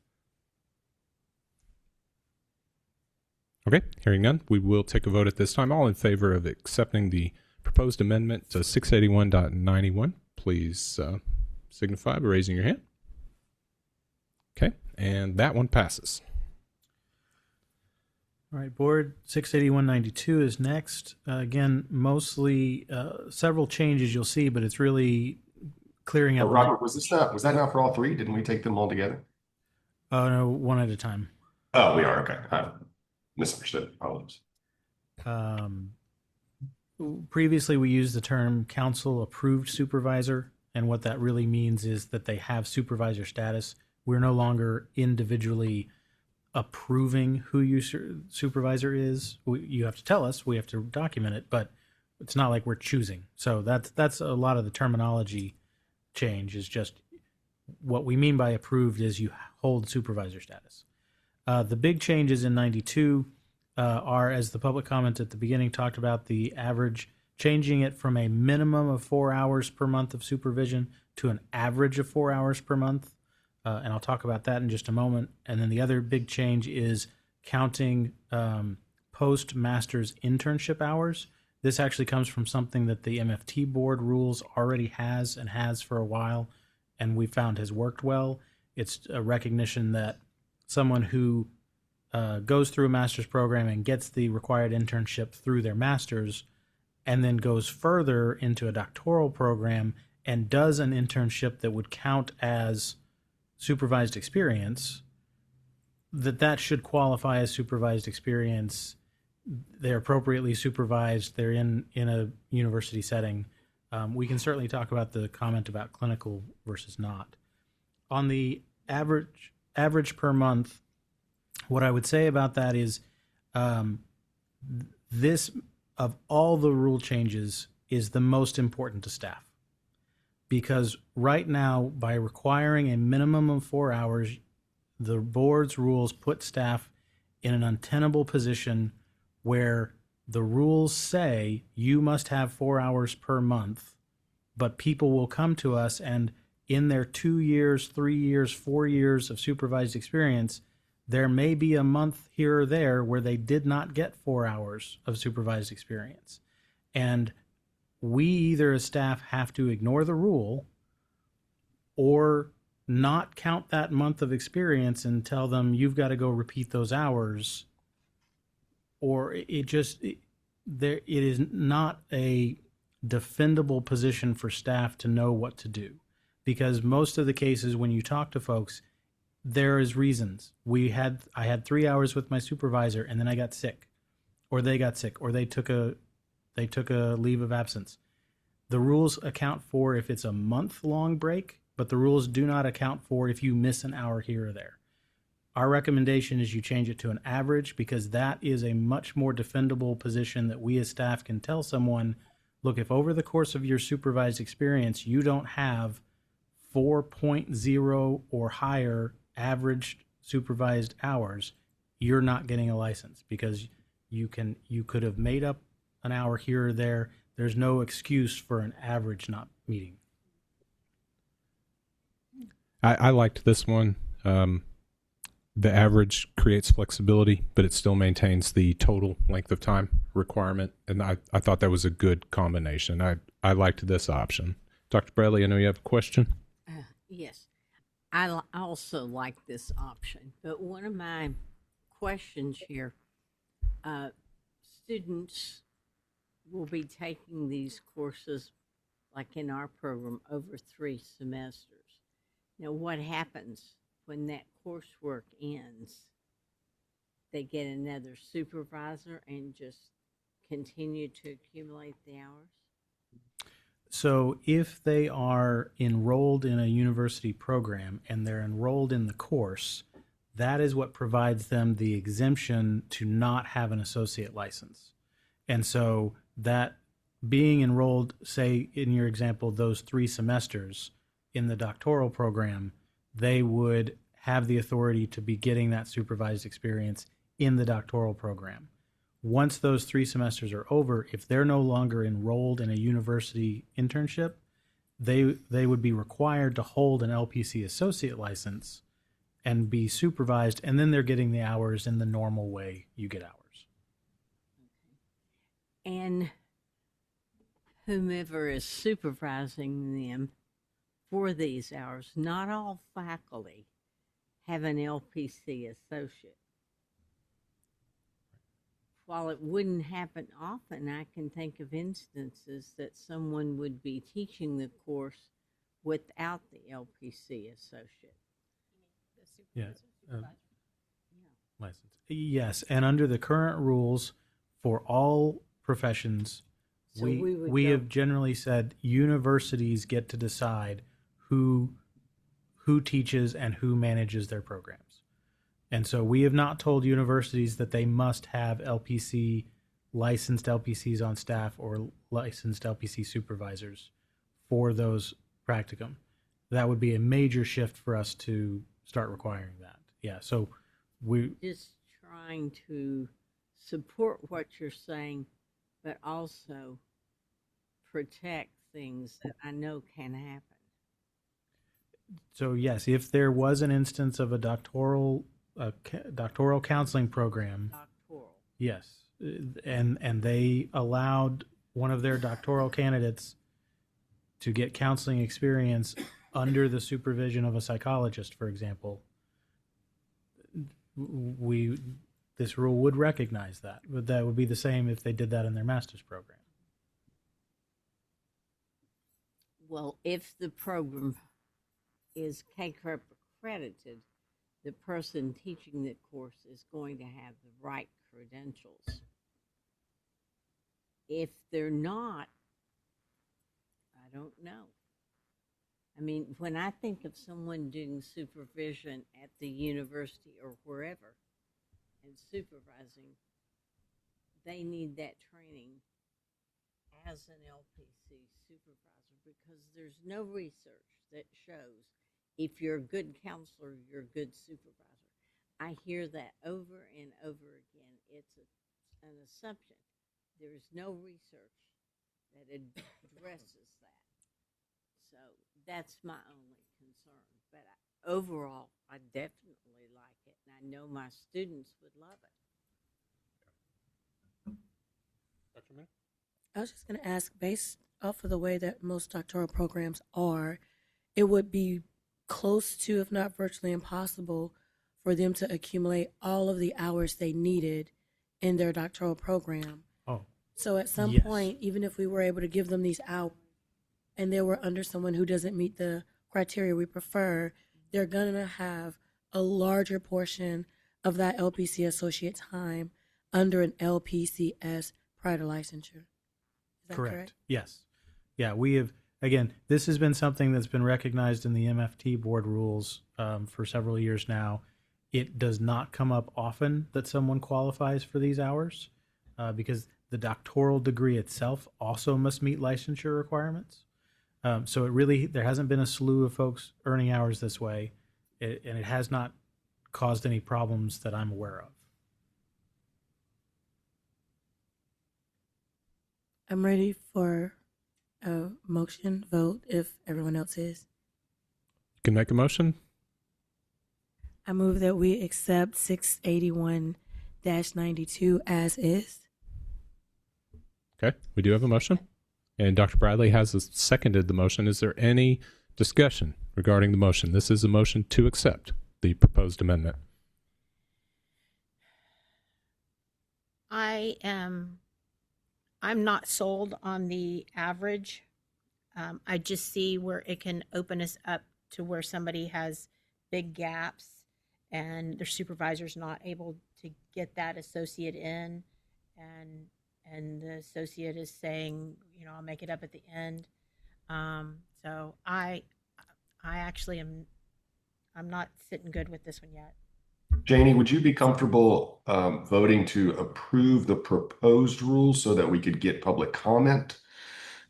Okay, hearing none, we will take a vote at this time. All in favor of accepting the proposed amendment to 681.91, please signify by raising your hand. Okay, and that one passes. All right, Board 68192 is next. Again, mostly several changes you'll see, but it's really clearing up. Robert, was that not for all three? Didn't we take them all together? Oh, no, one at a time. Oh, we are. Okay. Misunderstood. Apologies. Previously, we used the term council approved supervisor, and what that really means is that they have supervisor status. We're no longer individually approving who your supervisor is. You have to tell us, we have to document it, but it's not like we're choosing. So that's a lot of the terminology change. Is just what we mean by approved is you hold supervisor status. The big changes in 92 are, as the public comment at the beginning talked about, the average, changing it from a minimum of 4 hours per month of supervision to an average of 4 hours per month. And I'll talk about that in just a moment. And then the other big change is counting post-master's internship hours This actually comes from something that the MFT board rules already has and has for a while, and we found has worked well. It's a recognition that someone who goes through a master's program and gets the required internship through their master's and then goes further into a doctoral program and does an internship that would count as supervised experience, that should qualify as supervised experience. They're appropriately supervised. They're in a university setting. We can certainly talk about the comment about clinical versus not. On the average per month, what I would say about that is this, of all the rule changes, is the most important to staff. Because right now, by requiring a minimum of 4 hours, the board's rules put staff in an untenable position where the rules say you must have 4 hours per month, but people will come to us and in their 2 years, 3 years, 4 years of supervised experience, there may be a month here or there where they did not get 4 hours of supervised experience. And we either as staff have to ignore the rule or not count that month of experience and tell them you've got to go repeat those hours, or it is not a defendable position for staff to know what to do. Because most of the cases when you talk to folks, there is reasons. I had 3 hours with my supervisor and then I got sick, or they got sick, or they took a leave of absence. The rules account for if it's a month-long break, but the rules do not account for if you miss an hour here or there. Our recommendation is you change it to an average, because that is a much more defendable position that we as staff can tell someone, look, if over the course of your supervised experience you don't have 4.0 or higher averaged supervised hours, you're not getting a license, because you could have made up an hour here or there. There's no excuse for an average not meeting. I liked this one. The average creates flexibility, but it still maintains the total length of time requirement. And I thought that was a good combination. I liked this option. Dr. Bradley, I know you have a question. Yes, I also like this option. But one of my questions here, students will be taking these courses, like in our program, over 3 semesters. Now, what happens when that coursework ends? They get another supervisor and just continue to accumulate the hours? So if they are enrolled in a university program and they're enrolled in the course, that is what provides them the exemption to not have an associate license. And so that being enrolled, say in your example, those 3 semesters in the doctoral program, they would have the authority to be getting that supervised experience in the doctoral program. Once those 3 semesters are over, if they're no longer enrolled in a university internship, they would be required to hold an LPC associate license and be supervised, and then they're getting the hours in the normal way you get hours. And whomever is supervising them for these hours, not all faculty have an LPC associate. While it wouldn't happen often, I can think of instances that someone would be teaching the course without the LPC associate. Yes. License. Yes, and under the current rules for all professions, So we have generally said universities get to decide who teaches and who manages their programs. And so we have not told universities that they must have licensed LPCs on staff or licensed LPC supervisors for those practicum. That would be a major shift for us to start requiring that. Yeah, so we just trying to support what you're saying, but also protect things that I know can happen. So yes, if there was an instance of a doctoral counseling program, yes, and they allowed one of their doctoral candidates to get counseling experience under the supervision of a psychologist, for example, this rule would recognize that. But that would be the same if they did that in their master's program. Well, if the program is CACREP accredited, the person teaching the course is going to have the right credentials. If they're not, I don't know. I mean, when I think of someone doing supervision at the university or wherever and supervising, they need that training as an LPC supervisor because there's no research that shows if you're a good counselor, you're a good supervisor. I hear that over and over again. It's an assumption. There is no research that addresses that. So that's my only concern. But overall, I definitely like it, and I know my students would love it. Dr. Mayor? I was just going to ask, based off of the way that most doctoral programs are, it would be close to, if not virtually impossible, for them to accumulate all of the hours they needed in their doctoral program. Oh. So at some Yes. point, even if we were able to give them these hours and they were under someone who doesn't meet the criteria we prefer, they're going to have a larger portion of that LPC associate time under an LPCS prior to licensure. Is that correct? Yes. Yeah, we have, again, this has been something that's been recognized in the MFT board rules for several years now. It does not come up often that someone qualifies for these hours because the doctoral degree itself also must meet licensure requirements. So it really, there hasn't been a slew of folks earning hours this way, and it has not caused any problems that I'm aware of. I'm ready for a motion vote if everyone else is. You can make a motion. I move that we accept 681-92 as is. Okay, we do have a motion. And Dr. Bradley has seconded the motion. Is there any discussion regarding the motion? This is a motion to accept the proposed amendment. I'm not sold on the average. I just see where it can open us up to where somebody has big gaps and their supervisor's not able to get that associate in, and the associate is saying, you know, I'll make it up at the end. So I actually I'm not sitting good with this one yet. Janie, would you be comfortable voting to approve the proposed rules so that we could get public comment?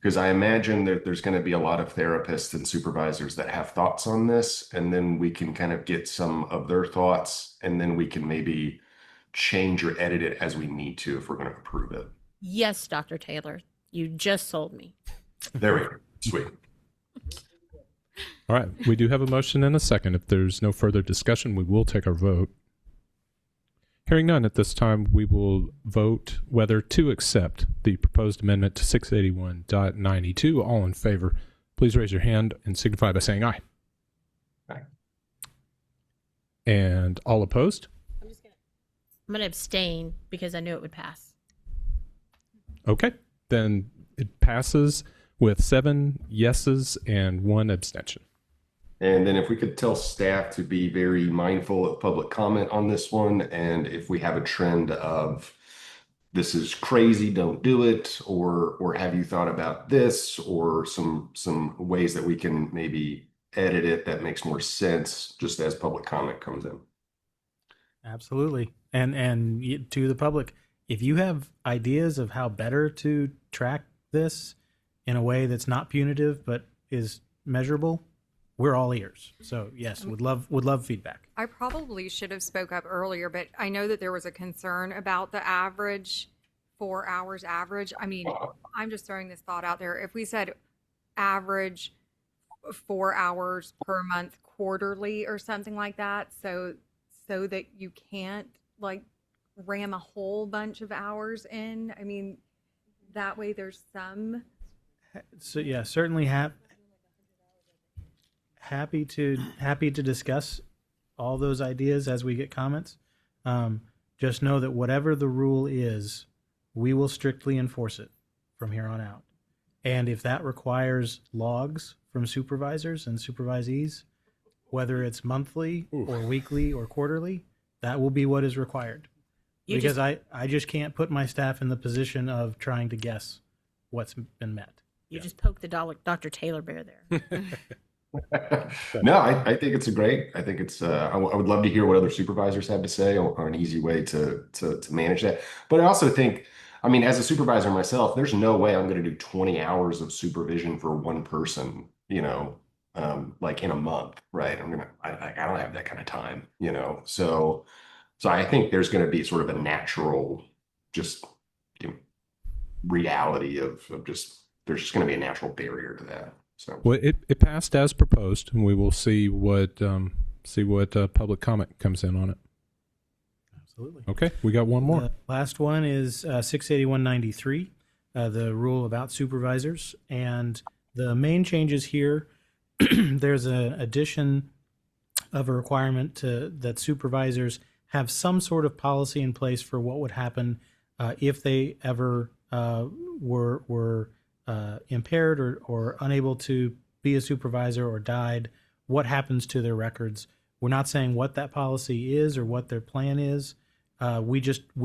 Because I imagine that there's going to be a lot of therapists and supervisors that have thoughts on this, and then we can kind of get some of their thoughts, and then we can maybe change or edit it as we need to if we're going to approve it. Yes, Dr. Taylor, you just sold me. There we go. Sweet. All right, we do have a motion and a second. If there's no further discussion, we will take our vote. Hearing none at this time, we will vote whether to accept the proposed amendment to 681.92. All in favor, please raise your hand and signify by saying aye. Aye. And all opposed? I'm going to abstain because I knew it would pass. Okay, then it passes with 7 yeses and 1 abstention. And then if we could tell staff to be very mindful of public comment on this one, and if we have a trend of this is crazy, don't do it, or have you thought about this, or some ways that we can maybe edit it that makes more sense just as public comment comes in. Absolutely. And to the public, if you have ideas of how better to track this in a way that's not punitive but is measurable, we're all ears. So yes, would love feedback. I probably should have spoke up earlier, but I know that there was a concern about the average, 4 hours average. I mean, I'm just throwing this thought out there. If we said average 4 hours per month quarterly or something like that, so that you can't like ram a whole bunch of hours in. I mean, that way there's some. So yeah, certainly happy to discuss all those ideas as we get comments. Just know that whatever the rule is, we will strictly enforce it from here on out. And if that requires logs from supervisors and supervisees, whether it's monthly or weekly or quarterly, that will be what is required. Because I just can't put my staff in the position of trying to guess what's been met. You just poked the Dr. Taylor bear there. No, I think it's I think it's, I would love to hear what other supervisors have to say on an easy way to manage that. But I also think, I mean, as a supervisor myself, there's no way I'm going to do 20 hours of supervision for one person, like in a month, right? I don't have that kind of time, so I think there's going to be sort of a natural, just reality of just, there's just going to be a natural barrier to that. So, well, it passed as proposed, and we will see what public comment comes in on it. Absolutely. Okay, we got one more. The last one is 68193, the rule about supervisors, and the main changes here. There's an addition of a requirement that supervisors have some sort of policy in place for what would happen if they ever were impaired or unable to be a supervisor or died. What happens to their records? We're not saying what that policy is or what their plan is. We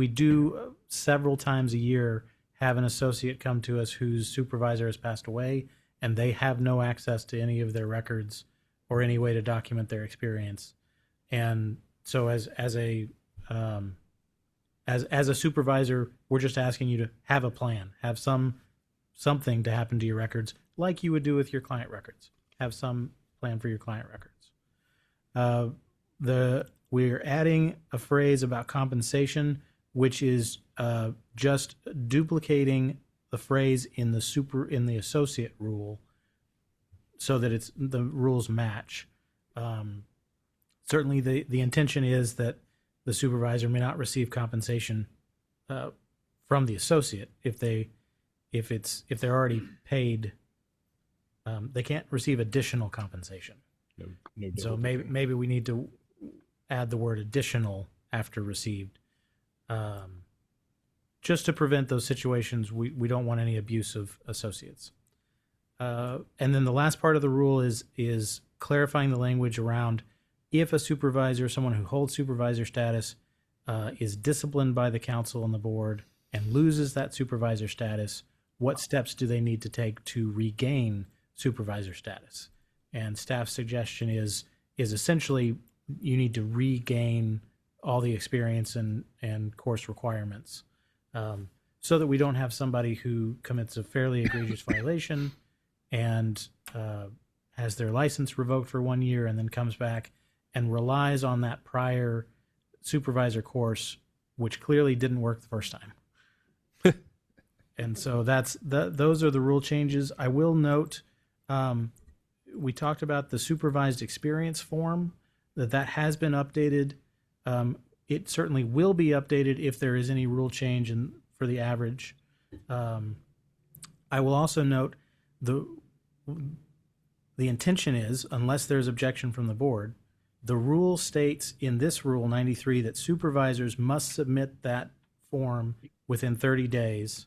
do several times a year have an associate come to us whose supervisor has passed away, and they have no access to any of their records or any way to document their experience. And so as a supervisor, we're just asking you to have a plan, have something to happen to your records, like you would do with your client records. Have some plan for your client records. We're adding a phrase about compensation, which is just duplicating the phrase in the associate rule, so that the rules match. Certainly, the intention is that the supervisor may not receive compensation from the associate if they're already paid. They can't receive additional compensation. No so maybe we need to add the word additional after received, just to prevent those situations. We don't want any abuse of associates. And then the last part of the rule is clarifying the language around if a supervisor, someone who holds supervisor status, is disciplined by the council and the board and loses that supervisor status, what steps do they need to take to regain supervisor status? And staff's suggestion is essentially you need to regain all the experience and course requirements, so that we don't have somebody who commits a fairly egregious violation and has their license revoked for 1 year and then comes back and relies on that prior supervisor course, which clearly didn't work the first time. And so those are the rule changes. I will note, we talked about the supervised experience form, that has been updated. It certainly will be updated if there is any rule change for the average. I will also note the intention is, unless there's objection from the board, the rule states in this rule 93 that supervisors must submit that form within 30 days,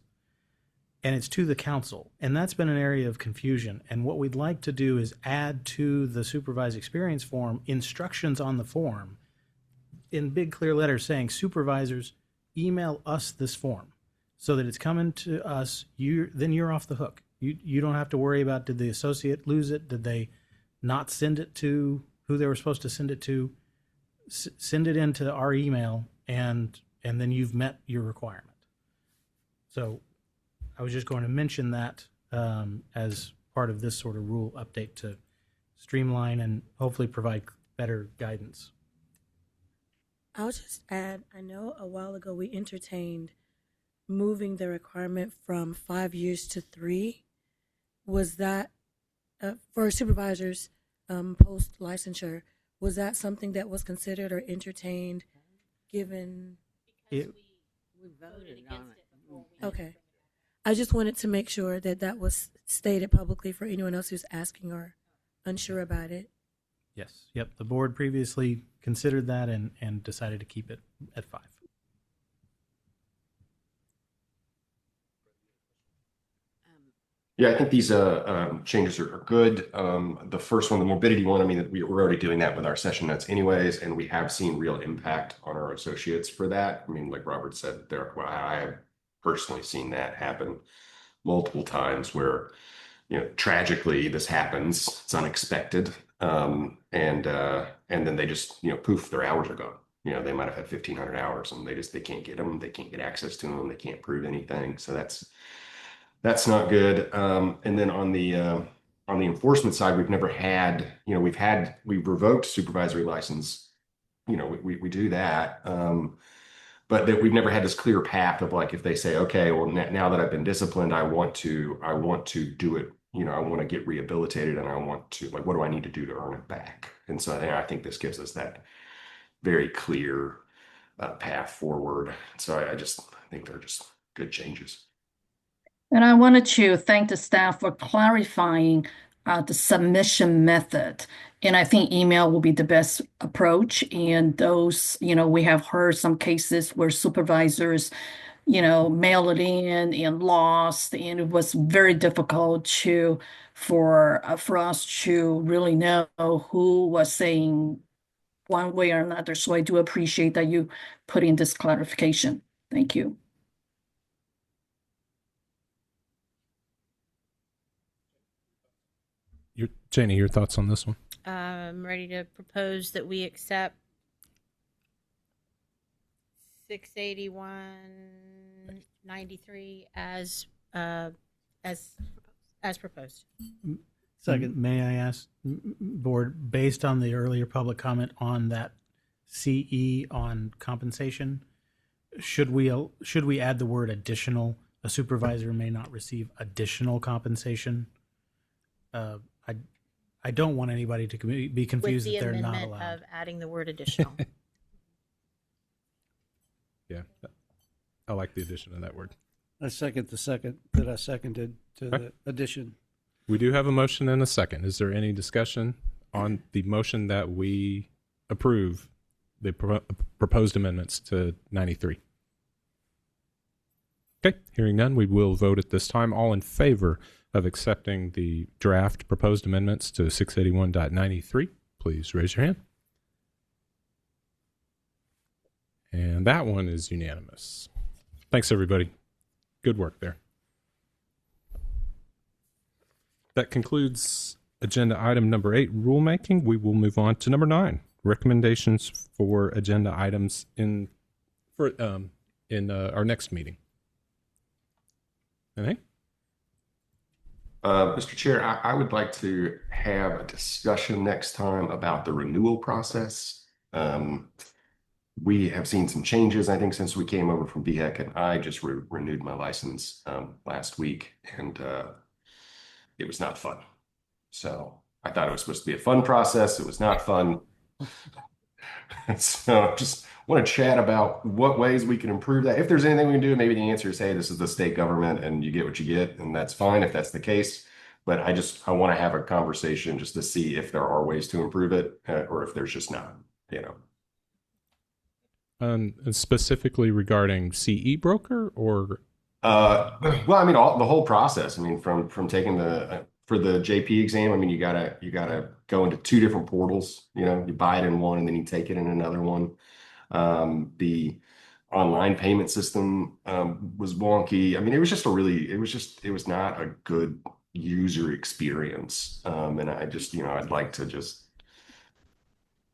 and it's to the council. And that's been an area of confusion. And what we'd like to do is add to the supervised experience form instructions on the form in big clear letters saying, supervisors, email us this form, so that it's coming to us. Then you're off the hook. You don't have to worry about, did the associate lose it? Did they not send it to who they were supposed to send it to? Send it into our email, and then you've met your requirement. So I was just going to mention that as part of this sort of rule update to streamline and hopefully provide better guidance. I'll just add, I know a while ago we entertained moving the requirement from 5 years to 3. Was that for supervisors post licensure? Was that something that was considered or entertained, given? It, We voted on it. Okay. I just wanted to make sure that that was stated publicly for anyone else who's asking or unsure about it. yes. Yep. The board previously considered that and decided to keep it at 5. Yeah, I think these changes are good. The first one, the morbidity one, I mean, we're already doing that with our session notes anyways, and we have seen real impact on our associates for that. I mean, like Robert said, well, I have personally seen that happen multiple times where, tragically this happens. It's unexpected. And then they just, poof, their hours are gone. They might have had 1,500 hours and they can't get them. They can't get access to them. They can't prove anything. So that's not good. And then on the enforcement side, we've never had, we've revoked supervisory license. We do that. But that we've never had this clear path of like, if they say, okay, well, now that I've been disciplined, I want to do it. I want to get rehabilitated and I want to, like, what do I need to do to earn it back? And so I think this gives us that very clear path forward. So I think they're just good changes. And I wanted to thank the staff for clarifying the submission method. And I think email will be the best approach. And those, we have heard some cases where supervisors, mail it in and lost, and it was very difficult for us to really know who was saying one way or another. So I do appreciate that you put in this clarification. Thank you. Janie, your thoughts on this one? I'm ready to propose that we accept 681.93 as proposed. Second. May I ask, board, based on the earlier public comment on that CE on compensation, should we add the word additional? A supervisor may not receive additional compensation. I don't want anybody to be confused that they're not allowed. With the amendment of adding the word additional. Yeah, I like the addition of that word. I second the second that I seconded to the addition. We do have a motion and a second. Is there any discussion on the motion that we approve the proposed amendments to 93? Okay, hearing none, we will vote at this time. All in favor of accepting the draft proposed amendments to 681.93, please raise your hand. And that one is unanimous. Thanks, everybody. Good work there. That concludes agenda item number 8, rulemaking. We will move on to number 9, recommendations for agenda items in our next meeting. Anything? Mr. Chair, I would like to have a discussion next time about the renewal process. We have seen some changes, I think, since we came over from BHEC, and I just renewed my license last week, and it was not fun. So I thought it was supposed to be a fun process. It was not fun. So just want to chat about what ways we can improve that. If there's anything we can do, maybe the answer is, hey, this is the state government and you get what you get, and that's fine if that's the case. But I want to have a conversation just to see if there are ways to improve it or if there's just not, And specifically regarding CE broker or? Well, I mean, the whole process. I mean, from taking for the JP exam, I mean, you gotta go into 2 different portals. You buy it in one and then you take it in another one. The online payment system was wonky. I mean, it was not a good user experience. And I just, I'd like to just.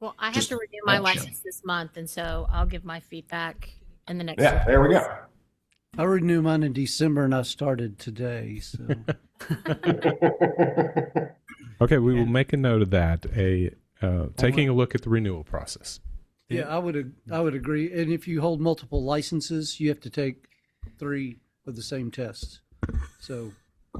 Well, I have to renew my license this month, and so I'll give my feedback in the next. Yeah, there we go. I renewed mine in December and I started today. So. Okay, we will make a note of that. Taking a look at the renewal process. Yeah, I would agree. And if you hold multiple licenses, you have to take 3 of the same tests. So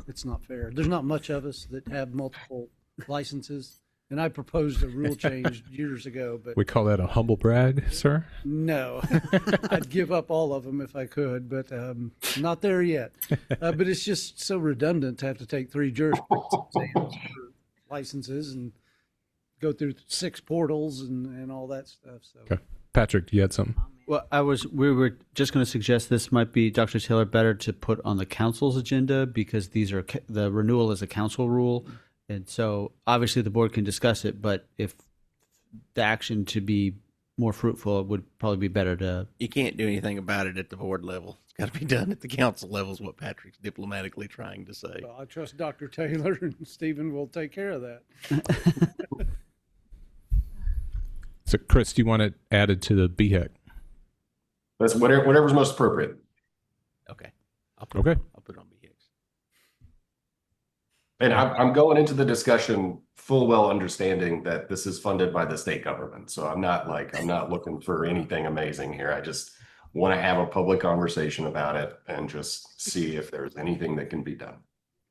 it's not fair. There's not much of us that have multiple licenses. And I proposed a rule change years ago, but We call that a humble brag, sir. no, I'd give up all of them if I could, but not there yet. But it's just so redundant to have to take 3 jurisprudence exams for licenses and go through 6 portals and all that stuff. So Okay. Patrick, you had something? Well, we were just going to suggest this might be, Dr. Taylor, better to put on the council's agenda because these are, the renewal is a council rule. And so obviously the board can discuss it, but if the action to be more fruitful, it would probably be better to. You can't do anything about it at the board level. It's got to be done at the council level is what Patrick's diplomatically trying to say. well, I trust Dr. Taylor and Stephen will take care of that. So, Chris, do you want it added to the BHEC? That's whatever's most appropriate. Okay. Okay. I'll put it on BX. And I'm going into the discussion full well understanding that this is funded by the state government. So I'm not looking for anything amazing here. I just want to have a public conversation about it and just see if there's anything that can be done.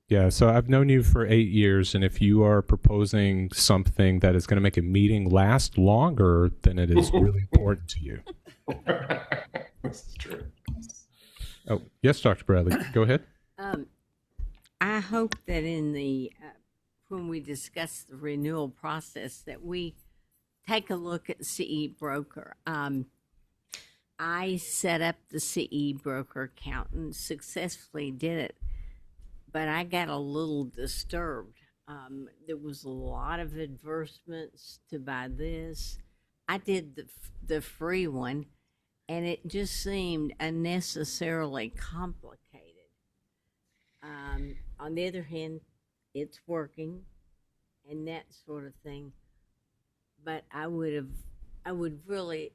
Yeah, so I've known you for 8 years, and if you are proposing something that is going to make a meeting last longer, then it is really important to you. This is true. Oh, yes, Dr. Bradley, go ahead. I hope that in the when we discuss the renewal process that we take a look at CE Broker. I set up the CE Broker account and successfully did it, but I got a little disturbed. There was a lot of advertisements to buy this. I did the free one, and it just seemed unnecessarily complicated. On the other hand, it's working and that sort of thing. But I would really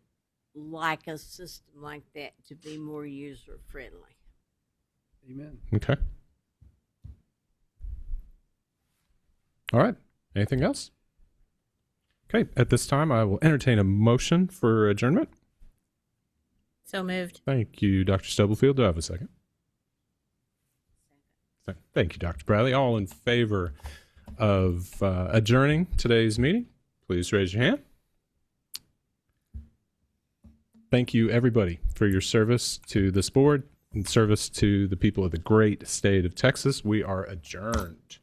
like a system like that to be more user friendly. Amen. Okay. All right. Anything else? Okay. At this time, I will entertain a motion for adjournment. So moved. Thank you, Dr. Stubblefield. Do I have a second? Thank you, Dr. Bradley. All in favor of adjourning today's meeting, please raise your hand. Thank you, everybody, for your service to this board and service to the people of the great state of Texas. We are adjourned.